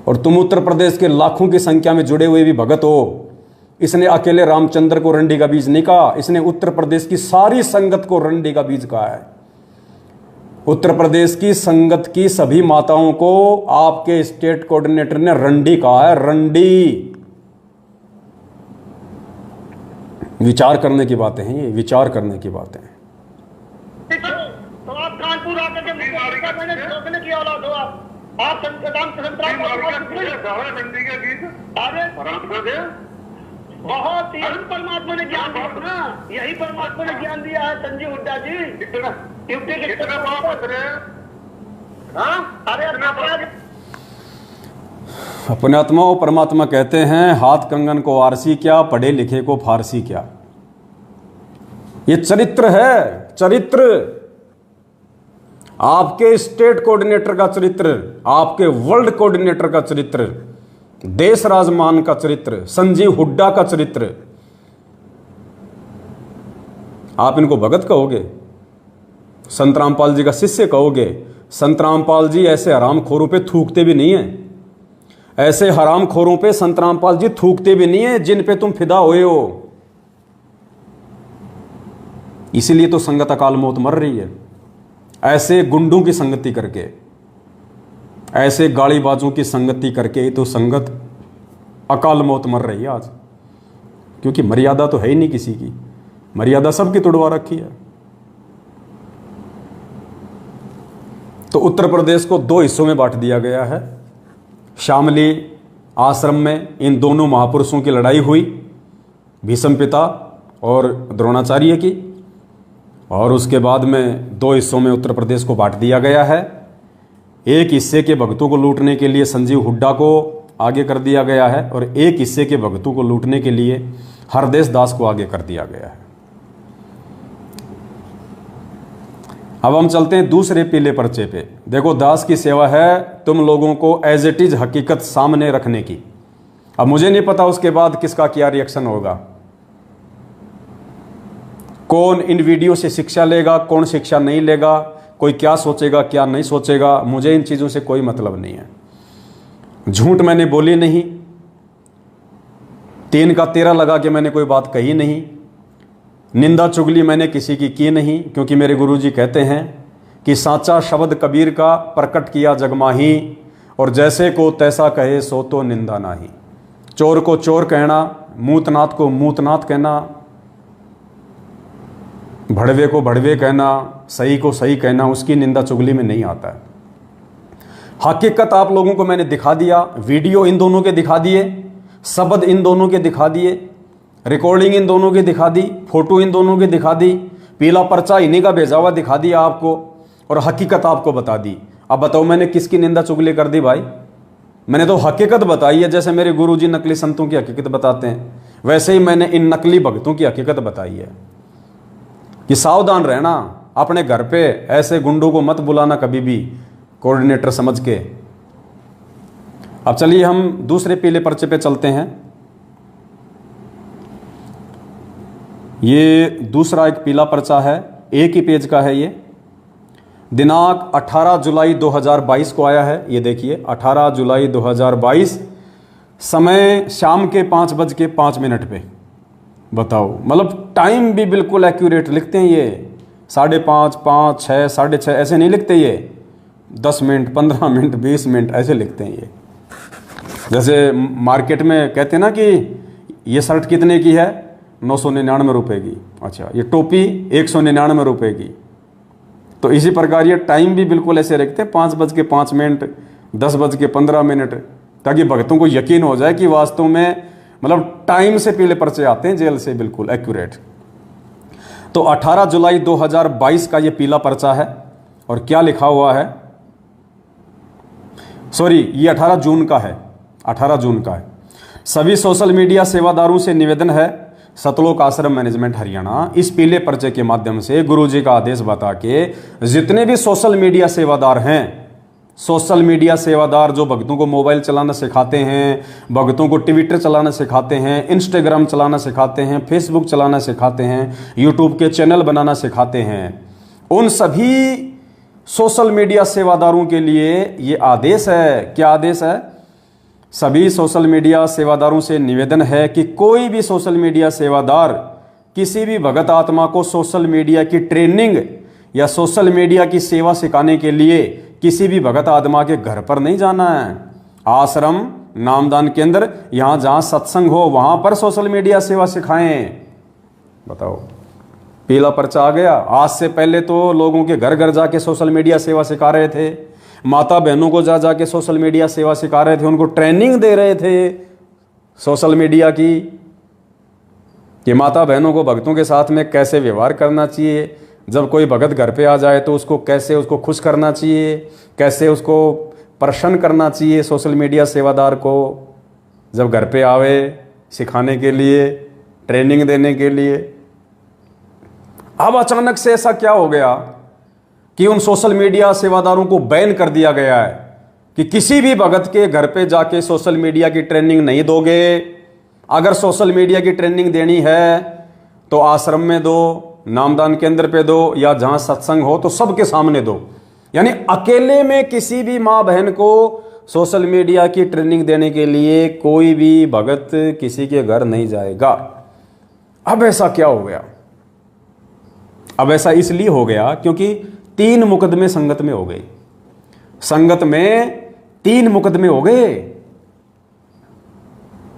और तुम उत्तर प्रदेश के लाखों की संख्या में जुड़े हुए भी भगत हो। इसने अकेले रामचंद्र को रंडी का बीज नहीं कहा, इसने उत्तर प्रदेश की सारी संगत को रंडी का बीज कहा है। उत्तर प्रदेश की संगत की सभी माताओं को आपके स्टेट कोऑर्डिनेटर ने रंडी कहा है, रंडी। विचार करने की बातें हैं ये, विचार करने की बातें हैं। तो आप कानपुर आकर के मैंने रोकने की औलाद हो आप बहुत ही परमात्मा ने ज्ञान दिया ना, यही परमात्मा ने ज्ञान दिया है संजीव हुड्डा जी। अपने आत्मा और परमात्मा कहते हैं, हाथ कंगन को आरसी क्या, पढ़े लिखे को फारसी क्या। ये चरित्र है, चरित्र। आपके स्टेट कोऑर्डिनेटर का चरित्र, आपके वर्ल्ड कोऑर्डिनेटर का चरित्र, देश राजमान का चरित्र, संजीव हुड्डा का चरित्र। आप इनको भगत कहोगे, संत रामपाल जी का शिष्य कहोगे। संत रामपाल जी ऐसे हरामखोरों पे थूकते भी नहीं है, ऐसे हरामखोरों पे संत रामपाल जी थूकते भी नहीं है जिन पे तुम फिदा हुए हो। इसीलिए तो संगत अकाल मौत मर रही है, ऐसे गुंडों की संगति करके, ऐसे गाड़ीबाजों की संगति करके तो संगत अकाल मौत मर रही है आज। क्योंकि मर्यादा तो है ही नहीं किसी की, मर्यादा सबकी तोड़वा रखी है। तो उत्तर प्रदेश को दो हिस्सों में बांट दिया गया है। शामली आश्रम में इन दोनों महापुरुषों की लड़ाई हुई, भीष्म पिता और द्रोणाचार्य की, और उसके बाद में दो हिस्सों में उत्तर प्रदेश को बांट दिया गया है। एक हिस्से के भक्तों को लूटने के लिए संजीव हुड्डा को आगे कर दिया गया है, और एक हिस्से के भक्तों को लूटने के लिए हरदेश दास को आगे कर दिया गया है। अब हम चलते हैं दूसरे पीले पर्चे पे। देखो, दास की सेवा है तुम लोगों को एज इट इज हकीकत सामने रखने की। अब मुझे नहीं पता उसके बाद किसका क्या रिएक्शन होगा, कौन इन वीडियो से शिक्षा लेगा, कौन शिक्षा नहीं लेगा, कोई क्या सोचेगा क्या नहीं सोचेगा, मुझे इन चीज़ों से कोई मतलब नहीं है। झूठ मैंने बोली नहीं, 3 का 13 लगा के मैंने कोई बात कही नहीं, निंदा चुगली मैंने किसी की नहीं, क्योंकि मेरे गुरुजी कहते हैं कि साचा शब्द कबीर का प्रकट किया जगमाही, और जैसे को तैसा कहे सो तो निंदा नाही। चोर को चोर कहना, मूतनाथ को मूतनाथ कहना, भड़वे को भड़वे कहना, सही को सही कहना, उसकी निंदा चुगली में नहीं आता है। हकीकत आप लोगों को मैंने दिखा दिया, वीडियो इन दोनों के दिखा दिए, शब्द इन दोनों के दिखा दिए, रिकॉर्डिंग इन दोनों की दिखा दी, फोटो इन दोनों की दिखा दी, पीला पर्चा इन्हीं का भेजा हुआ दिखा दिया आपको, और हकीकत आपको बता दी। अब बताओ मैंने किसकी निंदा चुगली कर दी भाई? मैंने तो हकीकत बताई है। जैसे मेरे गुरुजी नकली संतों की हकीकत बताते हैं, वैसे ही मैंने इन नकली भक्तों की हकीकत बताई है कि सावधान रहना, अपने घर पे ऐसे गुंडों को मत बुलाना कभी भी कोऑर्डिनेटर समझ के। अब चलिए हम दूसरे पीले पर्चे पे चलते हैं। ये दूसरा एक पीला पर्चा है, एक ही पेज का है। ये दिनांक 18 जुलाई 2022 को आया है। ये देखिए 18 जुलाई 2022, समय शाम के 5:05 पे। बताओ, मतलब टाइम भी बिल्कुल एक्यूरेट लिखते हैं ये, 5:30, 5, 6, 6:30 ऐसे नहीं लिखते ये, 10 मिनट, 15 मिनट, 20 मिनट ऐसे लिखते हैं ये। जैसे मार्केट में कहते हैं ना कि ये शर्ट कितने की है, 999 रुपये की, अच्छा ये टोपी 199 रुपये की। तो इसी प्रकार ये टाइम भी बिल्कुल ऐसे रखते हैं, 5:05, 10:15, ताकि भक्तों को यकीन हो जाए कि वास्तव में मतलब टाइम से पीले पर्चे आते हैं जेल से, बिल्कुल एक्यूरेट। तो 18 जुलाई 2022 का ये पीला पर्चा है, और क्या लिखा हुआ है, सॉरी ये 18 जून का है, 18 जून का है। सभी सोशल मीडिया सेवादारों से निवेदन है, सतलोक आश्रम मैनेजमेंट हरियाणा इस पीले पर्चे के माध्यम से गुरुजी का आदेश बता के जितने भी सोशल मीडिया सेवादार हैं, सोशल मीडिया सेवादार जो भक्तों को मोबाइल चलाना सिखाते हैं, भक्तों को ट्विटर चलाना सिखाते हैं, इंस्टाग्राम चलाना सिखाते हैं, फेसबुक चलाना सिखाते हैं, यूट्यूब के चैनल बनाना सिखाते हैं, उन सभी सोशल मीडिया सेवादारों के लिए ये आदेश है। क्या आदेश है? सभी सोशल मीडिया सेवादारों से निवेदन है कि कोई भी सोशल मीडिया सेवादार किसी भी भगत आत्मा को सोशल मीडिया की ट्रेनिंग या सोशल मीडिया की सेवा सिखाने के लिए किसी भी भगत आत्मा के घर पर नहीं जाना है। आश्रम, नामदान केंद्र, यहां जहां सत्संग हो वहां पर सोशल मीडिया सेवा सिखाएं। बताओ, पीला पर्चा आ गया। आज से पहले तो लोगों के घर घर जाके सोशल मीडिया सेवा सिखा रहे थे, माता बहनों को जा जाके सोशल मीडिया सेवा सिखा रहे थे, उनको ट्रेनिंग दे रहे थे सोशल मीडिया की कि माता बहनों को भक्तों के साथ में कैसे व्यवहार करना चाहिए, जब कोई भगत घर पे आ जाए तो उसको कैसे उसको खुश करना चाहिए, कैसे उसको प्रसन्न करना चाहिए। सोशल मीडिया सेवादार को जब घर पे आवे सिखाने के लिए, ट्रेनिंग देने के लिए। अब अचानक से ऐसा क्या हो गया कि उन सोशल मीडिया सेवादारों को बैन कर दिया गया है कि किसी भी भगत के घर पे जाके सोशल मीडिया की ट्रेनिंग नहीं दोगे। अगर सोशल मीडिया की ट्रेनिंग देनी है तो आश्रम में दो, नामदान केंद्र पे दो, या जहां सत्संग हो तो सबके सामने दो। यानी अकेले में किसी भी मां बहन को सोशल मीडिया की ट्रेनिंग देने के लिए कोई भी भगत किसी के घर नहीं जाएगा। अब ऐसा क्या हो गया? अब ऐसा इसलिए हो गया क्योंकि 3 मुकदमे संगत में हो गए। संगत में 3 मुकदमे हो गए।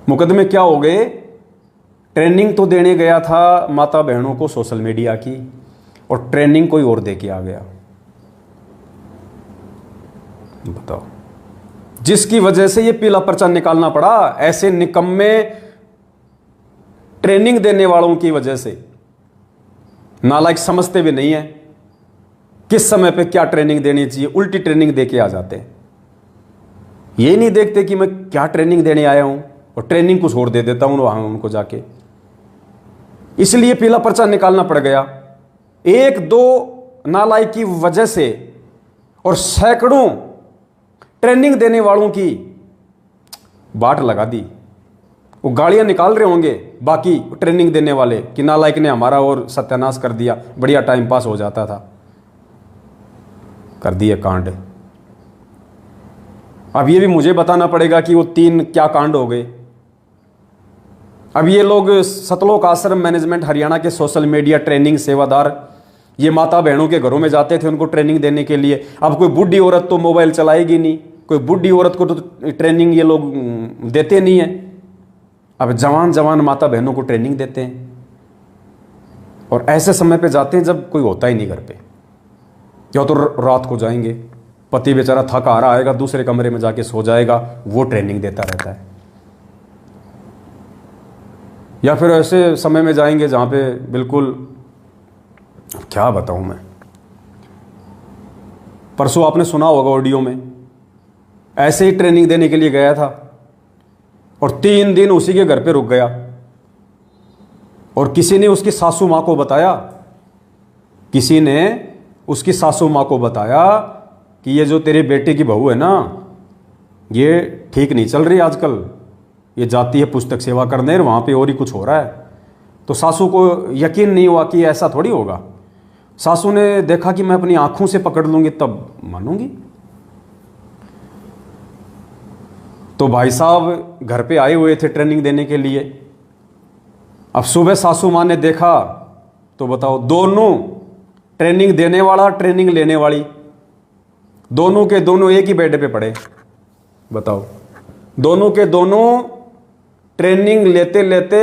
मुकदमे क्या हो गए? ट्रेनिंग तो देने गया था माता बहनों को सोशल मीडिया की, और ट्रेनिंग कोई और दे के आ गया। बताओ, जिसकी वजह से ये पीला पर्चा निकालना पड़ा। ऐसे निकम्मे ट्रेनिंग देने वालों की वजह से नालायक समझते भी नहीं है किस समय पे क्या ट्रेनिंग देनी चाहिए, उल्टी ट्रेनिंग दे के आ जाते हैं। ये नहीं देखते कि मैं क्या ट्रेनिंग देने आया हूं, और ट्रेनिंग कुछ और दे देता हूं वहां उनको जाके। इसलिए पीला पर्चा निकालना पड़ गया। 1-2 नालायक की वजह से और सैकड़ों ट्रेनिंग देने वालों की बाट लगा दी। वो गालियां निकाल रहे होंगे बाकी ट्रेनिंग देने वाले कि नालायक ने हमारा और सत्यानाश कर दिया, बढ़िया टाइम पास हो जाता था। कर दिए कांड। अब ये भी मुझे बताना पड़ेगा कि वो 3 क्या कांड हो गए। अब ये लोग सतलोक आश्रम मैनेजमेंट हरियाणा के सोशल मीडिया ट्रेनिंग सेवादार ये माता बहनों के घरों में जाते थे उनको ट्रेनिंग देने के लिए। अब कोई बूढ़ी औरत तो मोबाइल चलाएगी नहीं, कोई बूढ़ी औरत को तो ट्रेनिंग ये लोग देते नहीं है। अब जवान माता बहनों को ट्रेनिंग देते हैं, और ऐसे समय पे जाते हैं जब कोई होता ही नहीं घर पे, या तो रात को जाएंगे, पति बेचारा थक आ रहा आएगा, दूसरे कमरे में जाके सो जाएगा, वो ट्रेनिंग देता रहता है। या फिर ऐसे समय में जाएंगे जहां पे बिल्कुल, क्या बताऊं मैं, परसों आपने सुना होगा ऑडियो में, ऐसे ही ट्रेनिंग देने के लिए गया था और 3 दिन उसी के घर पे रुक गया, और किसी ने उसकी सासू मां को बताया, किसी ने उसकी सासू मां को बताया कि ये जो तेरे बेटे की बहू है ना, ये ठीक नहीं चल रही आजकल, ये जाती है पुस्तक सेवा करने और वहाँ पे और ही कुछ हो रहा है। तो सासू को यकीन नहीं हुआ कि ऐसा थोड़ी होगा। सासू ने देखा कि मैं अपनी आंखों से पकड़ लूंगी तब मानूंगी। तो भाई साहब घर पे आए हुए थे ट्रेनिंग देने के लिए। अब सुबह सासू माँ ने देखा तो बताओ, दोनों ट्रेनिंग देने वाला ट्रेनिंग लेने वाली दोनों के दोनों एक ही बेड पे पड़े। बताओ, दोनों के दोनों ट्रेनिंग लेते लेते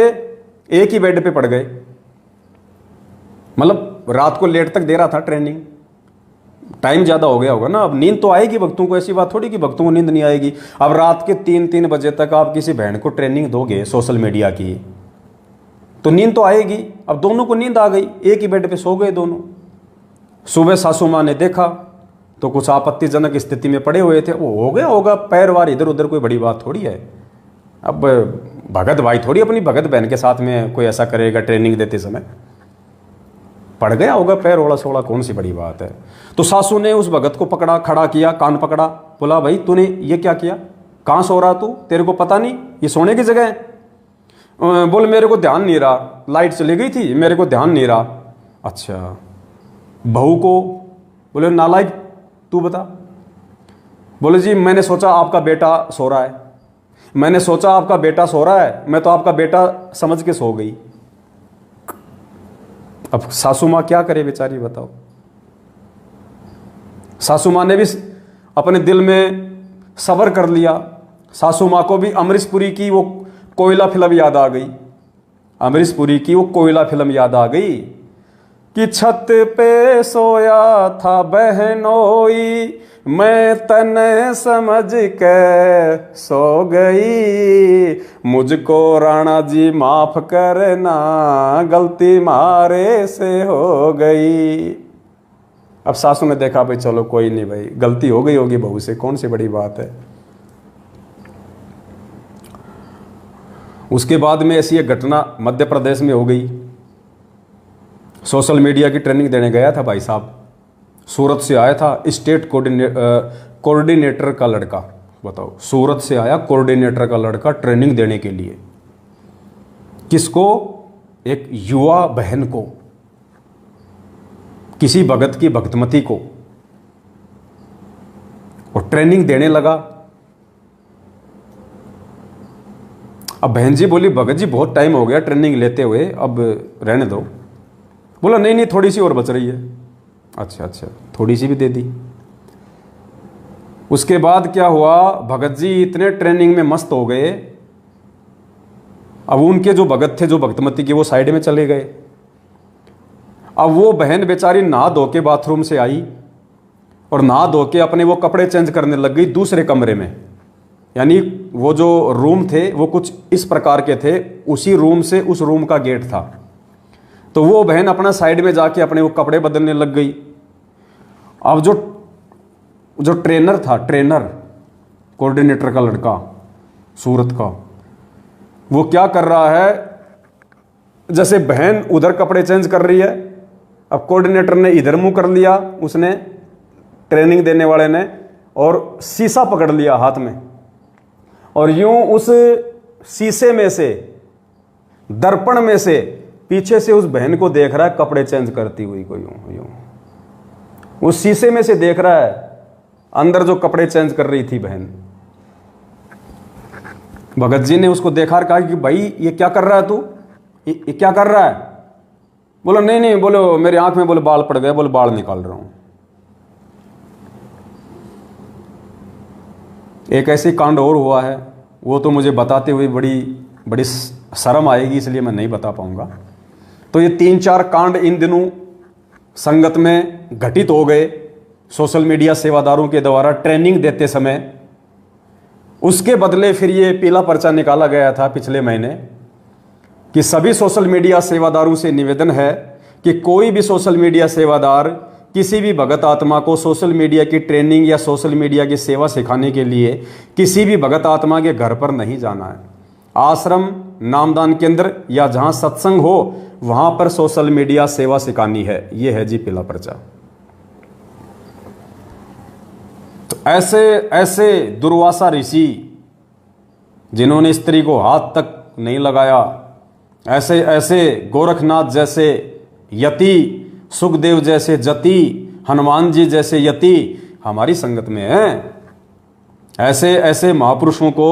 एक ही बेड पे पड़ गए। मतलब रात को लेट तक दे रहा था ट्रेनिंग, टाइम ज्यादा हो गया होगा ना। अब नींद तो आएगी भक्तों को, ऐसी बात थोड़ी कि भक्तों को नींद नहीं आएगी। अब रात के 3-3 बजे तक आप किसी बहन को ट्रेनिंग दोगे सोशल मीडिया की तो नींद तो आएगी। अब दोनों को नींद आ गई, एक ही बेड पे सो गए दोनों। सुबह सासू माँ ने देखा तो कुछ आपत्तिजनक स्थिति में पड़े हुए थे, वो हो गया होगा, पैर वार इधर उधर, कोई बड़ी बात थोड़ी है। अब भगत भाई थोड़ी अपनी भगत बहन के साथ में कोई ऐसा करेगा ट्रेनिंग देते समय, पड़ गया होगा पैर ओड़ा सोड़ा, कौन सी बड़ी बात है। तो सासू ने उस भगत को पकड़ा, खड़ा किया, कान पकड़ा, बोला भाई तूने ये क्या किया, कहाँ सो रहा तू, तेरे को पता नहीं ये सोने की जगह है। बोल मेरे को ध्यान नहीं रहा, लाइट चली गई थी, मेरे को ध्यान नहीं रहा। अच्छा, बहू को बोले नालायक तू बता। बोले जी मैंने सोचा आपका बेटा सो रहा है, मैंने सोचा आपका बेटा सो रहा है, मैं तो आपका बेटा समझ के सो गई। अब सासू माँ क्या करे बेचारी, बताओ। सासू माँ ने भी अपने दिल में सब्र कर लिया। सासू माँ को भी अमरीश पुरी की वो कोयला फिल्म याद आ गई, अमरीश पुरी की वो कोयला फिल्म याद आ गई कि छत पे सोया था बहनोई, मैं तने समझ के सो गई, मुझको राणा जी माफ करना, गलती मारे से हो गई। अब सासू ने देखा भाई चलो कोई नहीं भाई, गलती हो गई होगी बहू से, कौन सी बड़ी बात है। उसके बाद में ऐसी एक घटना मध्य प्रदेश में हो गई। सोशल मीडिया की ट्रेनिंग देने गया था भाई साहब, सूरत से आया था स्टेट कोऑर्डिनेटर का लड़का, बताओ, सूरत से आया कोऑर्डिनेटर का लड़का ट्रेनिंग देने के लिए। किसको? एक युवा बहन को, किसी भगत की भक्तमती को, और ट्रेनिंग देने लगा। अब बहन जी बोली भगत जी बहुत टाइम हो गया ट्रेनिंग लेते हुए, अब रहने दो। बोला नहीं नहीं थोड़ी सी और बच रही है। अच्छा अच्छा, थोड़ी सी भी दे दी। उसके बाद क्या हुआ, भगत जी इतने ट्रेनिंग में मस्त हो गए, अब उनके जो भगत थे जो भक्तमती के वो साइड में चले गए। अब वो बहन बेचारी नहा धो के बाथरूम से आई और नहा धो के अपने वो कपड़े चेंज करने लग गई दूसरे कमरे में। यानी वो जो रूम थे वो कुछ इस प्रकार के थे, उसी रूम से उस रूम का गेट था। तो वो बहन अपना साइड में जाके अपने वो कपड़े बदलने लग गई। अब जो ट्रेनर था, ट्रेनर कोऑर्डिनेटर का लड़का सूरत का, वो क्या कर रहा है, जैसे बहन उधर कपड़े चेंज कर रही है, अब कोऑर्डिनेटर ने इधर मुंह कर लिया, उसने ट्रेनिंग देने वाले ने, और शीशा पकड़ लिया हाथ में, और यूं उस शीशे में से, दर्पण में से पीछे से उस बहन को देख रहा है कपड़े चेंज करती हुई को, यूं यूं उस शीशे में से देख रहा है अंदर जो कपड़े चेंज कर रही थी बहन। भगत जी ने उसको देखा और कहा कि भाई ये क्या कर रहा है तू, ये क्या कर रहा है। बोलो नहीं नहीं, बोलो मेरी आंख में बोले बाल पड़ गए, बोले बाल निकाल रहा हूं। एक ऐसी कांड और हुआ है, वो तो मुझे बताते हुए बड़ी शर्म आएगी, इसलिए मैं नहीं बता पाऊंगा। तो ये 3-4 कांड इन दिनों संगत में घटित हो गए सोशल मीडिया सेवादारों के द्वारा ट्रेनिंग देते समय। उसके बदले फिर ये पीला पर्चा निकाला गया था पिछले महीने कि सभी सोशल मीडिया सेवादारों से निवेदन है कि कोई भी सोशल मीडिया सेवादार किसी भी भगत आत्मा को सोशल मीडिया की ट्रेनिंग या सोशल मीडिया की सेवा सिखाने के लिए किसी भी भगत आत्मा के घर पर नहीं जाना है। आश्रम, नामदान केंद्र या जहां सत्संग हो वहां पर सोशल मीडिया सेवा सिखानी है। यह है जी पीला पर्चा। तो ऐसे दुर्वासा ऋषि जिन्होंने स्त्री को हाथ तक नहीं लगाया, ऐसे गोरखनाथ जैसे यति, सुखदेव जैसे जति, हनुमान जी जैसे यति हमारी संगत में हैं। ऐसे महापुरुषों को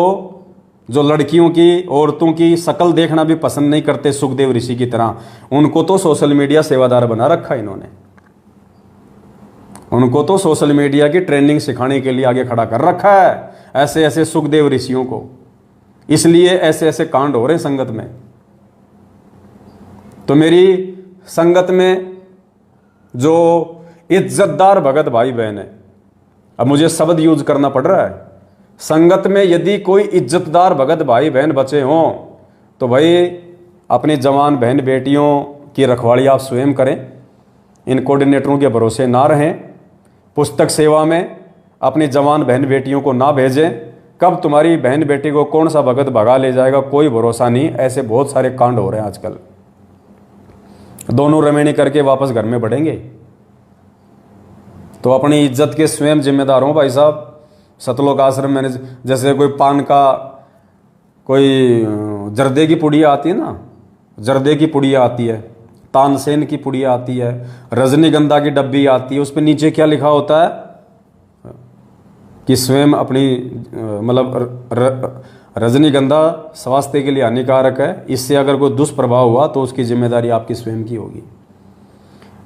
जो लड़कियों की, औरतों की शकल देखना भी पसंद नहीं करते, सुखदेव ऋषि की तरह, उनको तो सोशल मीडिया सेवादार बना रखा इन्होंने। उनको तो सोशल मीडिया की ट्रेनिंग सिखाने के लिए आगे खड़ा कर रखा है, ऐसे सुखदेव ऋषियों को। इसलिए ऐसे कांड हो रहे हैं संगत में। तो मेरी संगत में जो इज्जतदार भगत भाई बहन है, अब मुझे शब्द यूज करना पड़ रहा है, संगत में यदि कोई इज्जतदार भगत भाई बहन बचे हों तो भाई अपनी जवान बहन बेटियों की रखवाली आप स्वयं करें, इन कोऑर्डिनेटरों के भरोसे ना रहें। पुस्तक सेवा में अपनी जवान बहन बेटियों को ना भेजें। कब तुम्हारी बहन बेटी को कौन सा भगत भगा ले जाएगा कोई भरोसा नहीं। ऐसे बहुत सारे कांड हो रहे हैं आजकल। दोनों रमेणी करके वापस घर में बढ़ेंगे। तो अपनी इज्जत के स्वयं जिम्मेदार हो भाई साहब। सतलोक आश्रम में जैसे कोई पान का कोई जर्दे की पुड़िया आती है ना, जर्दे की पुड़िया आती है, तानसेन की पुड़िया आती है, रजनीगंधा की डब्बी आती है, उस पर नीचे क्या लिखा होता है कि स्वयं अपनी मतलब रजनीगंधा स्वास्थ्य के लिए हानिकारक है, इससे अगर कोई दुष्प्रभाव हुआ तो उसकी जिम्मेदारी आपकी स्वयं की होगी।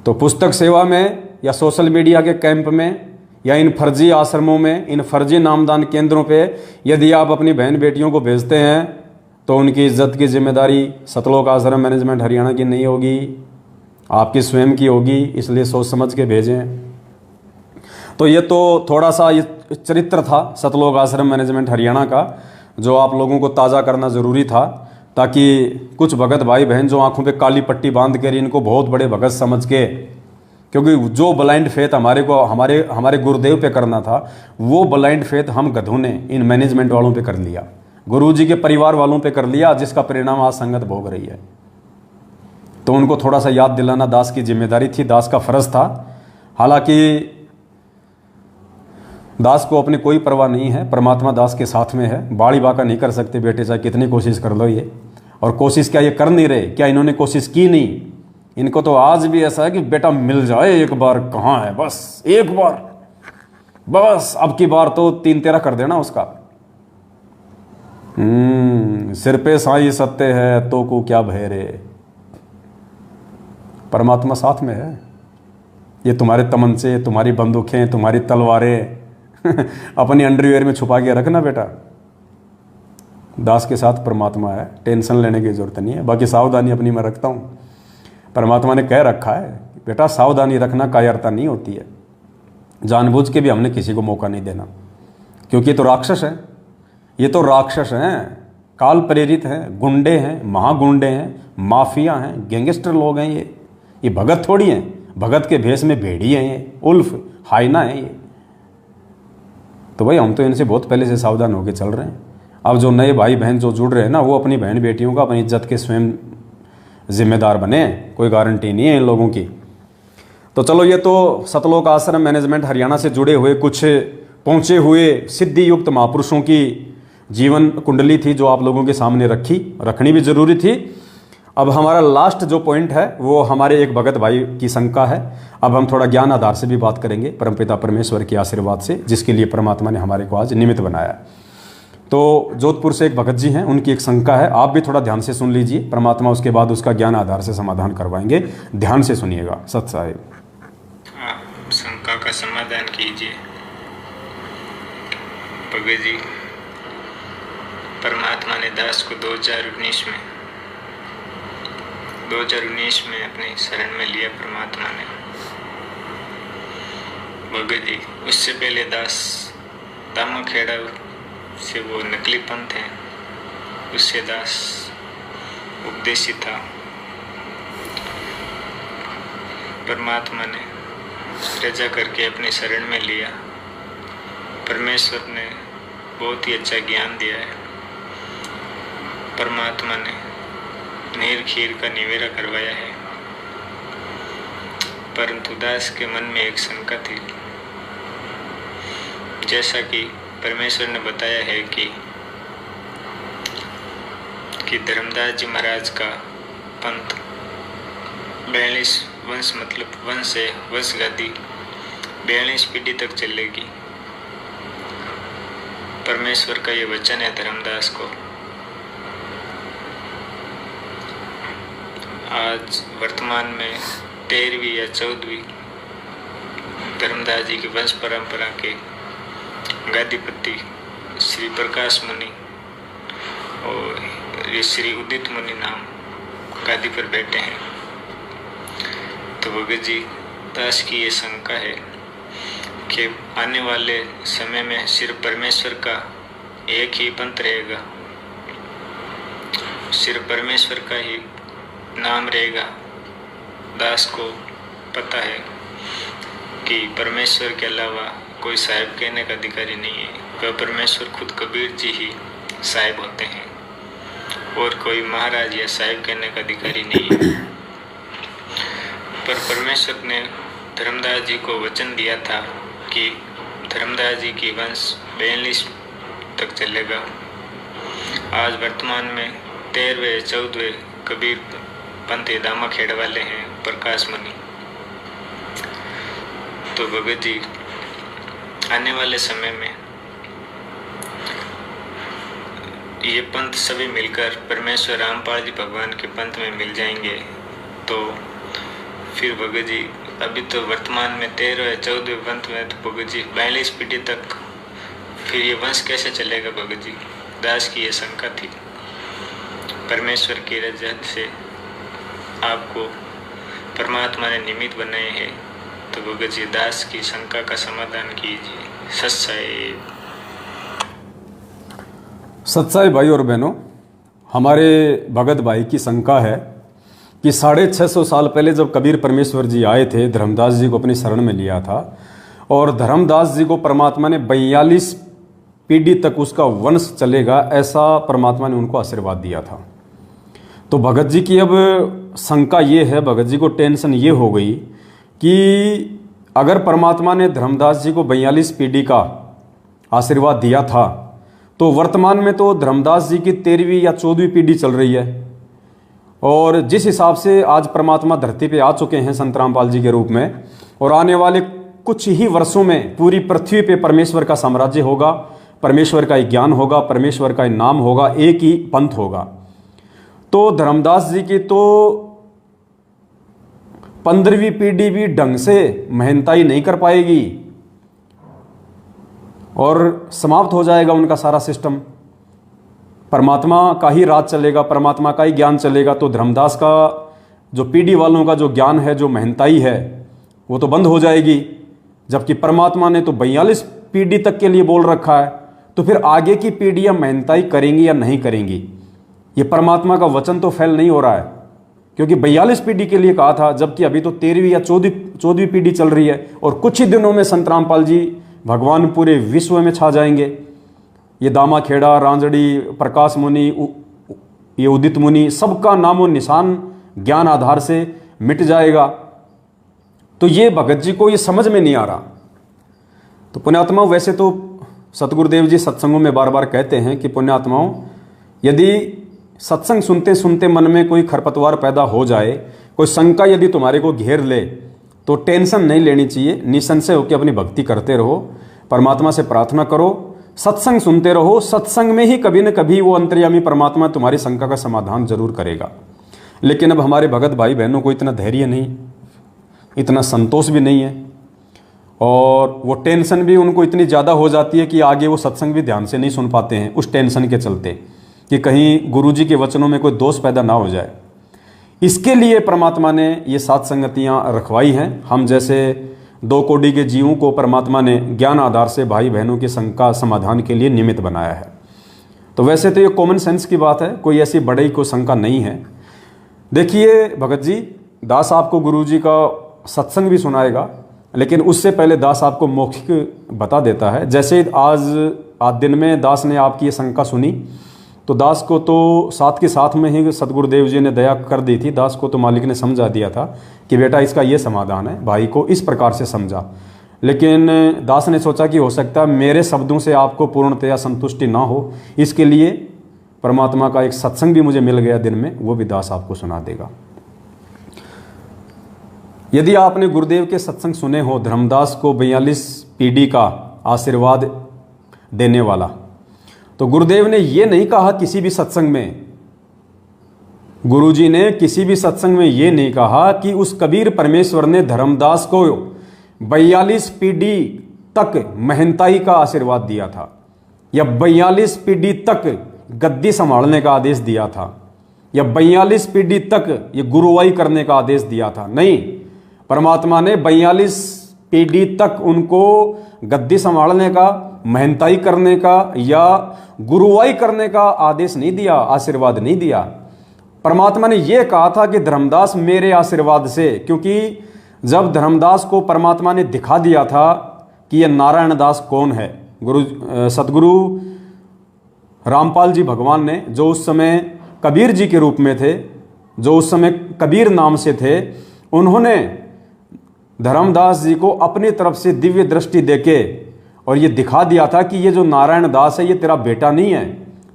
तो पुस्तक सेवा में या सोशल मीडिया के कैंप में या इन फर्जी आश्रमों में, इन फर्जी नामदान केंद्रों पे यदि आप अपनी बहन बेटियों को भेजते हैं तो उनकी इज्जत की जिम्मेदारी सतलोक आश्रम मैनेजमेंट हरियाणा की नहीं होगी, आपकी स्वयं की होगी। इसलिए सोच समझ के भेजें। तो ये तो थोड़ा सा ये चरित्र था सतलोक आश्रम मैनेजमेंट हरियाणा का, जो आप लोगों को ताज़ा करना ज़रूरी था, ताकि कुछ भगत भाई बहन जो आंखों पे काली पट्टी बांध कर इनको बहुत बड़े भगत समझ के, क्योंकि जो ब्लाइंड फेथ हमारे गुरुदेव पे करना था वो ब्लाइंड फेथ हम गधों ने इन मैनेजमेंट वालों पे कर लिया, गुरुजी के परिवार वालों पे कर लिया, जिसका परिणाम आज संगत भोग रही है। तो उनको थोड़ा सा याद दिलाना दास की जिम्मेदारी थी, दास का फर्ज था। हालांकि दास को अपनी कोई परवाह नहीं है, परमात्मा दास के साथ में है। बाड़ी बाका नहीं कर सकते बेटे, चाहे कितनी कोशिश कर लो ये। और कोशिश क्या ये कर नहीं रहे? क्या इन्होंने कोशिश की नहीं? इनको तो आज भी ऐसा है कि बेटा मिल जाए एक बार, कहाँ है, बस एक बार, बस अब की बार तो 3-13 कर देना उसका। सिर पे साई सत्य है तो को क्या भय रे। परमात्मा साथ में है। ये तुम्हारे तमंचे, तुम्हारी बंदूकें, तुम्हारी तलवारें अपनी अंडरवियर में छुपा के रखना बेटा। दास के साथ परमात्मा है, टेंशन लेने की जरूरत नहीं है। बाकी सावधानी अपनी मैं रखता हूँ। परमात्मा ने कह रखा है बेटा सावधानी रखना, कायरता नहीं होती है। जानबूझ के भी हमने किसी को मौका नहीं देना, क्योंकि ये तो राक्षस है, ये तो राक्षस हैं, काल प्रेरित हैं, गुंडे हैं, महागुंडे हैं, माफिया हैं, गैंगस्टर लोग हैं। ये भगत थोड़ी हैं। भगत के भेष में भेड़ी हैं, ये उल्फ हाइना है ये। तो भाई हम तो इनसे बहुत पहले से सावधान होकर चल रहे हैं। अब जो नए भाई बहन जो जुड़ रहे हैं ना, वो अपनी बहन बेटियों का अपनी इज्जत के स्वयं जिम्मेदार बने। कोई गारंटी नहीं है इन लोगों की। तो चलो, ये तो सतलोक आश्रम मैनेजमेंट हरियाणा से जुड़े हुए कुछ पहुंचे हुए सिद्धि युक्त महापुरुषों की जीवन कुंडली थी, जो आप लोगों के सामने रखनी भी जरूरी थी। अब हमारा लास्ट जो पॉइंट है वो हमारे एक भगत भाई की शंका है। अब हम थोड़ा ज्ञान आधार से भी बात करेंगे, परमपिता परमेश्वर के आशीर्वाद से, जिसके लिए परमात्मा ने हमारे को आज निमित्त बनाया। तो जोधपुर से एक भगत जी हैं, उनकी एक शंका है। आप भी थोड़ा ध्यान से सुन लीजिए, परमात्मा उसके बाद उसका ज्ञान आधार से समाधान करवाएंगे। ध्यान से सुनिएगा। सत साहिब, शंका का समाधान कीजिए। भगत जी, परमात्मा ने दास को 2019 में अपनी शरण में लिया परमात्मा ने। भगत जी, उससे पहले दास दामाखेड़ा से वो नकली पंथ है, उससे दास उपदेशी था। परमात्मा ने रजा करके अपनी शरण में लिया। परमेश्वर ने बहुत ही अच्छा ज्ञान दिया है। परमात्मा ने नीर खीर का निवेरा करवाया है। परंतु दास के मन में एक शंका थी। जैसा कि परमेश्वर ने बताया है कि धर्मदास जी महाराज का पंथ 42 वंश, मतलब वंश है, वंश गादी 42 पीढ़ी तक चलेगी। परमेश्वर का ये वचन है धर्मदास को। आज वर्तमान में 13वीं या 14वीं धर्मदास जी की वंश परंपरा के गादीपति श्री प्रकाश मुनि और श्री उदित मुनि नाम गादी पर बैठे हैं। तो भगत जी, दास की ये शंका है कि आने वाले समय में सिर्फ परमेश्वर का एक ही पंथ रहेगा, सिर्फ परमेश्वर का ही नाम रहेगा। दास को पता है कि परमेश्वर के अलावा कोई साहिब कहने का अधिकारी नहीं है। वह परमेश्वर खुद कबीर जी ही साहिब होते हैं और कोई महाराज या साहिब कहने का अधिकारी नहीं है। पर परमेश्वर ने धर्मदास जी को वचन दिया था कि धर्मदास जी की वंश 42 तक चलेगा। आज वर्तमान में 13वें 14वें कबीर पंथी दामा खेड़ वाले हैं प्रकाश मुनि। तो भगत जी आने वाले समय में ये पंथ सभी मिलकर परमेश्वर रामपाल जी भगवान के पंथ में मिल जाएंगे। तो फिर भगत जी अभी तो वर्तमान में 13वें 14वें पंथ में तो भगत जी 42 पीढ़ी तक फिर ये वंश कैसे चलेगा। भगत जी दास की ये शंका थी। परमेश्वर की रजा से आपको परमात्मा ने निमित्त बनाए हैं, तो भगत जी दास की शंका का समाधान कीजिए। सच्चाई भाई और बहनों, हमारे भगत भाई की शंका है कि 650 साल पहले जब कबीर परमेश्वर जी आए थे, धर्मदास जी को अपनी शरण में लिया था और धर्मदास जी को परमात्मा ने 42 पीढ़ी तक उसका वंश चलेगा, ऐसा परमात्मा ने उनको आशीर्वाद दिया था। तो भगत जी की अब शंका ये है, भगत जी को टेंशन ये हो गई कि अगर परमात्मा ने धर्मदास जी को 42 पीढ़ी का आशीर्वाद दिया था तो वर्तमान में तो धर्मदास जी की 13वीं या 14वीं पीढ़ी चल रही है और जिस हिसाब से आज परमात्मा धरती पे आ चुके हैं संत रामपाल जी के रूप में, और आने वाले कुछ ही वर्षों में पूरी पृथ्वी पे परमेश्वर का साम्राज्य होगा, परमेश्वर का एक ज्ञान होगा, परमेश्वर का एक नाम होगा, एक ही पंथ होगा। तो धर्मदास जी की तो 15वीं पीढ़ी भी ढंग से मेहनताई नहीं कर पाएगी और समाप्त हो जाएगा उनका सारा सिस्टम। परमात्मा का ही राज चलेगा, परमात्मा का ही ज्ञान चलेगा। तो धर्मदास का जो पीढ़ी वालों का जो ज्ञान है, जो मेहनताई है, वो तो बंद हो जाएगी। जबकि परमात्मा ने तो 42 पीढ़ी तक के लिए बोल रखा है, तो फिर आगे की पीढ़ियां मेहनताई करेंगी या नहीं करेंगी, ये परमात्मा का वचन तो फेल नहीं हो रहा है। क्योंकि 42 पीढ़ी के लिए कहा था, जबकि अभी तो 13वीं या 14वीं पीढ़ी चल रही है और कुछ ही दिनों में संत रामपाल जी भगवान पूरे विश्व में छा जाएंगे। ये दामा खेड़ा, रांजड़ी, प्रकाश मुनि, ये उदित मुनि, सबका नामो निशान ज्ञान आधार से मिट जाएगा। तो ये भगत जी को ये समझ में नहीं आ रहा। तो पुण्यात्माओं, वैसे तो सतगुरुदेव जी सत्संगों में बार बार कहते हैं कि पुण्यात्माओं, यदि सत्संग सुनते सुनते मन में कोई खरपतवार पैदा हो जाए, कोई शंका यदि तुम्हारे को घेर ले, तो टेंशन नहीं लेनी चाहिए। निसंशय होकर अपनी भक्ति करते रहो, परमात्मा से प्रार्थना करो, सत्संग सुनते रहो। सत्संग में ही कभी न कभी वो अंतर्यामी परमात्मा तुम्हारी शंका का समाधान जरूर करेगा। लेकिन अब हमारे भगत भाई बहनों को इतना धैर्य नहीं, इतना संतोष भी नहीं है और वो टेंशन भी उनको इतनी ज़्यादा हो जाती है कि आगे वो सत्संग भी ध्यान से नहीं सुन पाते हैं, उस टेंशन के चलते कि कहीं गुरुजी के वचनों में कोई दोष पैदा ना हो जाए। इसके लिए परमात्मा ने ये 7 संगतियाँ रखवाई हैं। हम जैसे 2 कोटि के जीवों को परमात्मा ने ज्ञान आधार से भाई बहनों की शंका समाधान के लिए निमित्त बनाया है। तो वैसे तो ये कॉमन सेंस की बात है, कोई ऐसी बड़ी को शंका नहीं है। देखिए भगत जी, दास आपको गुरुजी का सत्संग भी सुनाएगा, लेकिन उससे पहले दास आपको मौखिक बता देता है। जैसे आज दिन में दास ने आपकी ये शंका सुनी, तो दास को तो साथ के साथ में ही सतगुरुदेव जी ने दया कर दी थी। दास को तो मालिक ने समझा दिया था कि बेटा इसका ये समाधान है, भाई को इस प्रकार से समझा। लेकिन दास ने सोचा कि हो सकता है मेरे शब्दों से आपको पूर्णतया संतुष्टि ना हो, इसके लिए परमात्मा का एक सत्संग भी मुझे मिल गया दिन में, वो भी दास आपको सुना देगा। यदि आपने गुरुदेव के सत्संग सुने हो, धर्मदास को 42 पीढ़ी का आशीर्वाद देने वाला, तो गुरुदेव ने ये नहीं कहा किसी भी सत्संग में, गुरुजी ने किसी भी सत्संग में ये नहीं कहा कि उस कबीर परमेश्वर ने धर्मदास को 42 पीढ़ी तक मेहनताई का आशीर्वाद दिया था या 42 पीढ़ी तक गद्दी संभालने का आदेश दिया था या 42 पीढ़ी तक ये गुरुवाई करने का आदेश दिया था। नहीं, परमात्मा ने 42 पीढ़ी तक उनको गद्दी संभालने का, मेहनताई करने का या गुरुवाई करने का आदेश नहीं दिया, आशीर्वाद नहीं दिया। परमात्मा ने यह कहा था कि धर्मदास मेरे आशीर्वाद से, क्योंकि जब धर्मदास को परमात्मा ने दिखा दिया था कि ये नारायण दास कौन है, सतगुरु रामपाल जी भगवान ने, जो उस समय कबीर जी के रूप में थे, जो उस समय कबीर नाम से थे, उन्होंने धर्मदास जी को अपनी तरफ से दिव्य दृष्टि देके और ये दिखा दिया था कि ये जो नारायण दास है ये तेरा बेटा नहीं है,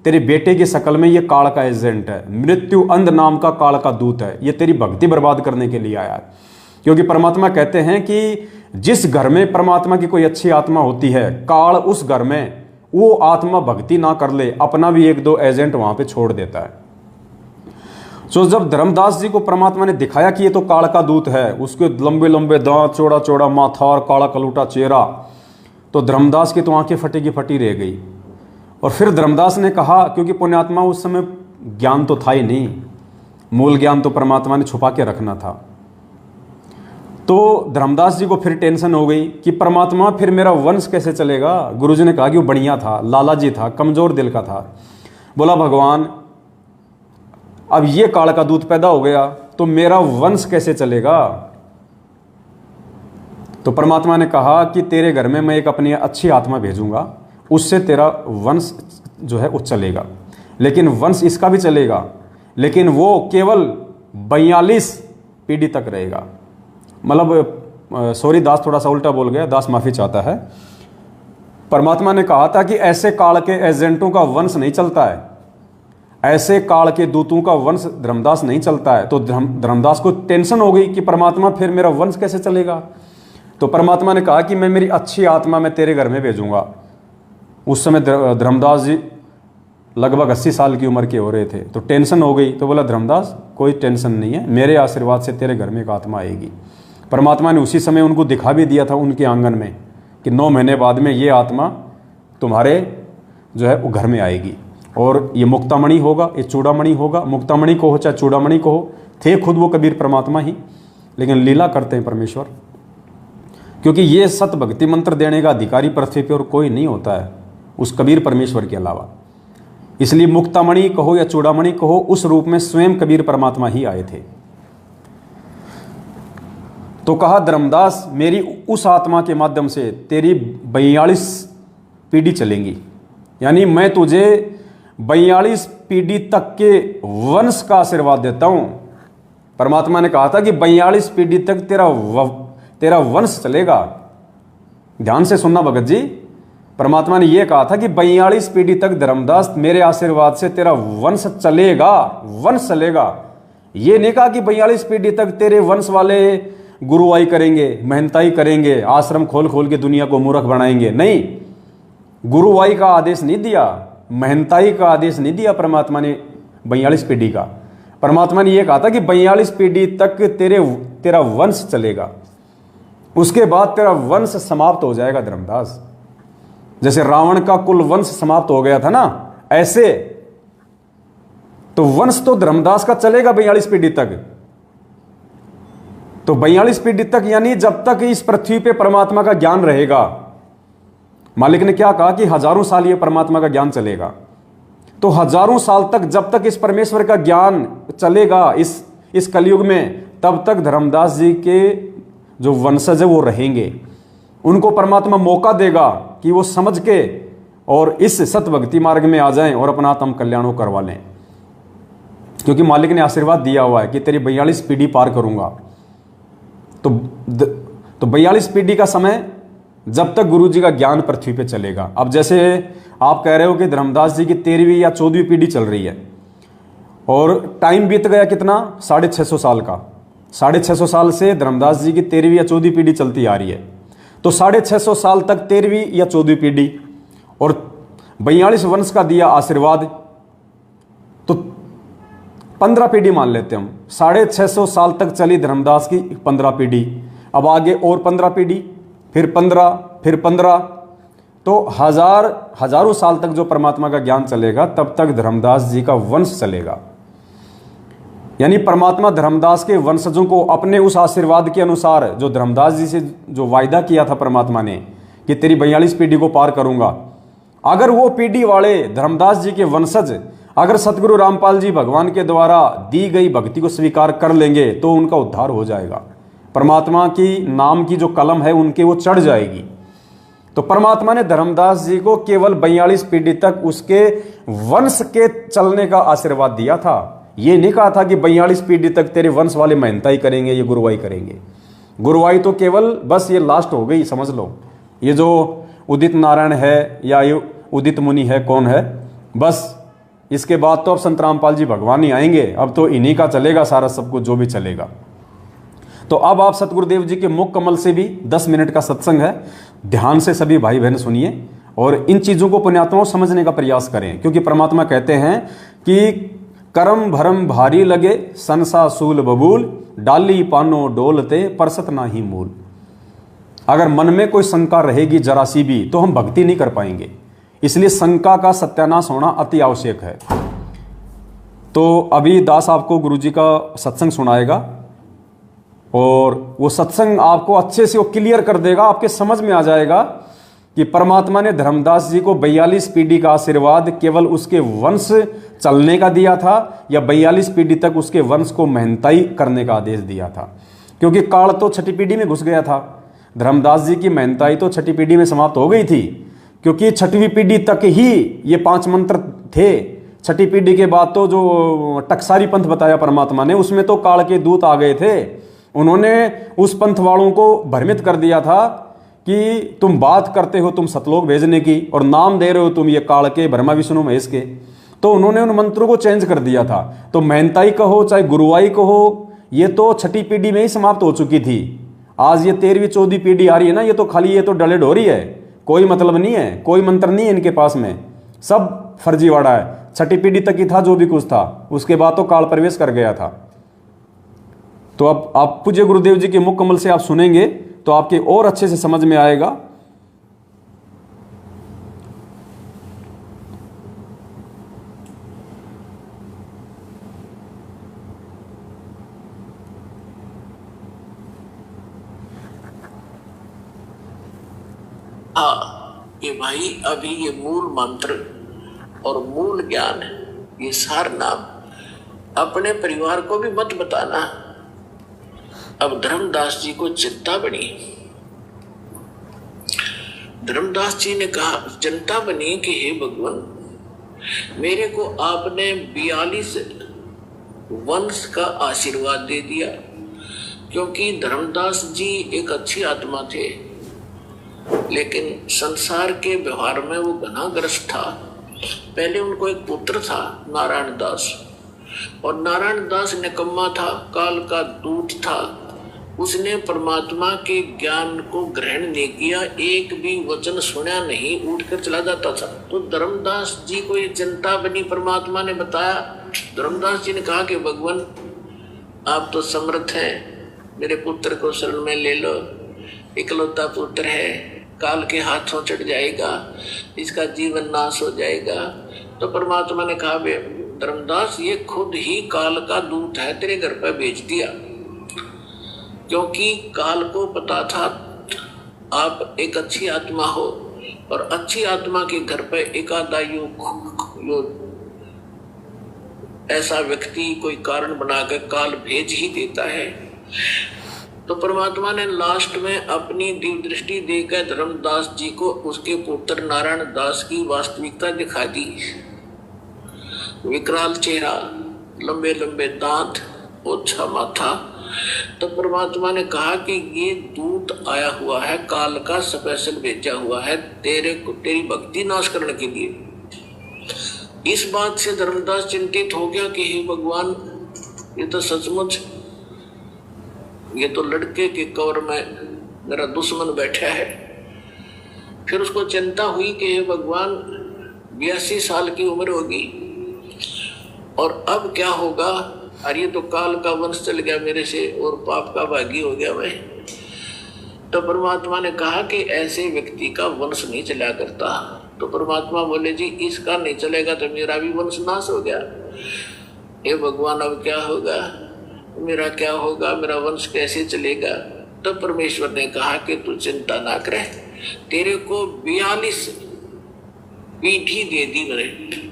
तेरे बेटे की शक्ल में ये काल का एजेंट है, मृत्यु अंध नाम का काल का दूत है, ये तेरी भक्ति बर्बाद करने के लिए आया है। क्योंकि परमात्मा कहते हैं कि जिस घर में परमात्मा की कोई अच्छी आत्मा होती है, काल उस घर में वो आत्मा भक्ति ना कर ले, अपना भी एक दो एजेंट वहां पे छोड़ देता है। तो जब धर्मदास जी को परमात्मा ने दिखाया कि ये तो काल का दूत है, उसके लंबे लंबे दांत, चौड़ा चौड़ा माथा और काला कलूटा चेहरा, तो धर्मदास की तो आंखें फटी की फटी रह गई। और फिर धर्मदास ने कहा, क्योंकि पुण्यात्मा उस समय ज्ञान तो था ही नहीं, मूल ज्ञान तो परमात्मा ने छुपा के रखना था, तो धर्मदास जी को फिर टेंशन हो गई कि परमात्मा फिर मेरा वंश कैसे चलेगा। गुरुजी ने कहा कि वो बढ़िया था, लालाजी था, कमजोर दिल का था। बोला भगवान अब ये काल का दूत पैदा हो गया तो मेरा वंश कैसे चलेगा। तो परमात्मा ने कहा कि तेरे घर में मैं एक अपनी अच्छी आत्मा भेजूंगा, उससे तेरा वंश जो है वो चलेगा, लेकिन वंश इसका भी चलेगा, लेकिन वो केवल 42 पीढ़ी तक रहेगा। मतलब सॉरी दास थोड़ा सा उल्टा बोल गया, दास माफी चाहता है। परमात्मा ने कहा था कि ऐसे काल के एजेंटों का वंश नहीं चलता है, ऐसे काल के दूतों का वंश धर्मदास नहीं चलता है। तो धर्मदास को टेंशन हो गई कि परमात्मा फिर मेरा वंश कैसे चलेगा। तो परमात्मा ने कहा कि मैं मेरी अच्छी आत्मा मैं तेरे घर में भेजूंगा। उस समय धर्मदास जी लगभग 80 साल की उम्र के हो रहे थे, तो टेंशन हो गई। तो बोला धर्मदास कोई टेंशन नहीं है, मेरे आशीर्वाद से तेरे घर में एक आत्मा आएगी। परमात्मा ने उसी समय उनको दिखा भी दिया था उनके आंगन में कि 9 महीने बाद में ये आत्मा तुम्हारे जो है वो घर में आएगी, और ये मुक्तामणि होगा, ये चूड़ामणि होगा। मुक्तामणि को हो चाहे चूड़ामणि को हो, थे खुद वो कबीर परमात्मा ही, लेकिन लीला करते हैं परमेश्वर। क्योंकि ये सत भक्ति मंत्र देने का अधिकारी पृथ्वी पर और कोई नहीं होता है उस कबीर परमेश्वर के अलावा। इसलिए मुक्तामणि कहो या चूड़ामणि कहो, उस रूप में स्वयं कबीर परमात्मा ही आए थे। तो कहा धर्मदास मेरी उस आत्मा के माध्यम से तेरी 42 पीढ़ी चलेंगी, यानी मैं तुझे 42 पीढ़ी तक के वंश का आशीर्वाद देता हूं। परमात्मा ने कहा था कि 42 पीढ़ी तक तेरा वंश चलेगा। ध्यान से सुनना भगत जी, परमात्मा ने यह कहा था कि 42 पीढ़ी तक धर्मदास मेरे आशीर्वाद से तेरा वंश चलेगा, वंश चलेगा। यह नहीं कहा कि 42 पीढ़ी तक तेरे वंश वाले गुरुवाई करेंगे, महंताई करेंगे, आश्रम खोल खोल के दुनिया को मूर्ख बनाएंगे। नहीं, गुरुवाई का आदेश नहीं दिया, महंताई का आदेश नहीं दिया परमात्मा ने 42 पीढ़ी का। परमात्मा ने यह कहा था कि 42 पीढ़ी तक तेरा वंश चलेगा, उसके बाद तेरा वंश समाप्त हो जाएगा धर्मदास। जैसे रावण का कुल वंश समाप्त हो गया था ना, ऐसे तो वंश तो धर्मदास का चलेगा 42 पीढ़ी तक। तो 42 पीढ़ी तक यानी जब तक इस पृथ्वी पे परमात्मा का ज्ञान रहेगा। मालिक ने क्या कहा कि हजारों साल ये परमात्मा का ज्ञान चलेगा। तो हजारों साल तक जब तक इस परमेश्वर का ज्ञान चलेगा इस कलयुग में, तब तक धर्मदास जी के जो वंशज है वो रहेंगे। उनको परमात्मा मौका देगा कि वो समझ के और इस सत भक्ति मार्ग में आ जाएं और अपना आत्म कल्याण करवा लें। क्योंकि मालिक ने आशीर्वाद दिया हुआ है कि तेरी 42 पीढ़ी पार करूंगा। तो 42 पीढ़ी का समय जब तक गुरु जी का ज्ञान पृथ्वी पे चलेगा। अब जैसे आप कह रहे हो कि धर्मदास जी की 13वीं या 14वीं पीढ़ी चल रही है और टाइम बीत गया कितना, 650 साल का। 650 साल से धर्मदास जी की 13वीं या 14वीं पीढ़ी चलती आ रही है। तो 650 साल तक 13वीं या 14वीं पीढ़ी और 42 वंश का दिया आशीर्वाद, तो 15 पीढ़ी मान लेते हम। 650 साल तक चली धर्मदास की 15 पीढ़ी, अब आगे और 15 पीढ़ी, फिर 15, फिर 15, तो हजारों साल तक जो परमात्मा का ज्ञान चलेगा तब तक धर्मदास जी का वंश चलेगा। यानी परमात्मा धर्मदास के वंशजों को अपने उस आशीर्वाद के अनुसार जो धर्मदास जी से जो वायदा किया था परमात्मा ने कि तेरी 42 पीढ़ी को पार करूंगा, अगर वो पीढ़ी वाले धर्मदास जी के वंशज अगर सतगुरु रामपाल जी भगवान के द्वारा दी गई भक्ति को स्वीकार कर लेंगे तो उनका उद्धार हो जाएगा। परमात्मा की नाम की जो कलम है उनके वो चढ़ जाएगी। तो परमात्मा ने धर्मदास जी को केवल 42 पीढ़ी तक उसके वंश के चलने का आशीर्वाद दिया था। ये नहीं कहा था कि 42 पीढ़ी तक तेरे वंश वाले महंता ही करेंगे, ये गुरुवाई करेंगे। गुरुवाई तो केवल बस ये लास्ट हो गई, समझ लो। ये जो उदित नारायण है या ये उदित मुनि है, कौन है, बस इसके बाद तो अब संत रामपाल जी भगवान ही आएंगे। अब तो इन्हीं का चलेगा सारा सब कुछ जो भी चलेगा। तो अब आप सतगुरुदेव जी के मुख कमल से भी 10 मिनट का सत्संग है, ध्यान से सभी भाई बहन सुनिए और इन चीज़ों को पुण्यात्माओं समझने का प्रयास करें। क्योंकि परमात्मा कहते हैं कि करम भरम भारी लगे संसा सूल बबूल, डाली पानो डोलते परसत ना ही मूल। अगर मन में कोई शंका रहेगी जरा सी भी तो हम भक्ति नहीं कर पाएंगे। इसलिए शंका का सत्यानाश होना अति आवश्यक है। तो अभी दास आपको गुरुजी का सत्संग सुनाएगा और वो सत्संग आपको अच्छे से वो क्लियर कर देगा, आपके समझ में आ जाएगा कि परमात्मा ने धर्मदास जी को 42 पीढ़ी का आशीर्वाद केवल उसके वंश चलने का दिया था या 42 पीढ़ी तक उसके वंश को मेहनताई करने का आदेश दिया था। क्योंकि काल तो छठी पीढ़ी में घुस गया था। धर्मदास जी की मेहनताई तो छठी पीढ़ी में समाप्त हो गई थी, क्योंकि छठवीं पीढ़ी तक ही ये 5 मंत्र थे। छठी पीढ़ी के बाद तो जो टकसारी पंथ बताया परमात्मा ने, उसमें तो काल के दूत आ गए थे। उन्होंने उस पंथ वालों को भ्रमित कर दिया था कि तुम बात करते हो तुम सतलोक भेजने की और नाम दे रहे हो तुम ये काल के, ब्रह्मा विष्णु महेश के। तो उन्होंने उन मंत्रों को चेंज कर दिया था। तो मेहनताई कहो चाहे गुरुवाई कहो, ये तो छठी पीढ़ी में ही समाप्त हो चुकी थी। आज ये 13वीं 14वीं पीढ़ी आ रही है ना, ये तो खाली ये तो डले ढोरी है, कोई मतलब नहीं है, कोई मंत्र नहीं है इनके पास में, सब फर्जीवाड़ा है। छठी पीढ़ी तक ही था जो भी कुछ था, उसके बाद तो काल प्रवेश कर गया था। तो अब आप पूज्य गुरुदेव जी के मुख कमल से आप सुनेंगे तो आपके और अच्छे से समझ में आएगा। ये भाई अभी ये मूल मंत्र और मूल ज्ञान, ये सार नाम अपने परिवार को भी मत बताना। अब धर्मदास जी को चिंता बनी। धर्मदास जी ने कहा, चिंता बनी कि हे भगवान, मेरे को आपने 42 वंश का आशीर्वाद दे दिया। क्योंकि धर्मदास जी एक अच्छी आत्मा थे, लेकिन संसार के व्यवहार में वो घनाग्रस्त था। पहले उनको एक पुत्र था नारायण दास, और नारायण दास निकम्मा था, काल का दूत था। उसने परमात्मा के ज्ञान को ग्रहण नहीं किया, एक भी वचन सुना नहीं, उठकर चला जाता था। तो धर्मदास जी को ये चिंता बनी, परमात्मा ने बताया। धर्मदास जी ने कहा कि भगवान आप तो समर्थ हैं, मेरे पुत्र को शरण में ले लो, इकलौता पुत्र है, काल के हाथों चढ़ जाएगा, इसका जीवन नाश हो जाएगा। तो परमात्मा ने कहा, बे धर्मदास ये खुद ही काल का दूत है, तेरे घर पर भेज दिया। क्योंकि काल को पता था आप एक अच्छी आत्मा हो, और अच्छी आत्मा के घर पर एकादा ऐसा व्यक्ति कोई कारण बनाकर काल भेज ही देता है। तो परमात्मा ने लास्ट में अपनी दिव्य दृष्टि देकर धर्मदास जी को उसके पुत्र नारायण दास की वास्तविकता दिखा दी। विकराल चेहरा, लंबे लंबे दांत, ओछा माथा। तो परमात्मा ने कहा कि ये दूत आया हुआ है, काल का स्पेशल भेजा हुआ है तेरे को, तेरी भक्ति नाश करने के लिए। इस बात से धर्मदास चिंतित हो गया कि हे भगवान, ये तो सचमुच, ये तो लड़के के कवर में मेरा दुश्मन बैठा है। फिर उसको चिंता हुई कि हे भगवान, 82 साल की उम्र होगी और अब क्या होगा। अरे ये तो काल का वंश चल गया मेरे से और पाप का भागी हो गया मैं। तो परमात्मा ने कहा कि ऐसे व्यक्ति का वंश नहीं चला करता। तो परमात्मा बोले, जी इसका नहीं चलेगा तो मेरा भी वंश नाश हो गया। हे भगवान अब क्या होगा, मेरा क्या होगा, मेरा वंश कैसे चलेगा। तो परमेश्वर ने कहा कि तू चिंता ना करे, तेरे को 42 पीढ़ी दे दी मैंने,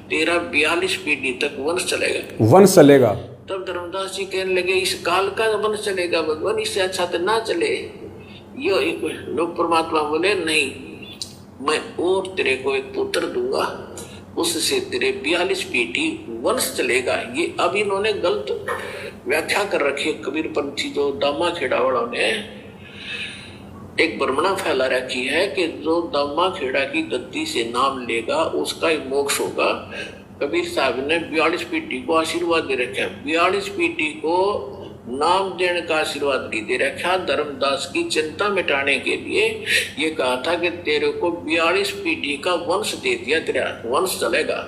तेरा 42 पीढ़ी तक वंश चलेगा। वंश चलेगा। तब धर्मदास जी कहने लगे इस काल का वंश चलेगा भगवान, इससे अच्छा तो ना चले। यो एक लोग परमात्मा बोले नहीं, मैं और तेरे को एक पुत्र दूंगा, उससे तेरे 42 पीढ़ी वंश चलेगा। ये अब इन्होंने गलत व्याख्या कर रखी है कबीर पंथी, जो दामा खेड़ा वालों ने एक भ्रमणा फैला रखी है कि जो दामा खेड़ा की गद्दी से नाम लेगा उसका ही मोक्ष होगा। कबीर साहब ने 42 पीढ़ी को आशीर्वाद दे रखा, 42 पीढ़ी को नाम देने का आशीर्वाद नहीं दे रखा। धर्मदास की चिंता मिटाने के लिए ये कहा था कि तेरे को 42 पीढ़ी का वंश दे दिया, तेरा वंश चलेगा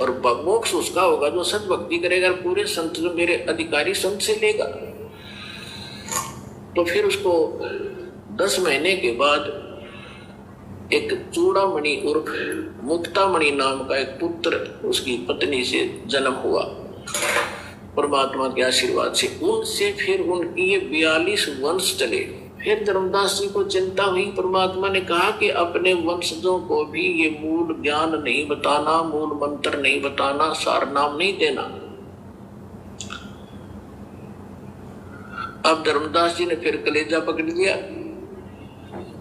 और मोक्ष उसका होगा जो सत भक्ति करेगा, पूरे संत जो मेरे अधिकारी संत से लेगा। तो फिर उसको 10 महीने के बाद एक चूड़ामणि उर्फ मुक्तामणि नाम का एक पुत्र उसकी पत्नी से जन्म हुआ परमात्मा के आशीर्वाद से। उनसे फिर उनकी ये 42 वंश चले। फिर धर्मदास जी को चिंता हुई, परमात्मा ने कहा कि अपने वंशजों को भी ये मूल ज्ञान नहीं बताना, मूल मंत्र नहीं बताना, सार नाम नहीं देना। अब धर्मदास जी ने फिर कलेजा पकड़ लिया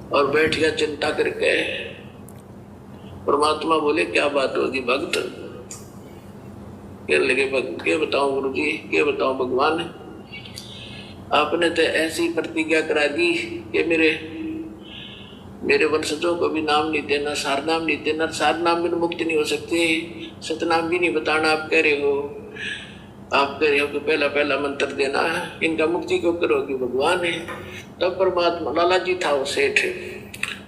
और बैठ गया चिंता करके। परमात्मा बोले क्या बात होगी भक्त? कहने लगे क्या बताऊं गुरु जी, क्या बताऊं भगवान, आपने तो ऐसी प्रतिज्ञा करा दी कि मेरे वंशजों को भी नाम नहीं देना, सार नाम नहीं देना, सार नाम भी मुक्ति नहीं हो सकते, सतनाम भी नहीं बताना। आप कह रहे हो कि पहला मंत्र देना, इनका मुक्ति क्यों करोगे भगवान? तब परमात्मा, लाला जी था वो सेठ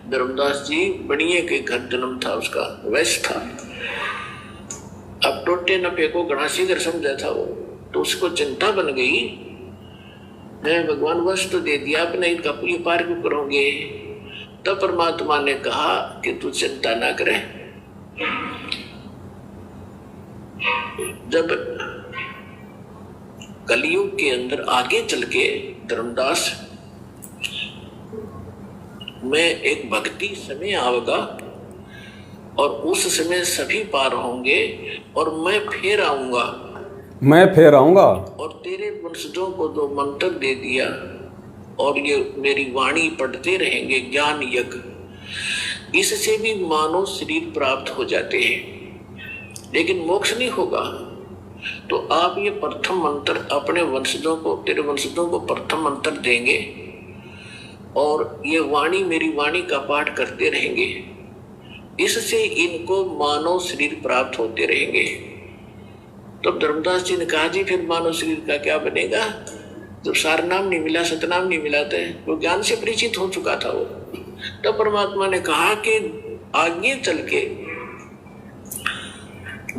धर्मदास जी, बनिए के घर जन्म था उसका, वैश्य था। अब टोटे नपे को गणासी घर समझा था वो, तो उसको चिंता बन गई, मैं भगवान वश तो दे दिया, अपने इनका पूरी पार क्यों करोगे? तब परमात्मा ने कहा कि तू चिंता ना करे। जब कलयुग के अंदर आगे चल के धर्मदास में एक भक्ति समय आएगा और उस समय सभी पार होंगे और मैं फिर आऊंगा और तेरे वंशजों को जो मंत्र दे दिया और ये मेरी वाणी पढ़ते रहेंगे ज्ञान यज्ञ, इससे भी मानव शरीर प्राप्त हो जाते हैं, लेकिन मोक्ष नहीं होगा। तो आप ये प्रथम मंत्र अपने वंशजों को, तेरे वंशजों को प्रथम मंत्र देंगे और ये वाणी मेरी वाणी का पाठ करते रहेंगे, इससे इनको मानव शरीर प्राप्त होते रहेंगे। तो धर्मदास जी ने कहा जी फिर मानव शरीर का क्या बनेगा? जब सार नाम नहीं मिला, सतनाम नहीं मिला, तो ज्ञान से परिचित हो चुका था वो। तब परमात्मा ने कहा कि आगे चल के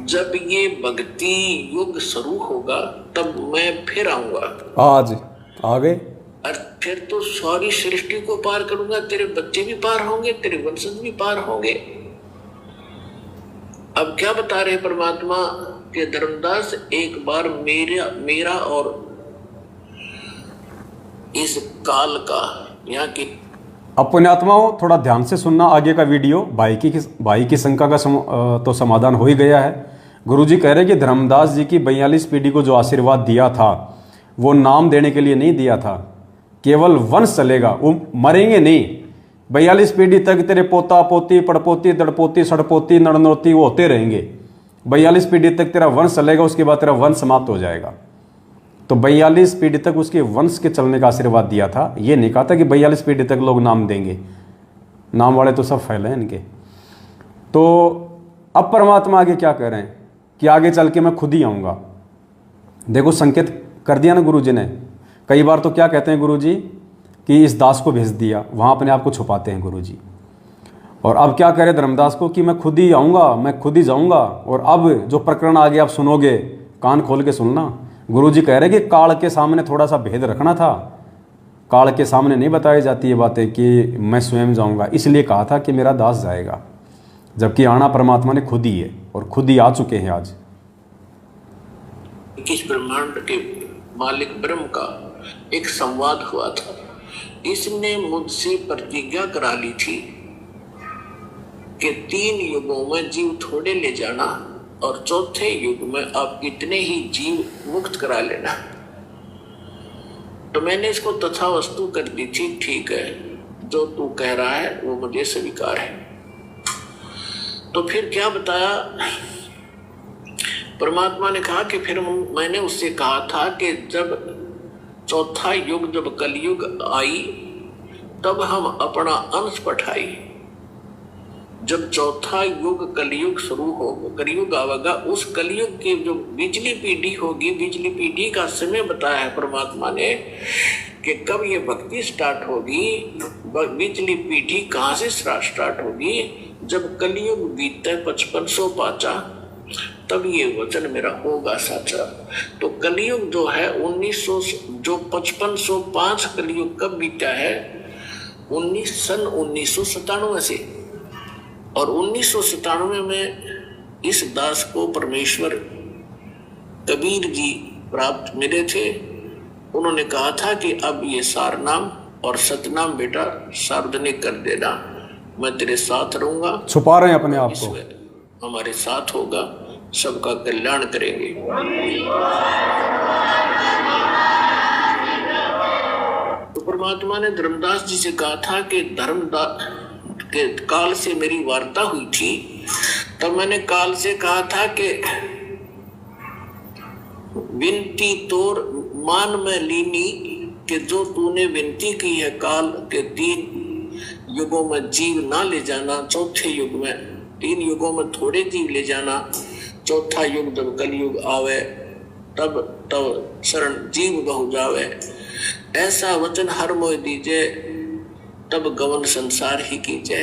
जब ये भक्ति युग शुरू होगा तब मैं फिर आऊंगा। आज आ गए और फिर तो सारी सृष्टि को पार करूंगा, तेरे बच्चे भी पार होंगे, तेरे वंशज भी पार होंगे। अब क्या बता रहे परमात्मा कि धर्मदास एक बार मेरा और इस काल का यहाँ की अपने आत्माओं थोड़ा ध्यान से सुनना आगे का वीडियो। भाई की शंका का तो समाधान हो ही गया है। गुरुजी कह रहे कि धर्मदास जी की 42 पीढ़ी को जो आशीर्वाद दिया था वो नाम देने के लिए नहीं दिया था, केवल वंश चलेगा, वो मरेंगे नहीं। 42 पीढ़ी तक तेरे पोता पोती पड़पोती दड़पोती सड़पोती नड़नोती वो होते रहेंगे। 42 पीढ़ी तक तेरा वंश चलेगा, उसके बाद तेरा वंश समाप्त हो जाएगा। तो 42 पीढ़ी तक उसके वंश के चलने का आशीर्वाद दिया था। ये नहीं कहा था कि 42 पीढ़ी तक लोग नाम देंगे, नाम वाले तो सब फैले हैं इनके। तो अब परमात्मा आगे क्या कह रहे हैं कि आगे चल के मैं खुद ही आऊँगा। देखो संकेत कर दिया ना गुरु जी ने। कई बार तो क्या कहते हैं गुरु जी कि इस दास को भेज दिया, वहाँ अपने आप को छुपाते हैं गुरु जी। और अब क्या कह रहे धर्मदास को कि मैं खुद ही आऊँगा, मैं खुद ही जाऊँगा। और अब जो प्रकरण आगे आप सुनोगे कान खोल के सुनना। गुरु जी कह रहे कि काल के सामने थोड़ा सा भेद रखना था। काल के सामने नहीं बताई जाती ये बातें कि मैं स्वयं जाऊँगा, इसलिए कहा था कि मेरा दास जाएगा, जबकि आना परमात्मा ने खुद ही है और खुद ही आ चुके हैं। आज किस ब्रह्मांड के मालिक ब्रह्म का एक संवाद हुआ था। इसने मुझसे प्रतिज्ञा करा ली थी कि 3 युगों में जीव थोड़े ले जाना और चौथे युग में आप इतने ही जीव मुक्त करा लेना। तो मैंने इसको तथा वस्तु कर दी थी, ठीक है, जो तू कह रहा है वो मुझे स्वीकार है। तो फिर क्या बताया परमात्मा ने कहा कि फिर मैंने उससे कहा था कि जब चौथा युग, जब कलयुग आई, तब हम अपना अंश पठाई। जब चौथा युग कलयुग शुरू हो, कलयुग आवेगा, उस कलयुग की जो बिजली पीढ़ी होगी, बिजली पीढ़ी का समय बताया है परमात्मा ने कि कब ये भक्ति स्टार्ट होगी, बिजली पीढ़ी कहाँ से स्टार्ट होगी, जब कलयुग बीते 5500 पाचा, तब ये वचन मेरा होगा साचा। तो कलयुग जो है 1900, जो 5505 कलयुग कब बीता है, सन 1997 से। और 1997 में इस दास को परमेश्वर कबीर जी प्राप्त मिले थे। उन्होंने कहा था कि अब ये सारनाम और सतनाम बेटा सार्वजनिक कर देना, मैं तेरे साथ रहूंगा। छुपा रहे हैं अपने आप को, हमारे साथ होगा, सबका कल्याण करेंगे। तो परमात्मा ने धर्मदास जी से कहा था कि धर्मदास के काल से मेरी वार्ता हुई थी, तब मैंने काल से कहा था कि विनती तोर मान में लीनी, कि जो तूने विनती की है काल के 3 युगों में जीव ना ले जाना, चौथे युग में 3 युगों में थोड़े जीव ले जाना, चौथा युग जब कलयुग आवे तब शरण जीव बहु जावे, ऐसा वचन हर मोह दीजे, तब गवन संसार ही कीजे।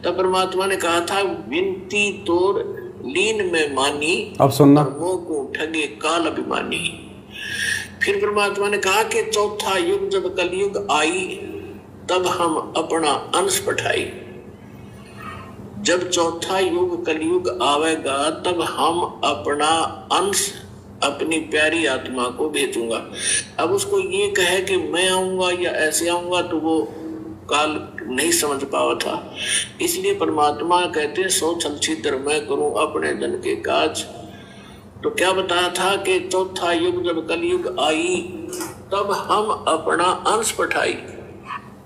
तब परमात्मा ने कहा था विनती तोर लीन में मानी, अब सुनना, मोह को ठगे काल अभिमानी। फिर परमात्मा ने कहा कि चौथा युग जब कलयुग आई, तब हम अपना अंश पठाई। जब चौथा युग कलयुग आवेगा, तब हम अपना अंश अपनी प्यारी आत्मा को भेजूंगा। अब उसको ये कहे कि मैं आऊंगा या ऐसे आऊंगा, तो वो काल नहीं समझ पावा था। इसलिए परमात्मा कहते हैं सो छल छिद्र मैं करूं अपने जन के काज। तो क्या बताया था कि चौथा युग जब कलयुग आई, तब हम अपना अंश पठाई।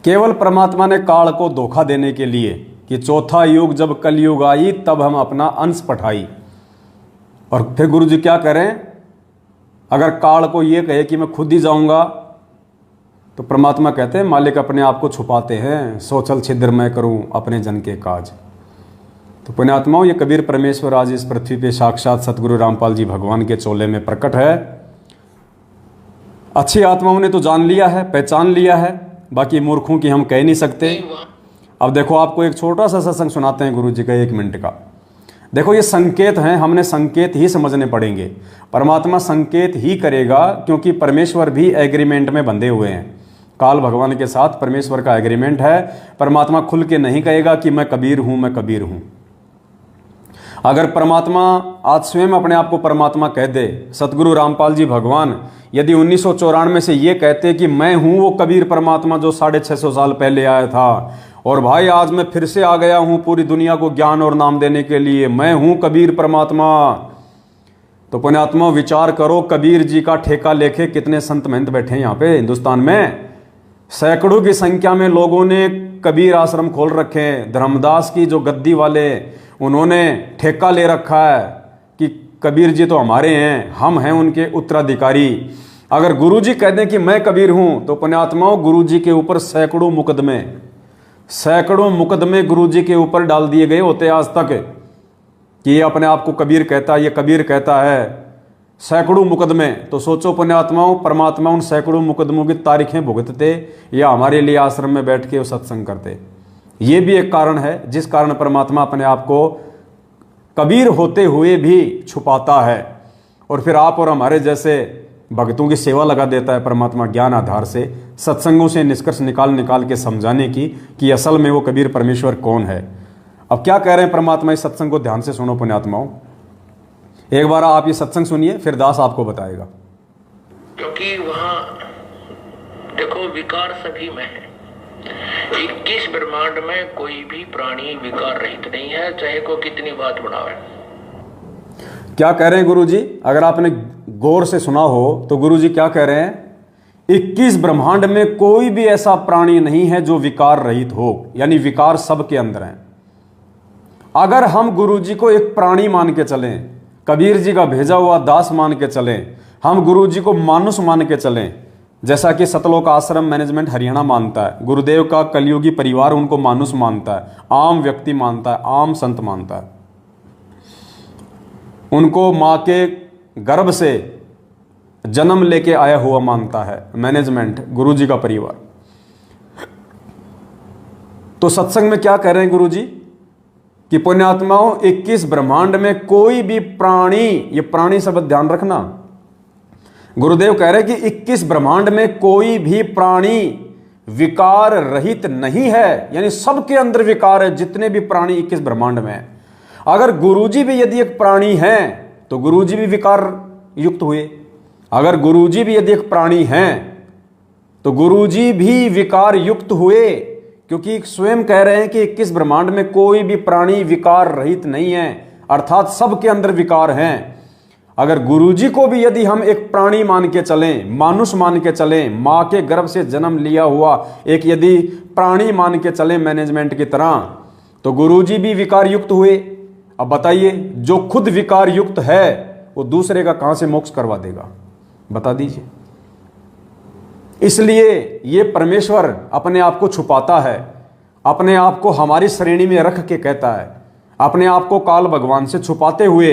केवल परमात्मा ने काल को धोखा देने के लिए कि चौथा युग जब कलयुग आई, तब हम अपना अंश पठाई। और फिर गुरु जी क्या करें, अगर काल को ये कहे कि मैं खुद ही जाऊंगा, तो परमात्मा कहते हैं मालिक अपने आप को छुपाते हैं, सोचल छिद्र मैं करूं अपने जन के काज। तो पुण्यात्माओं, ये कबीर परमेश्वर आज इस पृथ्वी पे साक्षात सतगुरु रामपाल जी भगवान के चोले में प्रकट है। अच्छी आत्माओं ने तो जान लिया है, पहचान लिया है, बाकी मूर्खों की हम कह नहीं सकते। अब देखो, आपको एक छोटा सा सत्संग सुनाते हैं गुरु जी का, 1 मिनट का। देखो, ये संकेत हैं, हमने संकेत ही समझने पड़ेंगे। परमात्मा संकेत ही करेगा, क्योंकि परमेश्वर भी एग्रीमेंट में बंधे हुए हैं। काल भगवान के साथ परमेश्वर का एग्रीमेंट है। परमात्मा खुल के नहीं कहेगा कि मैं कबीर हूं, मैं कबीर हूं। अगर परमात्मा आज स्वयं अपने आप को परमात्मा कह दे, सतगुरु रामपाल जी भगवान यदि 1994 से ये कहते कि मैं हूं वो कबीर परमात्मा जो 650 साल पहले आया था, और भाई आज मैं फिर से आ गया हूं पूरी दुनिया को ज्ञान और नाम देने के लिए, मैं हूं कबीर परमात्मा, तो पुण्यात्मा विचार करो, कबीर जी का ठेका लेके कितने संत महंत बैठे हैं यहाँ पे हिंदुस्तान में। सैकड़ों की संख्या में लोगों ने कबीर आश्रम खोल रखे हैं। धर्मदास की जो गद्दी वाले, उन्होंने ठेका ले रखा है कि कबीर जी तो हमारे हैं, हम हैं उनके उत्तराधिकारी। अगर गुरु जी कह दें कि मैं कबीर हूं, तो पुण्यात्माओं गुरु जी के ऊपर सैकड़ों मुकदमे गुरु जी के ऊपर डाल दिए गए होते आज तक कि ये अपने आप को कबीर कहता है, ये कबीर कहता है। सैकड़ों मुकदमे। तो सोचो पुण्यात्माओं, परमात्मा उन सैकड़ों मुकदमों की तारीखें भुगतते या हमारे लिए आश्रम में बैठ के सत्संग करते। ये भी एक कारण है जिस कारण परमात्मा अपने आप को कबीर होते हुए भी छुपाता है, और फिर आप और हमारे जैसे भक्तों की सेवा लगा देता है परमात्मा ज्ञान आधार से, सत्संगों से निष्कर्ष निकाल के समझाने की कि असल में वो कबीर परमेश्वर कौन है। अब क्या कह रहे हैं परमात्मा, इस सत्संग को ध्यान से सुनो पुण्यात्माओं। एक बार आप ये सत्संग सुनिए, फिर दास आपको बताएगा। क्योंकि वहां देखो विकार सभी में है। 21 ब्रह्मांड में कोई भी प्राणी विकार रहित नहीं है, चाहे को कितनी बात बनावे। क्या कह रहे हैं गुरुजी? अगर आपने गौर से सुना हो तो गुरुजी क्या कह रहे हैं? 21 ब्रह्मांड में कोई भी ऐसा प्राणी नहीं है जो विकार रहित हो, यानी विकार सबके अंदर हैं। अगर हम गुरुजी को एक प्राणी मान के चलें, कबीर जी का भेजा हुआ दास मान के चलें, हम गुरुजी को मानुष मान के चलें, जैसा कि सतलोक आश्रम मैनेजमेंट हरियाणा मानता है, गुरुदेव का कलयुगी परिवार उनको मानुष मानता है, आम व्यक्ति मानता है, आम संत मानता है, उनको मां के गर्भ से जन्म लेके आया हुआ मानता है मैनेजमेंट, गुरुजी का परिवार। तो सत्संग में क्या कह रहे हैं गुरुजी कि पुण्यात्माओं, 21 ब्रह्मांड में कोई भी प्राणी, ये प्राणी शब्द ध्यान रखना, गुरुदेव कह रहे हैं कि 21 ब्रह्मांड में कोई भी प्राणी विकार रहित नहीं है, यानी सबके अंदर विकार है, जितने भी प्राणी 21 ब्रह्मांड में है। अगर गुरुजी भी यदि एक प्राणी हैं तो गुरुजी भी विकार युक्त हुए, अगर गुरुजी भी यदि एक प्राणी हैं तो गुरुजी भी विकार युक्त हुए, क्योंकि स्वयं कह रहे हैं कि 21 ब्रह्मांड में कोई भी प्राणी विकार रहित नहीं है, अर्थात सबके अंदर विकार हैं। अगर गुरुजी को भी यदि हम एक प्राणी मान के चलें, मानुष मान के चलें, मां के गर्भ से जन्म लिया हुआ एक यदि प्राणी मान के चलें मैनेजमेंट की तरह, तो गुरुजी भी विकार युक्त हुए। अब बताइए, जो खुद विकार युक्त है वो दूसरे का कहां से मोक्ष करवा देगा? बता दीजिए। इसलिए ये परमेश्वर अपने आप को छुपाता है, अपने आप को हमारी श्रेणी में रख के कहता है, अपने आप को काल भगवान से छुपाते हुए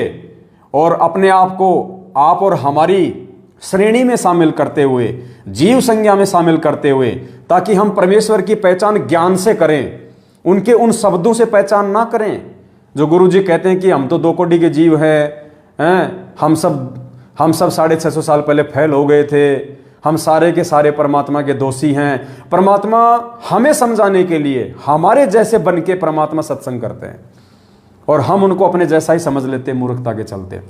और अपने आप को आप और हमारी श्रेणी में शामिल करते हुए, जीव संज्ञा में शामिल करते हुए, ताकि हम परमेश्वर की पहचान ज्ञान से करें, उनके उन शब्दों से पहचान ना करें जो गुरुजी कहते हैं कि हम तो 2 कोटि के जीव हैं, हम सब 650 साल पहले फैल हो गए थे, हम सारे के सारे परमात्मा के दोषी हैं। परमात्मा हमें समझाने के लिए हमारे जैसे बन के परमात्मा सत्संग करते हैं और हम उनको अपने जैसा ही समझ लेते हैं, मूर्खता के चलते।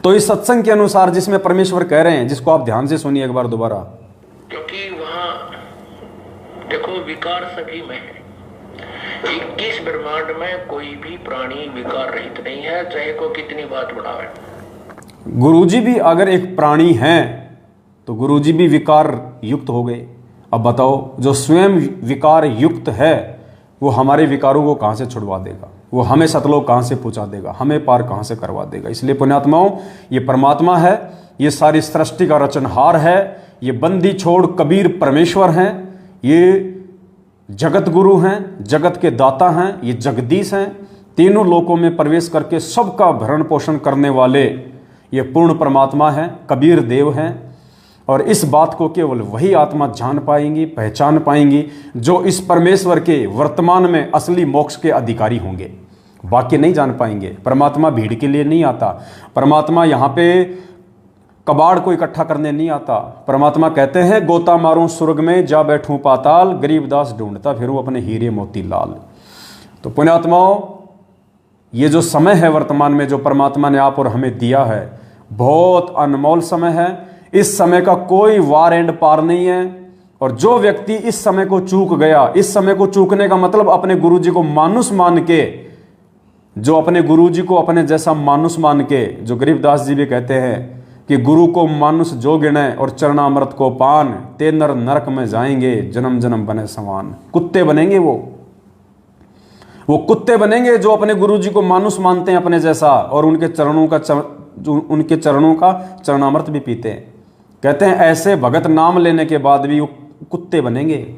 तो इस सत्संग के अनुसार जिसमें परमेश्वर कह रहे हैं, जिसको आप ध्यान से सुनिए एक बार दोबारा, क्योंकि वहां देखो विकार सभी में है। 21 ब्रह्मांड में कोई भी प्राणी विकार रहित नहीं है, चाहे को कितनी बात बढ़ावे। गुरुजी भी अगर एक प्राणी हैं तो गुरुजी भी विकार युक्त हो गए। अब बताओ, जो स्वयं विकार युक्त है वो हमारे विकारों को कहां से छुड़वा देगा? वो हमें सतलोक कहां से पहुंचा देगा? हमें पार कहां से करवा देगा? इसलिए पुण्यात्माओं, ये परमात्मा है, ये सारी सृष्टि का रचनहार है, ये बंदी छोड़ कबीर परमेश्वर हैं, ये जगत गुरु हैं, जगत के दाता हैं, ये जगदीश हैं, तीनों लोकों में प्रवेश करके सबका भरण पोषण करने वाले ये पूर्ण परमात्मा है, कबीर देव हैं। और इस बात को केवल वही आत्मा जान पाएंगी, पहचान पाएंगी जो इस परमेश्वर के वर्तमान में असली मोक्ष के अधिकारी होंगे। बाकी नहीं जान पाएंगे। परमात्मा भीड़ के लिए नहीं आता, परमात्मा यहाँ पे कबाड़ को इकट्ठा करने नहीं आता। परमात्मा कहते हैं, गोता मारूं स्वर्ग में, जा बैठूं पाताल, गरीबदास ढूंढता फिर वो अपने हीरे मोती लाल। तो पुण्यात्माओं, ये जो समय है वर्तमान में जो परमात्मा ने आप और हमें दिया है, बहुत अनमोल समय है। इस समय का कोई वार एंड पार नहीं है। और जो व्यक्ति इस समय को चूक गया, इस समय को चूकने का मतलब अपने गुरुजी को मानुष मान के, जो अपने गुरुजी को अपने जैसा मानुष मान के, जो गरीबदास जी भी कहते हैं कि गुरु को मानुष जो गिने और चरणामृत को पान, ते नर नरक में जाएंगे, जन्म जन्म बने समान। कुत्ते बनेंगे वो कुत्ते बनेंगे जो अपने गुरुजी को मानुष मानते हैं अपने जैसा, और उनके चरणों का चरणामृत भी पीते हैं। कहते हैं ऐसे भगत नाम लेने के बाद भी वो कुत्ते बनेंगे।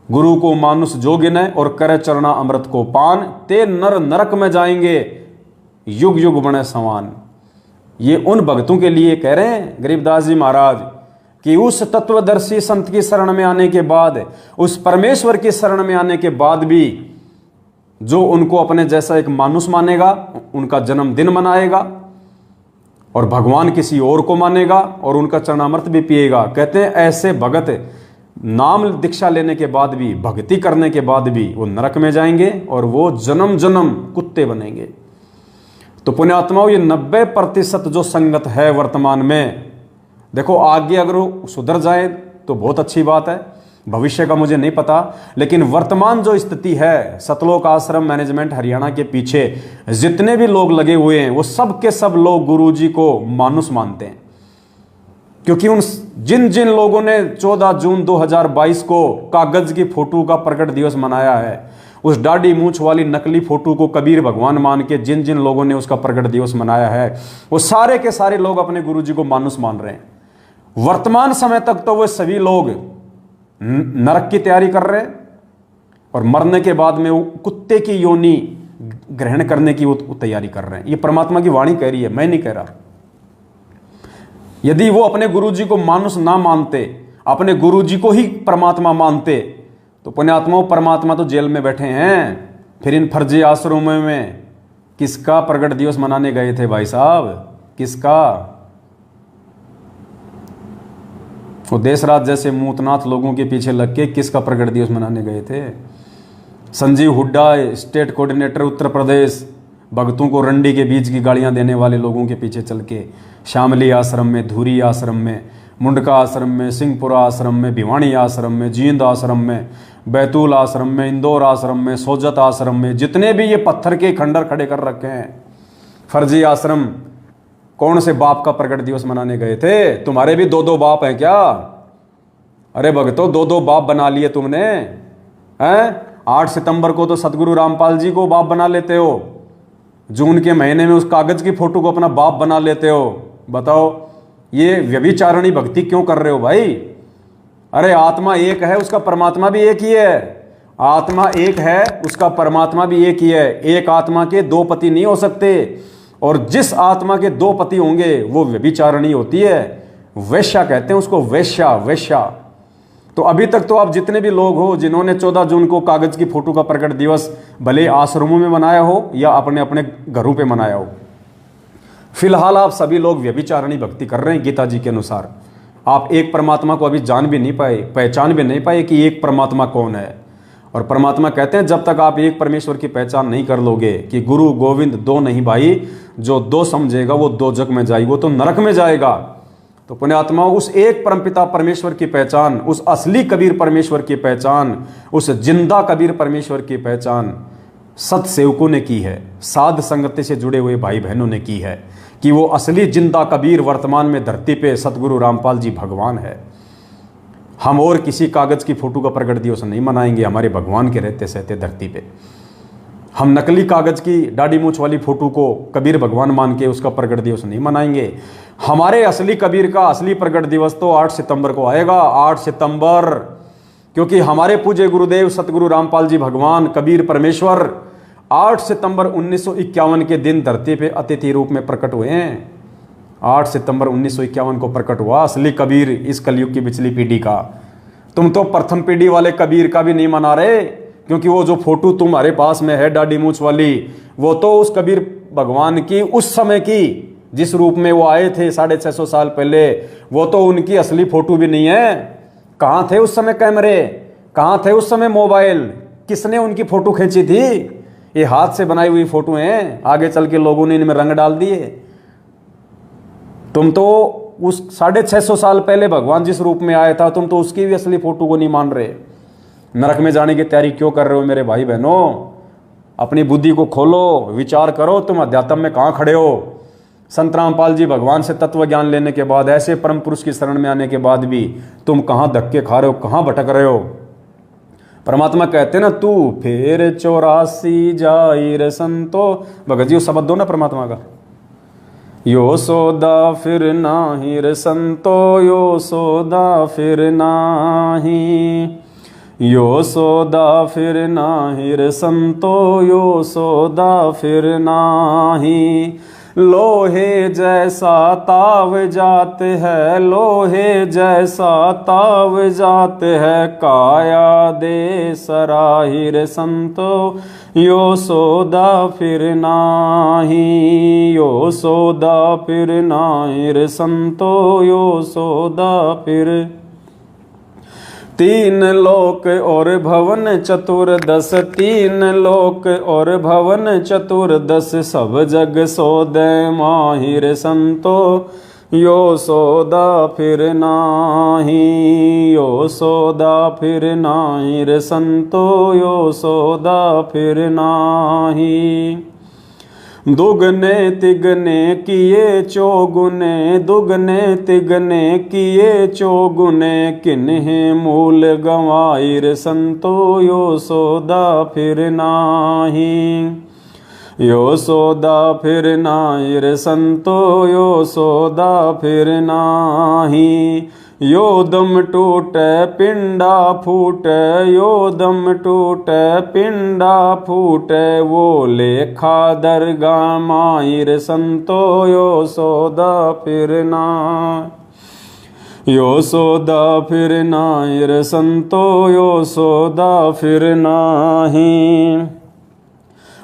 गुरु को मानुष जो गिने और करे चरणा अमृत को पान, ते नर नरक में जाएंगे, युग युग बने समान। ये उन भक्तों के लिए कह रहे हैं गरीबदास जी महाराज कि उस तत्वदर्शी संत की शरण में आने के बाद, उस परमेश्वर की शरण में आने के बाद भी जो उनको अपने जैसा एक मानुष मानेगा, उनका जन्मदिन मनाएगा और भगवान किसी और को मानेगा और उनका चरणामृत भी पिएगा। कहते हैं ऐसे भगत नाम दीक्षा लेने के बाद भी, भक्ति करने के बाद भी वो नरक में जाएंगे और वो जन्म जन्म कुत्ते बनेंगे। तो पुण्यात्माओं, ये 90% जो संगत है वर्तमान में, देखो आगे अगर वो सुधर जाए तो बहुत अच्छी बात है, भविष्य का मुझे नहीं पता, लेकिन वर्तमान जो स्थिति है, सतलोक आश्रम मैनेजमेंट हरियाणा के पीछे जितने भी लोग लगे हुए हैं वो सब के सब लोग गुरुजी को मानुस मानते हैं। क्योंकि उन जिन जिन लोगों ने 14 जून 2022 को कागज की फोटो का प्रकट दिवस मनाया है, उस दाढ़ी मूंछ वाली नकली फोटो को कबीर भगवान मान के जिन जिन लोगों ने उसका प्रकट दिवस मनाया है, वो सारे के सारे लोग अपने गुरुजी को मानुस मान रहे हैं। वर्तमान समय तक तो वो सभी लोग नरक की तैयारी कर रहे हैं और मरने के बाद में वो कुत्ते की योनि ग्रहण करने की वो तैयारी कर रहे हैं। ये परमात्मा की वाणी कह रही है, मैं नहीं कह रहा। यदि वो अपने गुरुजी को मानुस ना मानते, अपने गुरुजी को ही परमात्मा मानते, तो पुण्यात्माओं परमात्मा तो जेल में बैठे हैं। फिर इन फर्जी आश्रमों में किसका प्रकट दिवस मनाने गए थे भाई साहब? किसका? वो देशराज जैसे मूतनाथ लोगों के पीछे लग के किसका प्रकट दिवस मनाने गए थे? संजीव हुड्डा, स्टेट कोऑर्डिनेटर उत्तर प्रदेश, भक्तों को रंडी के बीज की गालियां देने वाले लोगों के पीछे चल के शामली आश्रम में, धुरी आश्रम में, मुंडका आश्रम में, सिंहपुरा आश्रम में, भिवानी आश्रम में, जींद आश्रम में, बैतूल आश्रम में, इंदौर आश्रम में, सोजत आश्रम में, जितने भी ये पत्थर के खंडर खड़े कर रखे हैं फर्जी आश्रम, कौन से बाप का प्रकट दिवस मनाने गए थे? तुम्हारे भी 2-2 बाप हैं क्या? अरे भक्तों, 2-2 बाप बना लिए तुमने हैं? 8 सितंबर को तो सतगुरु रामपाल जी को बाप बना लेते हो, जून के महीने में उस कागज की फोटो को अपना बाप बना लेते हो। बताओ ये व्यभिचारणी भक्ति क्यों कर रहे हो भाई? अरे आत्मा एक है, उसका परमात्मा भी एक ही है। आत्मा एक है, उसका परमात्मा भी एक ही है। एक आत्मा के 2 पति नहीं हो सकते, और जिस आत्मा के 2 पति होंगे वो व्यभिचारणी होती है, वैश्या कहते हैं उसको, वैश्या, वैश्या। तो अभी तक तो आप जितने भी लोग हो जिन्होंने 14 जून को कागज की फोटो का प्रकट दिवस भले आश्रमों में मनाया हो या अपने अपने घरों पे मनाया हो, फिलहाल आप सभी लोग व्यभिचारणी भक्ति कर रहे हैं गीता जी के अनुसार। आप एक परमात्मा को अभी जान भी नहीं पाए, पहचान भी नहीं पाए कि एक परमात्मा कौन है। और परमात्मा कहते हैं जब तक आप एक परमेश्वर की पहचान नहीं कर लोगे कि गुरु गोविंद 2 नहीं भाई, जो 2 समझेगा वो 2 जग में जाएगा, वो तो नरक में जाएगा। तो पुण्यात्मा, उस एक परमपिता परमेश्वर की पहचान, उस असली कबीर परमेश्वर की पहचान, उस जिंदा कबीर परमेश्वर की पहचान सत सेवकों ने की है, साध संगति से जुड़े हुए भाई बहनों ने की है कि वो असली जिंदा कबीर वर्तमान में धरती पे सतगुरु रामपाल जी भगवान है। हम और किसी कागज की फोटो का प्रकट दिवस नहीं मनाएंगे हमारे भगवान के रहते सहते धरती पे। हम नकली कागज की दाढ़ी मूंछ वाली फोटो को कबीर भगवान मान के उसका प्रकट दिवस नहीं मनाएंगे। हमारे असली कबीर का असली प्रकट दिवस तो 8 सितंबर को आएगा, 8 सितंबर, क्योंकि हमारे पूज्य गुरुदेव सतगुरु रामपाल जी भगवान कबीर परमेश्वर 8 सितंबर 1951 के दिन धरती पे अतिथि रूप में प्रकट हुए हैं। 8 सितंबर 1951 को प्रकट हुआ असली कबीर इस कलयुग की पिछली पीढ़ी का। तुम तो प्रथम पीढ़ी वाले कबीर का भी नहीं मना रहे, क्योंकि वो जो फोटो तुम्हारे पास में है दाढ़ी मूंछ वाली, वो तो उस कबीर भगवान की उस समय की जिस रूप में वो आए थे 650 साल पहले, वो तो उनकी असली फोटो भी नहीं है। कहाँ थे उस समय कैमरे? कहाँ थे उस समय मोबाइल? किसने उनकी फोटो खींची थी? ये हाथ से बनाई हुई फोटो हैं, आगे चल के लोगों ने इनमें रंग डाल दिए। तुम तो उस 650 साल पहले भगवान जिस रूप में आया था, तुम तो उसकी भी असली फोटो को नहीं मान रहे। नरक में जाने की तैयारी क्यों कर रहे हो मेरे भाई बहनों? अपनी बुद्धि को खोलो, विचार करो, तुम अध्यात्म में कहाँ खड़े हो। संत रामपाल जी भगवान से तत्व ज्ञान लेने के बाद, ऐसे परम पुरुष की शरण में आने के बाद भी तुम कहाँ धक्के खा रहे हो, कहाँ भटक रहे हो? परमात्मा कहते ना, तू फिर 84 जाइर संतो, भगत जी शब्द दो ना परमात्मा का, यो सोदा फिर नाही रे संतो, यो सोदा फिर नाही, यो सोदा फिर नाही रे संतो, यो सोदा फिर नाही। लोहे जैसा ताव जात है, लोहे जैसा ताव जात है, काया दे सराहिर संतो, यो सोदा फिर नाही, यो सोदा फिर नाहिर संतो, यो सोदा फिर। 3 लोक और भवन चतुर्दश, 3 लोक और भवन चतुर्दश, सब जग सोदे माहिर संतो, यो सौदा फिर नाही, यो सौदा फिर नाही रे संतो, यो सौदा फिर नाही। दुगने तिगने किए चौगुने, दुगने तिगने किए चौगुने, किन्हे मूल गंवाई रे संतो, यो सौदा फिर नाही। यो सौदा फिर नाही रे संतो, यो सौदा फिर नाही। यो दम टूटे पिंडा फूटे, यो दम टूटे पिंडा फूटे, वो लेखा दरगाह माई रे संतो, यो सौदा फिर नाही। यो सौदा फिर नाही रे संतो, यो सौदा फिर नाही।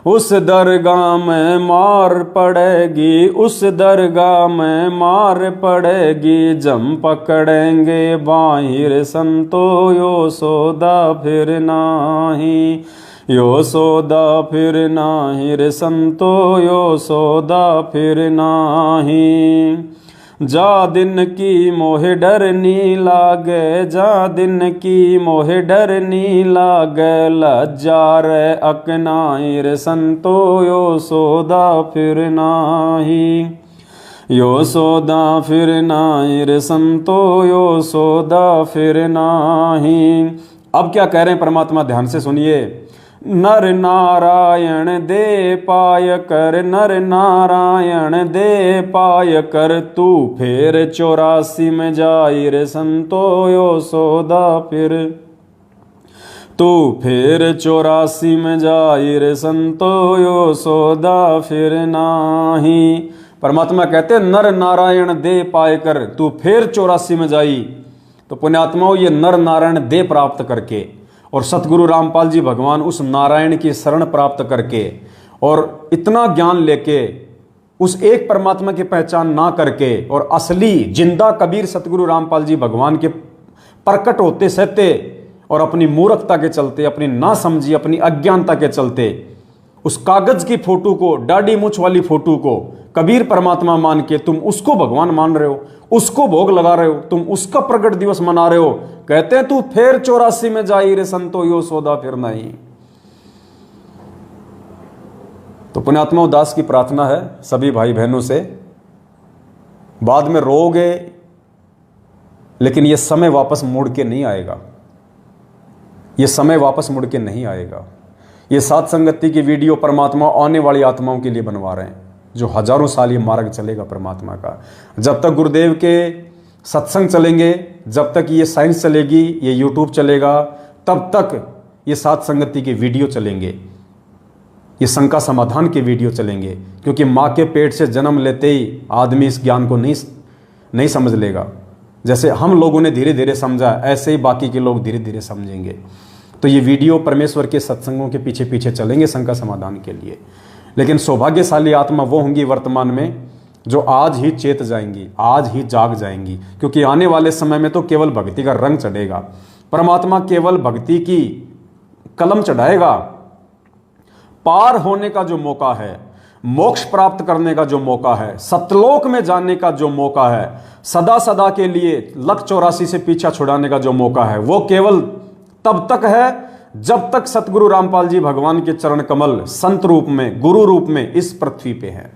उस दरगाह में मार पड़ेगी, उस दरगाह में मार पड़ेगी, जम पकड़ेंगे बाहिर संतो, यो सौदा फिर नाही। यो सौदा फिर नाही रे संतो, यो सौदा फिर नाही। जा दिन की मोहे डर नी लागे, जा दिन की मोहे डर नी लागे, लज्जा रे अकनाई रे संतो, यो सौदा फिर नाही। यो सौदा फिर नाही रे संतो, यो सौदा फिर नाही। अब क्या कह रहे हैं परमात्मा, ध्यान से सुनिए। नर नारायण दे पाय कर, नर नारायण दे पाय कर, तू फिर 84 में जाई रे संतो, यो सौदा फिर, तू फिर 84 में जाई रे संतो, यो सौदा फिर नाही। परमात्मा कहते नर नारायण दे पाय कर, तू फिर 84 में जाई। तो पुण्यात्माओं, ये नर नारायण दे प्राप्त करके और सतगुरु रामपाल जी भगवान उस नारायण की शरण प्राप्त करके और इतना ज्ञान लेके उस एक परमात्मा की पहचान ना करके और असली जिंदा कबीर सतगुरु रामपाल जी भगवान के प्रकट होते सहते और अपनी मूर्खता के चलते, अपनी ना समझी, अपनी अज्ञानता के चलते उस कागज की फोटो को, डाडी मुछ वाली फोटो को कबीर परमात्मा मान के तुम उसको भगवान मान रहे हो, उसको भोग लगा रहे हो, तुम उसका प्रकट दिवस मना रहे हो। कहते हैं तू फिर 84 में जाई रे संतो, यो सौदा फिर नहीं। तो पुण्यात्मा उदास की प्रार्थना है सभी भाई बहनों से, बाद में रोगे लेकिन यह समय वापस मुड़ के नहीं आएगा, यह समय वापस मुड़ के नहीं आएगा। ये सात संगति की वीडियो परमात्मा आने वाली आत्माओं के लिए बनवा रहे हैं, जो हजारों साल ये मार्ग चलेगा परमात्मा का। जब तक गुरुदेव के सत्संग चलेंगे, जब तक ये साइंस चलेगी, ये यूट्यूब चलेगा, तब तक ये सात संगति के वीडियो चलेंगे, ये शंका समाधान के वीडियो चलेंगे। क्योंकि माँ के पेट से जन्म लेते ही आदमी इस ज्ञान को नहीं समझ लेगा। जैसे हम लोगों ने धीरे धीरे समझा, ऐसे ही बाकी के लोग धीरे धीरे समझेंगे। तो ये वीडियो परमेश्वर के सत्संगों के पीछे पीछे चलेंगे शंका समाधान के लिए। लेकिन सौभाग्यशाली आत्मा वो होंगी वर्तमान में जो आज ही चेत जाएंगी, आज ही जाग जाएंगी। क्योंकि आने वाले समय में तो केवल भक्ति का रंग चढ़ेगा, परमात्मा केवल भक्ति की कलम चढ़ाएगा। पार होने का जो मौका है, मोक्ष प्राप्त करने का जो मौका है, सतलोक में जाने का जो मौका है, सदा सदा के लिए 184 से पीछा छुड़ाने का जो मौका है, वो केवल तब तक है जब तक सतगुरु रामपाल जी भगवान के चरण कमल संत रूप में, गुरु रूप में इस पृथ्वी पे हैं।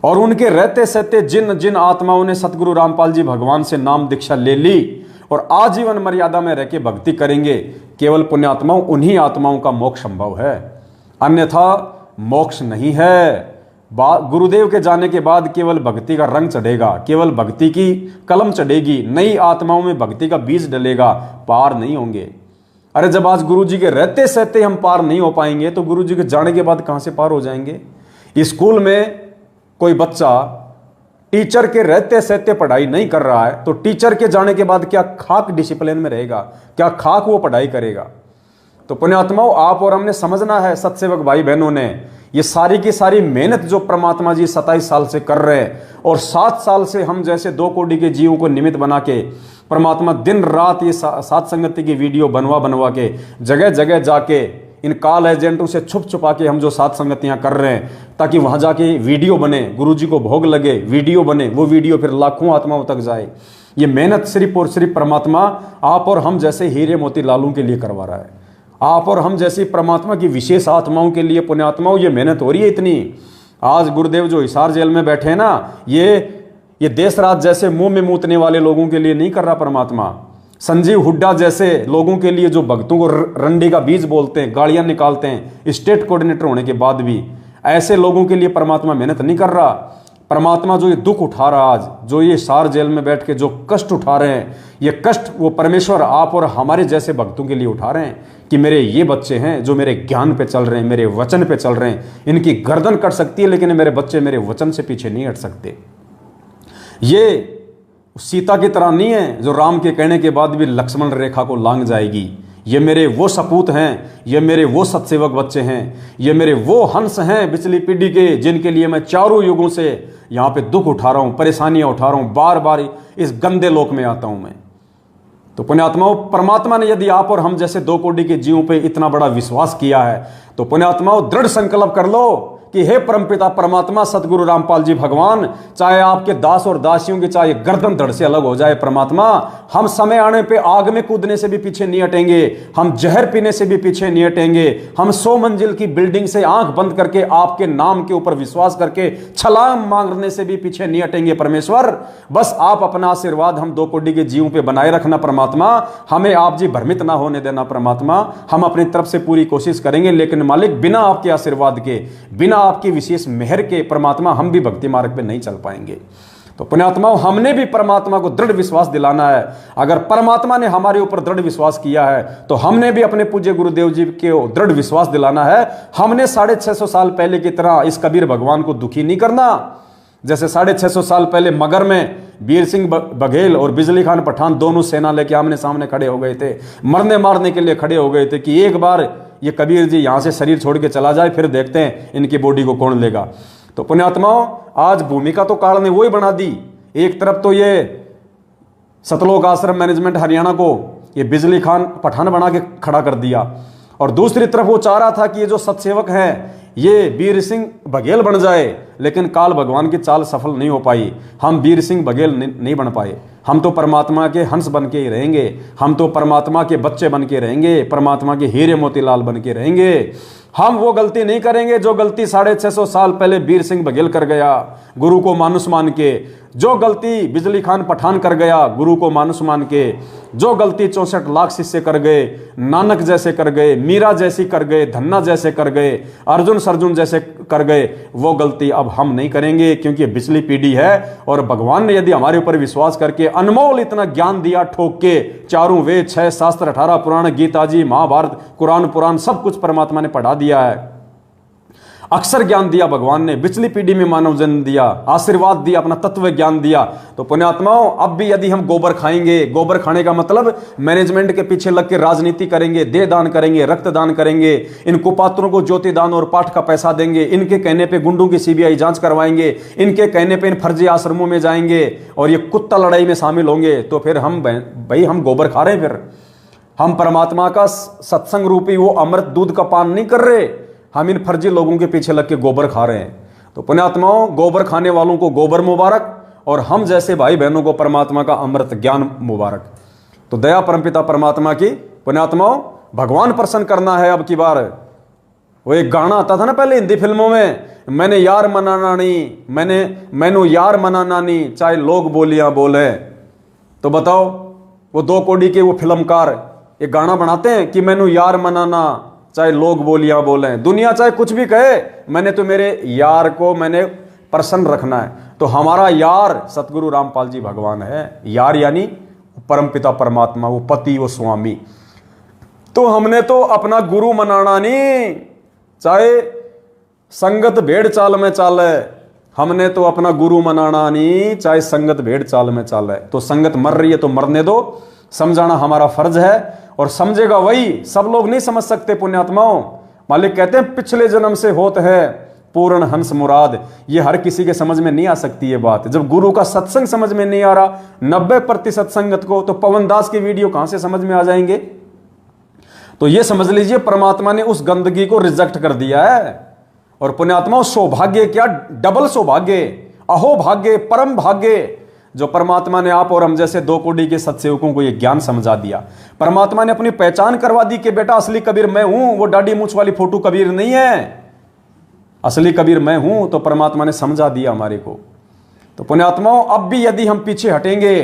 और उनके रहते सहते जिन जिन आत्माओं ने सतगुरु रामपाल जी भगवान से नाम दीक्षा ले ली और आजीवन मर्यादा में रह के भक्ति करेंगे, केवल पुण्यात्माओं, उन्हीं आत्माओं का मोक्ष संभव है, अन्यथा मोक्ष नहीं है। गुरुदेव के जाने के बाद केवल भक्ति का रंग चढ़ेगा, केवल भक्ति की कलम चढ़ेगी, नई आत्माओं में भक्ति का बीज डलेगा, पार नहीं होंगे। अरे जब आज गुरु जी के रहते सहते हम पार नहीं हो पाएंगे तो गुरु जी के जाने के बाद कहां से पार हो जाएंगे। स्कूल में कोई बच्चा टीचर के रहते सहते पढ़ाई नहीं कर रहा है तो टीचर के जाने के बाद क्या खाक डिसिप्लिन में रहेगा, क्या खाक वो पढ़ाई करेगा। तो पुण्यात्माओं, आप और हमने समझना है, सत्सेवक भाई बहनों ने, ये सारी की सारी मेहनत जो परमात्मा जी 27 साल से कर रहे हैं और 7 साल से हम जैसे 2 कोटि के जीवों को निमित्त बना के परमात्मा दिन रात ये सात संगति की वीडियो बनवा के जगह जगह जाके इन कॉल एजेंटों से छुप छुपा के हम जो साथ संगतियां कर रहे हैं, ताकि वहां जाके वीडियो बने, गुरुजी को भोग लगे, वीडियो बने, वो वीडियो फिर लाखों आत्माओं तक जाए। ये मेहनत सिर्फ और सिर्फ परमात्मा आप और हम जैसे हीरे मोती लालों के लिए करवा रहा है। आप और हम जैसी परमात्मा की विशेष आत्माओं के लिए, पुण्यात्माओं, ये मेहनत हो रही है इतनी। आज गुरुदेव जो हिसार जेल में बैठे हैं ना, ये देश राज जैसे मुंह में मूतने वाले लोगों के लिए नहीं कर रहा परमात्मा। संजीव हुड्डा जैसे लोगों के लिए जो भक्तों को रंडी का बीज बोलते हैं, गालियां निकालते हैं स्टेट कोऑर्डिनेटर होने के बाद भी, ऐसे लोगों के लिए परमात्मा मेहनत नहीं कर रहा। परमात्मा जो ये दुख उठा रहा, आज जो ये हिसार जेल में बैठ के जो कष्ट उठा रहे हैं, ये कष्ट वो परमेश्वर आप और हमारे जैसे भक्तों के लिए उठा रहे हैं कि मेरे ये बच्चे हैं जो मेरे ज्ञान पे चल रहे हैं, मेरे वचन पे चल रहे हैं। इनकी गर्दन कट सकती है लेकिन मेरे बच्चे मेरे वचन से पीछे नहीं हट सकते। ये सीता की तरह नहीं है जो राम के कहने के बाद भी लक्ष्मण रेखा को लांघ जाएगी। ये मेरे वो सपूत हैं, ये मेरे वो सतसेवक बच्चे हैं, ये मेरे वो हंस हैं पिछली पीढ़ी के, जिनके लिए मैं चारों युगों से यहाँ पे दुख उठा रहा हूँ, परेशानियां उठा रहा हूँ, बार बार इस गंदे लोक में आता हूँ मैं। तो पुण्यात्माओं, परमात्मा ने यदि आप और हम जैसे 2 कोटि के जीवों पे इतना बड़ा विश्वास किया है, तो पुण्यात्माओं दृढ़ संकल्प कर लो कि हे परमपिता परमात्मा सतगुरु रामपाल जी भगवान, चाहे आपके दास और दासियों की चाहे गर्दन धड़ से अलग हो जाए परमात्मा, हम समय आने पे आग में कूदने से भी पीछे नहीं हटेंगे, हम जहर पीने से भी पीछे नहीं हटेंगे, हम 100 मंजिल की बिल्डिंग से आंख बंद करके आपके नाम के ऊपर विश्वास करके छलांग मारने से भी पीछे नहीं हटेंगे परमेश्वर। बस आप अपना आशीर्वाद हम 2 कोटि के जीवों पे बनाए रखना परमात्मा, हमें आप जी भ्रमित ना होने देना परमात्मा। हम अपनी तरफ से पूरी कोशिश करेंगे, लेकिन मालिक बिना आपके आशीर्वाद के, बिना आपकी विशेष मेहर के परमात्मा हम भी भक्ति मार्ग पे नहीं चल पाएंगे। तो पुण्यात्माओं, हमने भी परमात्मा को दृढ़ विश्वास दिलाना है। अगर परमात्मा ने हमारे ऊपर दृढ़ विश्वास किया है तो हमने भी अपने पूज्य गुरुदेव जी के दृढ़ विश्वास दिलाना है। हमने 650 साल पहले की तरह इस कबीर भगवान को दुखी नहीं करना। जैसे 650 साल पहले मगर में वीर सिंह बघेल और बिजली खान पठान दोनों सेना लेके आमने सामने खड़े हो गए थे, मरने मारने के लिए खड़े हो गए थे कि एक बार ये कबीर जी यहां से शरीर छोड़ के चला जाए, फिर देखते हैं इनकी बॉडी को कौन लेगा। तो पुण्यात्माओं, आज भूमिका तो काल ने वो ही बना दी। एक तरफ तो ये सतलोक आश्रम मैनेजमेंट हरियाणा को ये बिजली खान पठान बना के खड़ा कर दिया, और दूसरी तरफ वो चाह रहा था कि ये जो सतसेवक हैं ये वीर सिंह बघेल बन जाए, लेकिन काल भगवान की चाल सफल नहीं हो पाई। हम वीर सिंह बघेल नहीं बन पाए। हम तो परमात्मा के हंस बन के ही रहेंगे, हम तो परमात्मा के बच्चे बन के रहेंगे, परमात्मा के हीरे मोतीलाल बन के रहेंगे। हम वो गलती नहीं करेंगे जो गलती 650 साल पहले वीर सिंह बघेल कर गया गुरु को मानुस मान के, जो गलती बिजली खान पठान कर गया गुरु को मानुस मान के, जो गलती 64 लाख शिष्य कर गए, नानक जैसे कर गए, मीरा जैसी कर गए, धन्ना जैसे कर गए, अर्जुन सरजुन जैसे कर गए, वो गलती अब हम नहीं करेंगे, क्योंकि पिछली पीढ़ी है। और भगवान ने यदि हमारे ऊपर विश्वास करके अनमोल इतना ज्ञान दिया, ठोक के, चारों वेद 6 शास्त्र 18 पुराण, गीता जी, महाभारत, कुरान पुराण सब कुछ परमात्मा ने पढ़ा दिया है। अक्षर ज्ञान दिया भगवान ने, पिछली पीढ़ी में मानव जन्म दिया, आशीर्वाद दिया, अपना तत्व ज्ञान दिया। तो पुण्यात्माओं, अब भी यदि हम गोबर खाएंगे, गोबर खाने का मतलब मैनेजमेंट के पीछे लग के राजनीति करेंगे, देह दान करेंगे, रक्त दान करेंगे, इन कुपात्रों को ज्योति दान और पाठ का पैसा देंगे, इनके कहने पे गुंडों की सीबीआई जांच करवाएंगे, इनके कहने पे इन फर्जी आश्रमों में जाएंगे और ये कुत्ता लड़ाई में शामिल होंगे, तो फिर हम भाई हम गोबर खा रहे हैं। फिर हम परमात्मा का सत्संग रूपी वो अमृत दूध का पान नहीं कर रहे, हम इन फर्जी लोगों के पीछे लग के गोबर खा रहे हैं। तो पुण्यात्माओं, गोबर खाने वालों को गोबर मुबारक, और हम जैसे भाई बहनों को परमात्मा का अमृत ज्ञान मुबारक। तो दया परमपिता परमात्मा की। पुण्यात्माओं, भगवान प्रसन्न करना है अब की बार। वो एक गाना आता था ना पहले हिंदी फिल्मों में, मैंने यार मनाना नहीं, मैनू यार मनाना नहीं, चाहे लोग बोलियां बोले। तो बताओ, वो 2 कोड़ी के वो फिल्मकार एक गाना बनाते हैं कि मैनू यार मनाना, चाहे लोग बोलियां बोले, दुनिया चाहे कुछ भी कहे, मैंने तो मेरे यार को मैंने प्रसन्न रखना है। तो हमारा यार सतगुरु रामपाल जी भगवान है। यार यानी परमपिता परमात्मा, वो पति, वो स्वामी। तो हमने तो अपना गुरु मनाना नहीं, चाहे संगत भेड़ चाल में चाले, हमने तो अपना गुरु मनाना नहीं, चाहे संगत भेड़ चाल में चाले। तो संगत मर रही है तो मरने दो, समझाना हमारा फर्ज है, और समझेगा वही, सब लोग नहीं समझ सकते पुण्यात्माओं। मालिक कहते हैं पिछले जन्म से होत है पूर्ण हंस मुराद। ये हर किसी के समझ में नहीं आ सकती ये बात। जब गुरु का सत्संग समझ में नहीं आ रहा 90% संगत को, तो पवन दास की वीडियो कहां से समझ में आ जाएंगे। तो ये समझ लीजिए परमात्मा ने उस गंदगी को रिजेक्ट कर दिया है। और पुण्यात्मा सौभाग्य क्या, डबल सौभाग्य, अहो भाग्य, परम भाग्य, जो परमात्मा ने आप और हम जैसे 2 कोड़ी के सत्सेवकों को ये ज्ञान समझा दिया। परमात्मा ने अपनी पहचान करवा दी कि बेटा असली कबीर मैं हूं, वो दाढ़ी मूंछ वाली फोटो कबीर नहीं है, असली कबीर मैं हूं। तो परमात्मा ने समझा दिया हमारे को। तो पुण्यात्माओं अब भी यदि हम पीछे हटेंगे,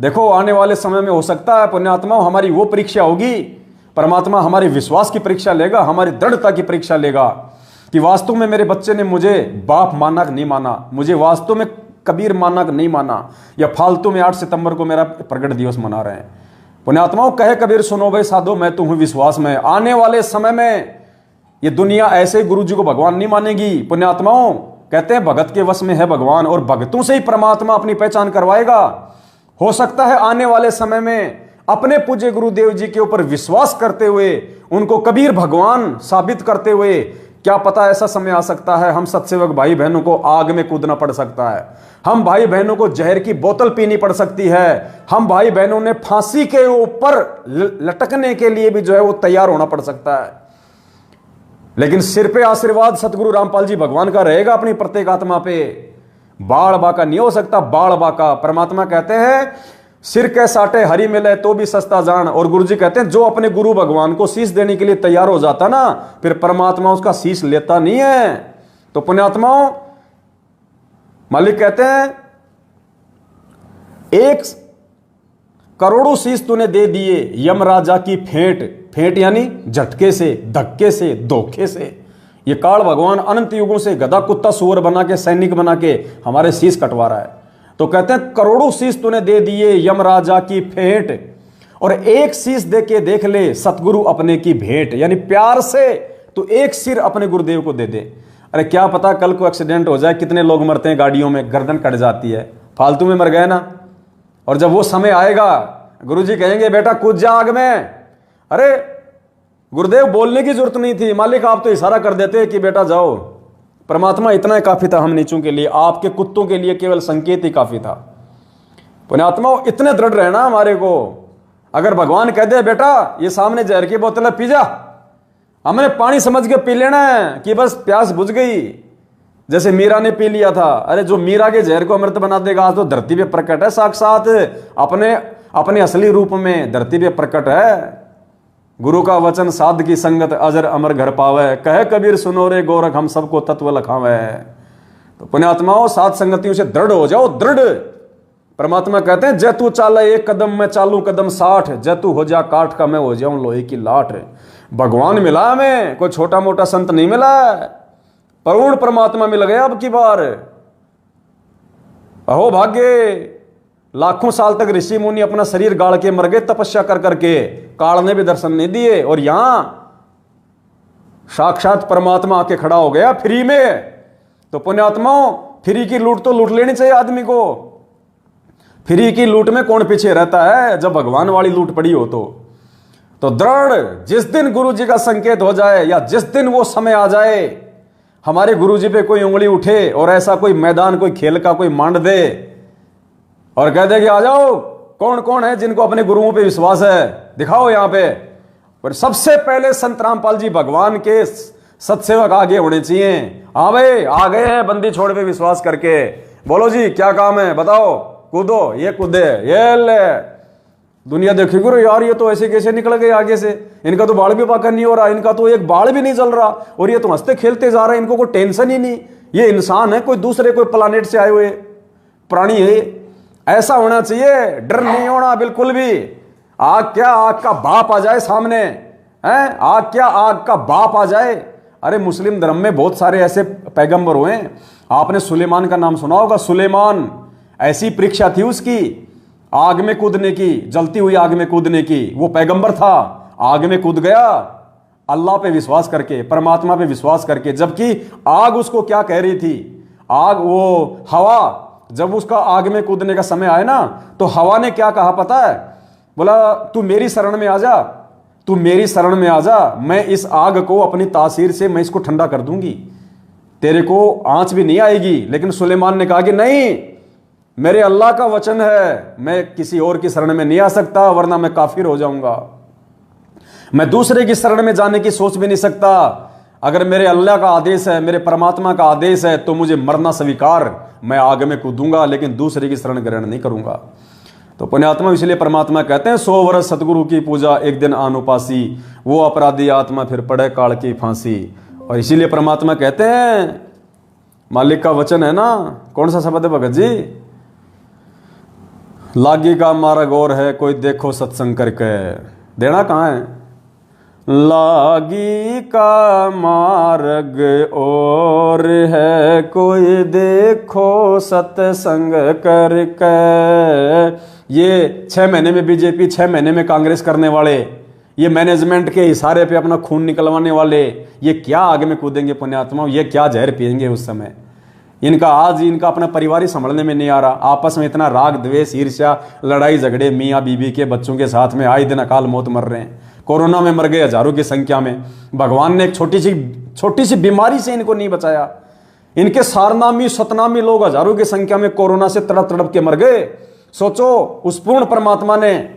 देखो आने वाले समय में हो सकता है पुण्यात्माओं हमारी वो परीक्षा होगी, परमात्मा हमारे विश्वास की परीक्षा लेगा, हमारी दृढ़ता की परीक्षा लेगा कि वास्तव में मेरे बच्चे ने मुझे बाप माना कि नहीं माना, मुझे वास्तव में कबीर माना कि नहीं माना, या फालतू में 8 सितंबर को मेरा प्रकट दिवस मना रहे हैं। पुण्यात्माओं कहे कबीर सुनो भाई साधो मैं तो हूं विश्वास में, आने वाले समय में ये दुनिया ऐसे गुरु जी को भगवान नहीं मानेगी। पुण्यात्माओं कहते हैं भगत के वश में है भगवान, और भगतों से ही परमात्मा अपनी पहचान करवाएगा। हो सकता है आने वाले समय में अपने पूज्य गुरुदेव जी के ऊपर विश्वास करते हुए उनको कबीर भगवान साबित करते हुए, क्या पता ऐसा समय आ सकता है हम सत्सेवक भाई बहनों को आग में कूदना पड़ सकता है, हम भाई बहनों को जहर की बोतल पीनी पड़ सकती है, हम भाई बहनों ने फांसी के ऊपर लटकने के लिए भी जो है वो तैयार होना पड़ सकता है। लेकिन सिर पे आशीर्वाद सतगुरु रामपाल जी भगवान का रहेगा अपनी प्रत्येक आत्मा पे। बाढ़ बाका नहीं हो सकता, बाढ़ बाका। परमात्मा कहते हैं सिर के साटे हरी मिले तो भी सस्ता जान, और गुरु जी कहते हैं जो अपने गुरु भगवान को शीश देने के लिए तैयार हो जाता ना, फिर परमात्मा उसका शीश लेता नहीं है। तो पुण्यात्माओं मालिक कहते हैं 1 करोड़ों शीश तूने दे दिए यमराजा की फेंट, फेंट यानी झटके से, धक्के से, धोखे से। ये काल भगवान अनंत युगों से गधा कुत्ता सुअर बना के, सैनिक बना के हमारे शीश कटवा रहा है। तो कहते हैं करोड़ों शीश तूने दे दिए यमराजा की फेंट, और 1 शीश दे के देख ले सतगुरु अपने की भेंट, यानी प्यार से तो 1 सिर अपने गुरुदेव को दे दे। अरे क्या पता कल को एक्सीडेंट हो जाए, कितने लोग मरते हैं गाड़ियों में, गर्दन कट जाती है, फालतू में मर गए ना। और जब वो समय आएगा गुरुजी कहेंगे बेटा कूद जा आग में, अरे गुरुदेव बोलने की जरूरत नहीं थी, मालिक आप तो इशारा कर देते कि बेटा जाओ। परमात्मा इतना ही काफी था हम नीचों के लिए, आपके कुत्तों के लिए केवल संकेत ही काफी था। पुण्यात्मा इतने दृढ़ रहना हमारे को, अगर भगवान कह दे बेटा ये सामने जहर की बोतल है पी जा, हमने पानी समझ के पी लेना है कि बस प्यास बुझ गई, जैसे मीरा ने पी लिया था। अरे जो मीरा के जहर को अमृत बना देगा, आज तो धरती पे प्रकट है साक्षात, अपने असली रूप में धरती पे प्रकट है। गुरु का वचन साध की संगत अजर अमर घर पावे, कहे कबीर सुनो रे गोरख हम सबको तत्व लखावे। तो पुण्यात्माओं साध संगतियों से दृढ़ हो जाओ, दृढ़। परमात्मा कहते हैं जय तू चाले 1 कदम मैं चालू कदम 60, जय तू हो जा काठ का मैं हो जाऊं लोहे की लाठ। भगवान मिला हमें, कोई छोटा मोटा संत नहीं मिला, पूर्ण परमात्मा मिल गया अब की बार। अहो भाग्य, लाखों साल तक ऋषि मुनि अपना शरीर गाड़ के मर गए तपस्या कर करके, काल ने भी दर्शन नहीं दिए, और यहां साक्षात परमात्मा आके खड़ा हो गया फ्री में। तो पुण्यात्माओं फ्री की लूट तो लूट लेनी चाहिए आदमी को। फ्री की लूट में कौन पीछे रहता है, जब भगवान वाली लूट पड़ी हो तो दृढ़। जिस दिन गुरु जी का संकेत हो जाए, या जिस दिन वो समय आ जाए हमारे गुरु जी पे कोई उंगली उठे और ऐसा कोई मैदान, कोई खेल का कोई मांड दे और कह दे कि आ जाओ, कौन कौन है जिनको अपने गुरुओं पे विश्वास है, दिखाओ यहां पे। पर सबसे पहले संत रामपाल जी भगवान के सत्सेवक आगे होने चाहिए। हाँ भाई आ गए हैं बंदी छोड़ पे विश्वास करके, बोलो जी क्या काम है बताओ, कूदो, ये कूदे, ये ले। दुनिया देखिए यार ये तो ऐसे कैसे निकल गए आगे से, इनका तो बाल भी पाकर नहीं हो रहा, इनका तो एक बाल भी नहीं जल रहा, और ये तो हंसते खेलते जा रहे हैं, इनको कोई टेंशन ही नहीं, ये इंसान है कोई दूसरे कोई प्लानेट से आए हुए प्राणी है। ऐसा होना चाहिए, डर नहीं होना बिल्कुल भी। आग क्या आग का बाप आ जाए सामने है, आग क्या आग का बाप आ जाए। अरे मुस्लिम धर्म में बहुत सारे ऐसे पैगंबर हुए, आपने सुलेमान का नाम सुना होगा। सुलेमान ऐसी परीक्षा थी उसकी आग में कूदने की, जलती हुई आग में कूदने की, वो पैगंबर था, आग में कूद गया अल्लाह पे विश्वास करके, परमात्मा पे विश्वास करके। जबकि आग उसको क्या कह रही थी, आग वो हवा, जब उसका आग में कूदने का समय आया ना तो हवा ने क्या कहा पता है, बोला तू मेरी शरण में आ जा, तू मेरी शरण में आ जा, मैं इस आग को अपनी तासीर से मैं इसको ठंडा कर दूंगी, तेरे को आंच भी नहीं आएगी। लेकिन सुलेमान ने कहा कि नहीं, मेरे अल्लाह का वचन है, मैं किसी और की शरण में नहीं आ सकता वरना मैं काफिर हो जाऊंगा। मैं दूसरे की शरण में जाने की सोच भी नहीं सकता। अगर मेरे अल्लाह का आदेश है, मेरे परमात्मा का आदेश है, तो मुझे मरना स्वीकार, मैं आग में कूदूंगा, लेकिन दूसरे की शरण ग्रहण नहीं करूंगा। तो पुण्यात्मा, इसलिए परमात्मा कहते हैं 100 वर्ष सतगुरु की पूजा, एक दिन आन उपासी, वो अपराधी आत्मा फिर पड़े काल की फांसी। और इसीलिए परमात्मा कहते हैं, मालिक का वचन है ना, कौन सा शब्द है भगत जी? लागी का मार्ग और है, कोई देखो सत्संग करके। देना कहाँ है? लागी का मार्ग और है, कोई देखो सत्संग करके। ये 6 महीने में बीजेपी, 6 महीने में कांग्रेस करने वाले, ये मैनेजमेंट के इशारे पे अपना खून निकलवाने वाले, ये क्या आगे में कूदेंगे पुण्यात्मा? ये क्या जहर पिएंगे उस समय? इनका आज इनका अपना परिवार ही संभलने में नहीं आ रहा। आपस में इतना राग द्वेष, ईर्ष्या, लड़ाई झगड़े, मियाँ बीबी के बच्चों के साथ में आए दिन अकाल मौत मर रहे हैं। कोरोना में मर गए हजारों की संख्या में। भगवान ने एक छोटी सी बीमारी से इनको नहीं बचाया। इनके सारनामी सतनामी लोग हजारों की संख्या में कोरोना से तड़प तड़प के मर गए। सोचो, उस पूर्ण परमात्मा ने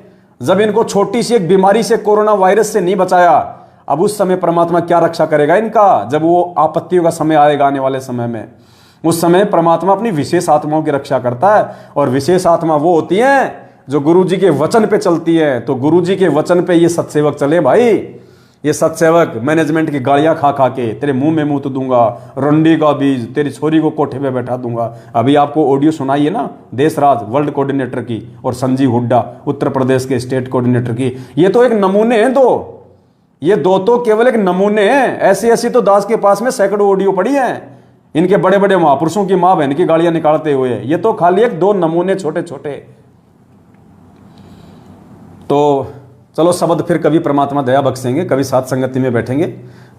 जब इनको छोटी सी एक बीमारी से, कोरोना वायरस से नहीं बचाया, अब उस समय परमात्मा क्या रक्षा करेगा इनका? जब वो आपत्तियों का समय आएगा आने वाले समय में, उस समय परमात्मा अपनी विशेष आत्माओं की रक्षा करता है। और विशेष आत्मा वो होती है जो गुरु जी के वचन पे चलती है। तो गुरु जी के वचन पे ये सत्सेवक चले भाई। ये सत्सेवक मैनेजमेंट की गालियां खा खा के तेरे मुंह में मूत दूंगा, रंडी का बीज, तेरी छोरी को कोठे पे बैठा दूंगा। अभी आपको ऑडियो सुनाई है ना, देशराज वर्ल्ड कोऑर्डिनेटर की और संजीव हुड्डा उत्तर प्रदेश के स्टेट कोऑर्डिनेटर की। ये तो एक नमूने हैं दो, ये दो तो केवल एक नमूने हैं। ऐसी ऐसी तो दास के पास में सैकड़ों ऑडियो पड़ी हैं इनके बड़े बड़े महापुरुषों की मां बहन की गालियां निकालते हुए। ये तो खाली एक दो नमूने छोटे छोटे। तो चलो, शब्द फिर कभी परमात्मा दया बख्शेंगे, कभी साथ संगति में बैठेंगे,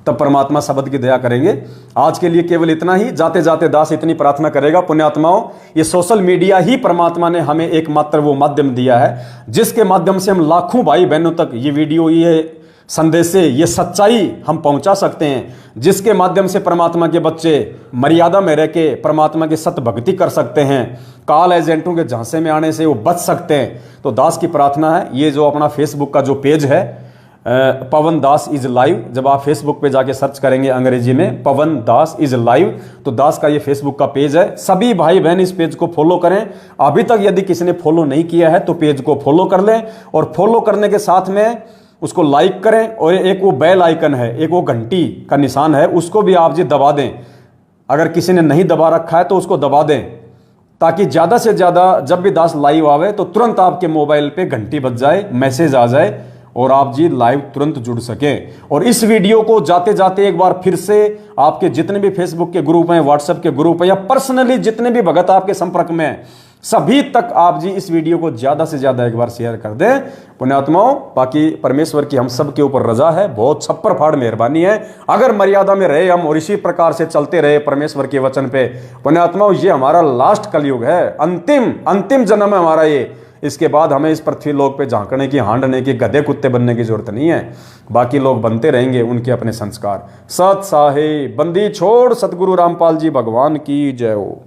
तब परमात्मा शब्द की दया करेंगे। आज के लिए केवल इतना ही। जाते जाते दास इतनी प्रार्थना करेगा, पुण्यात्माओं, ये सोशल मीडिया ही परमात्मा ने हमें एकमात्र वो माध्यम दिया है जिसके माध्यम से हम लाखों भाई बहनों तक ये वीडियो, ये संदेश, ये सच्चाई हम पहुंचा सकते हैं, जिसके माध्यम से परमात्मा के बच्चे मर्यादा में रह के परमात्मा की सत भक्ति कर सकते हैं, काल एजेंटों के झांसे में आने से वो बच सकते हैं। तो दास की प्रार्थना है, ये जो अपना फेसबुक का जो पेज है पवन दास इज लाइव, जब आप फेसबुक पे जाके सर्च करेंगे अंग्रेजी में पवन दास इज लाइव, तो दास का ये फेसबुक का पेज है। सभी भाई बहन इस पेज को फॉलो करें। अभी तक यदि किसी ने फॉलो नहीं किया है तो पेज को फॉलो कर लें, और फॉलो करने के साथ में उसको लाइक करें। और एक वो बेल आइकन है, एक वो घंटी का निशान है, उसको भी आप जी दबा दें। अगर किसी ने नहीं दबा रखा है तो उसको दबा दें, ताकि ज़्यादा से ज़्यादा जब भी दास लाइव आवे तो तुरंत आपके मोबाइल पे घंटी बज जाए, मैसेज आ जाए और आप जी लाइव तुरंत जुड़ सकें। और इस वीडियो को जाते जाते एक बार फिर से आपके जितने भी फेसबुक के ग्रुप हैं, व्हाट्सएप के ग्रुप हैं, या पर्सनली जितने भी भगत आपके संपर्क में हैं, सभी तक आप जी इस वीडियो को ज्यादा से ज्यादा एक बार शेयर कर दें पुण्यात्माओं। बाकी परमेश्वर की हम सब के ऊपर रजा है, बहुत छप्पर फाड़ मेहरबानी है। अगर मर्यादा में रहे हम और इसी प्रकार से चलते रहे परमेश्वर के वचन पे पुण्यात्माओं, ये हमारा लास्ट कलयुग है, अंतिम जन्म है हमारा ये। इसके बाद हमें इस पृथ्वी लोक पे झांकने की, हांडने की, गधे कुत्ते बनने की जरूरत नहीं है। बाकी लोग बनते रहेंगे, उनके अपने संस्कार। सत साहे बंदी छोड़, सतगुरु रामपाल जी भगवान की जय हो।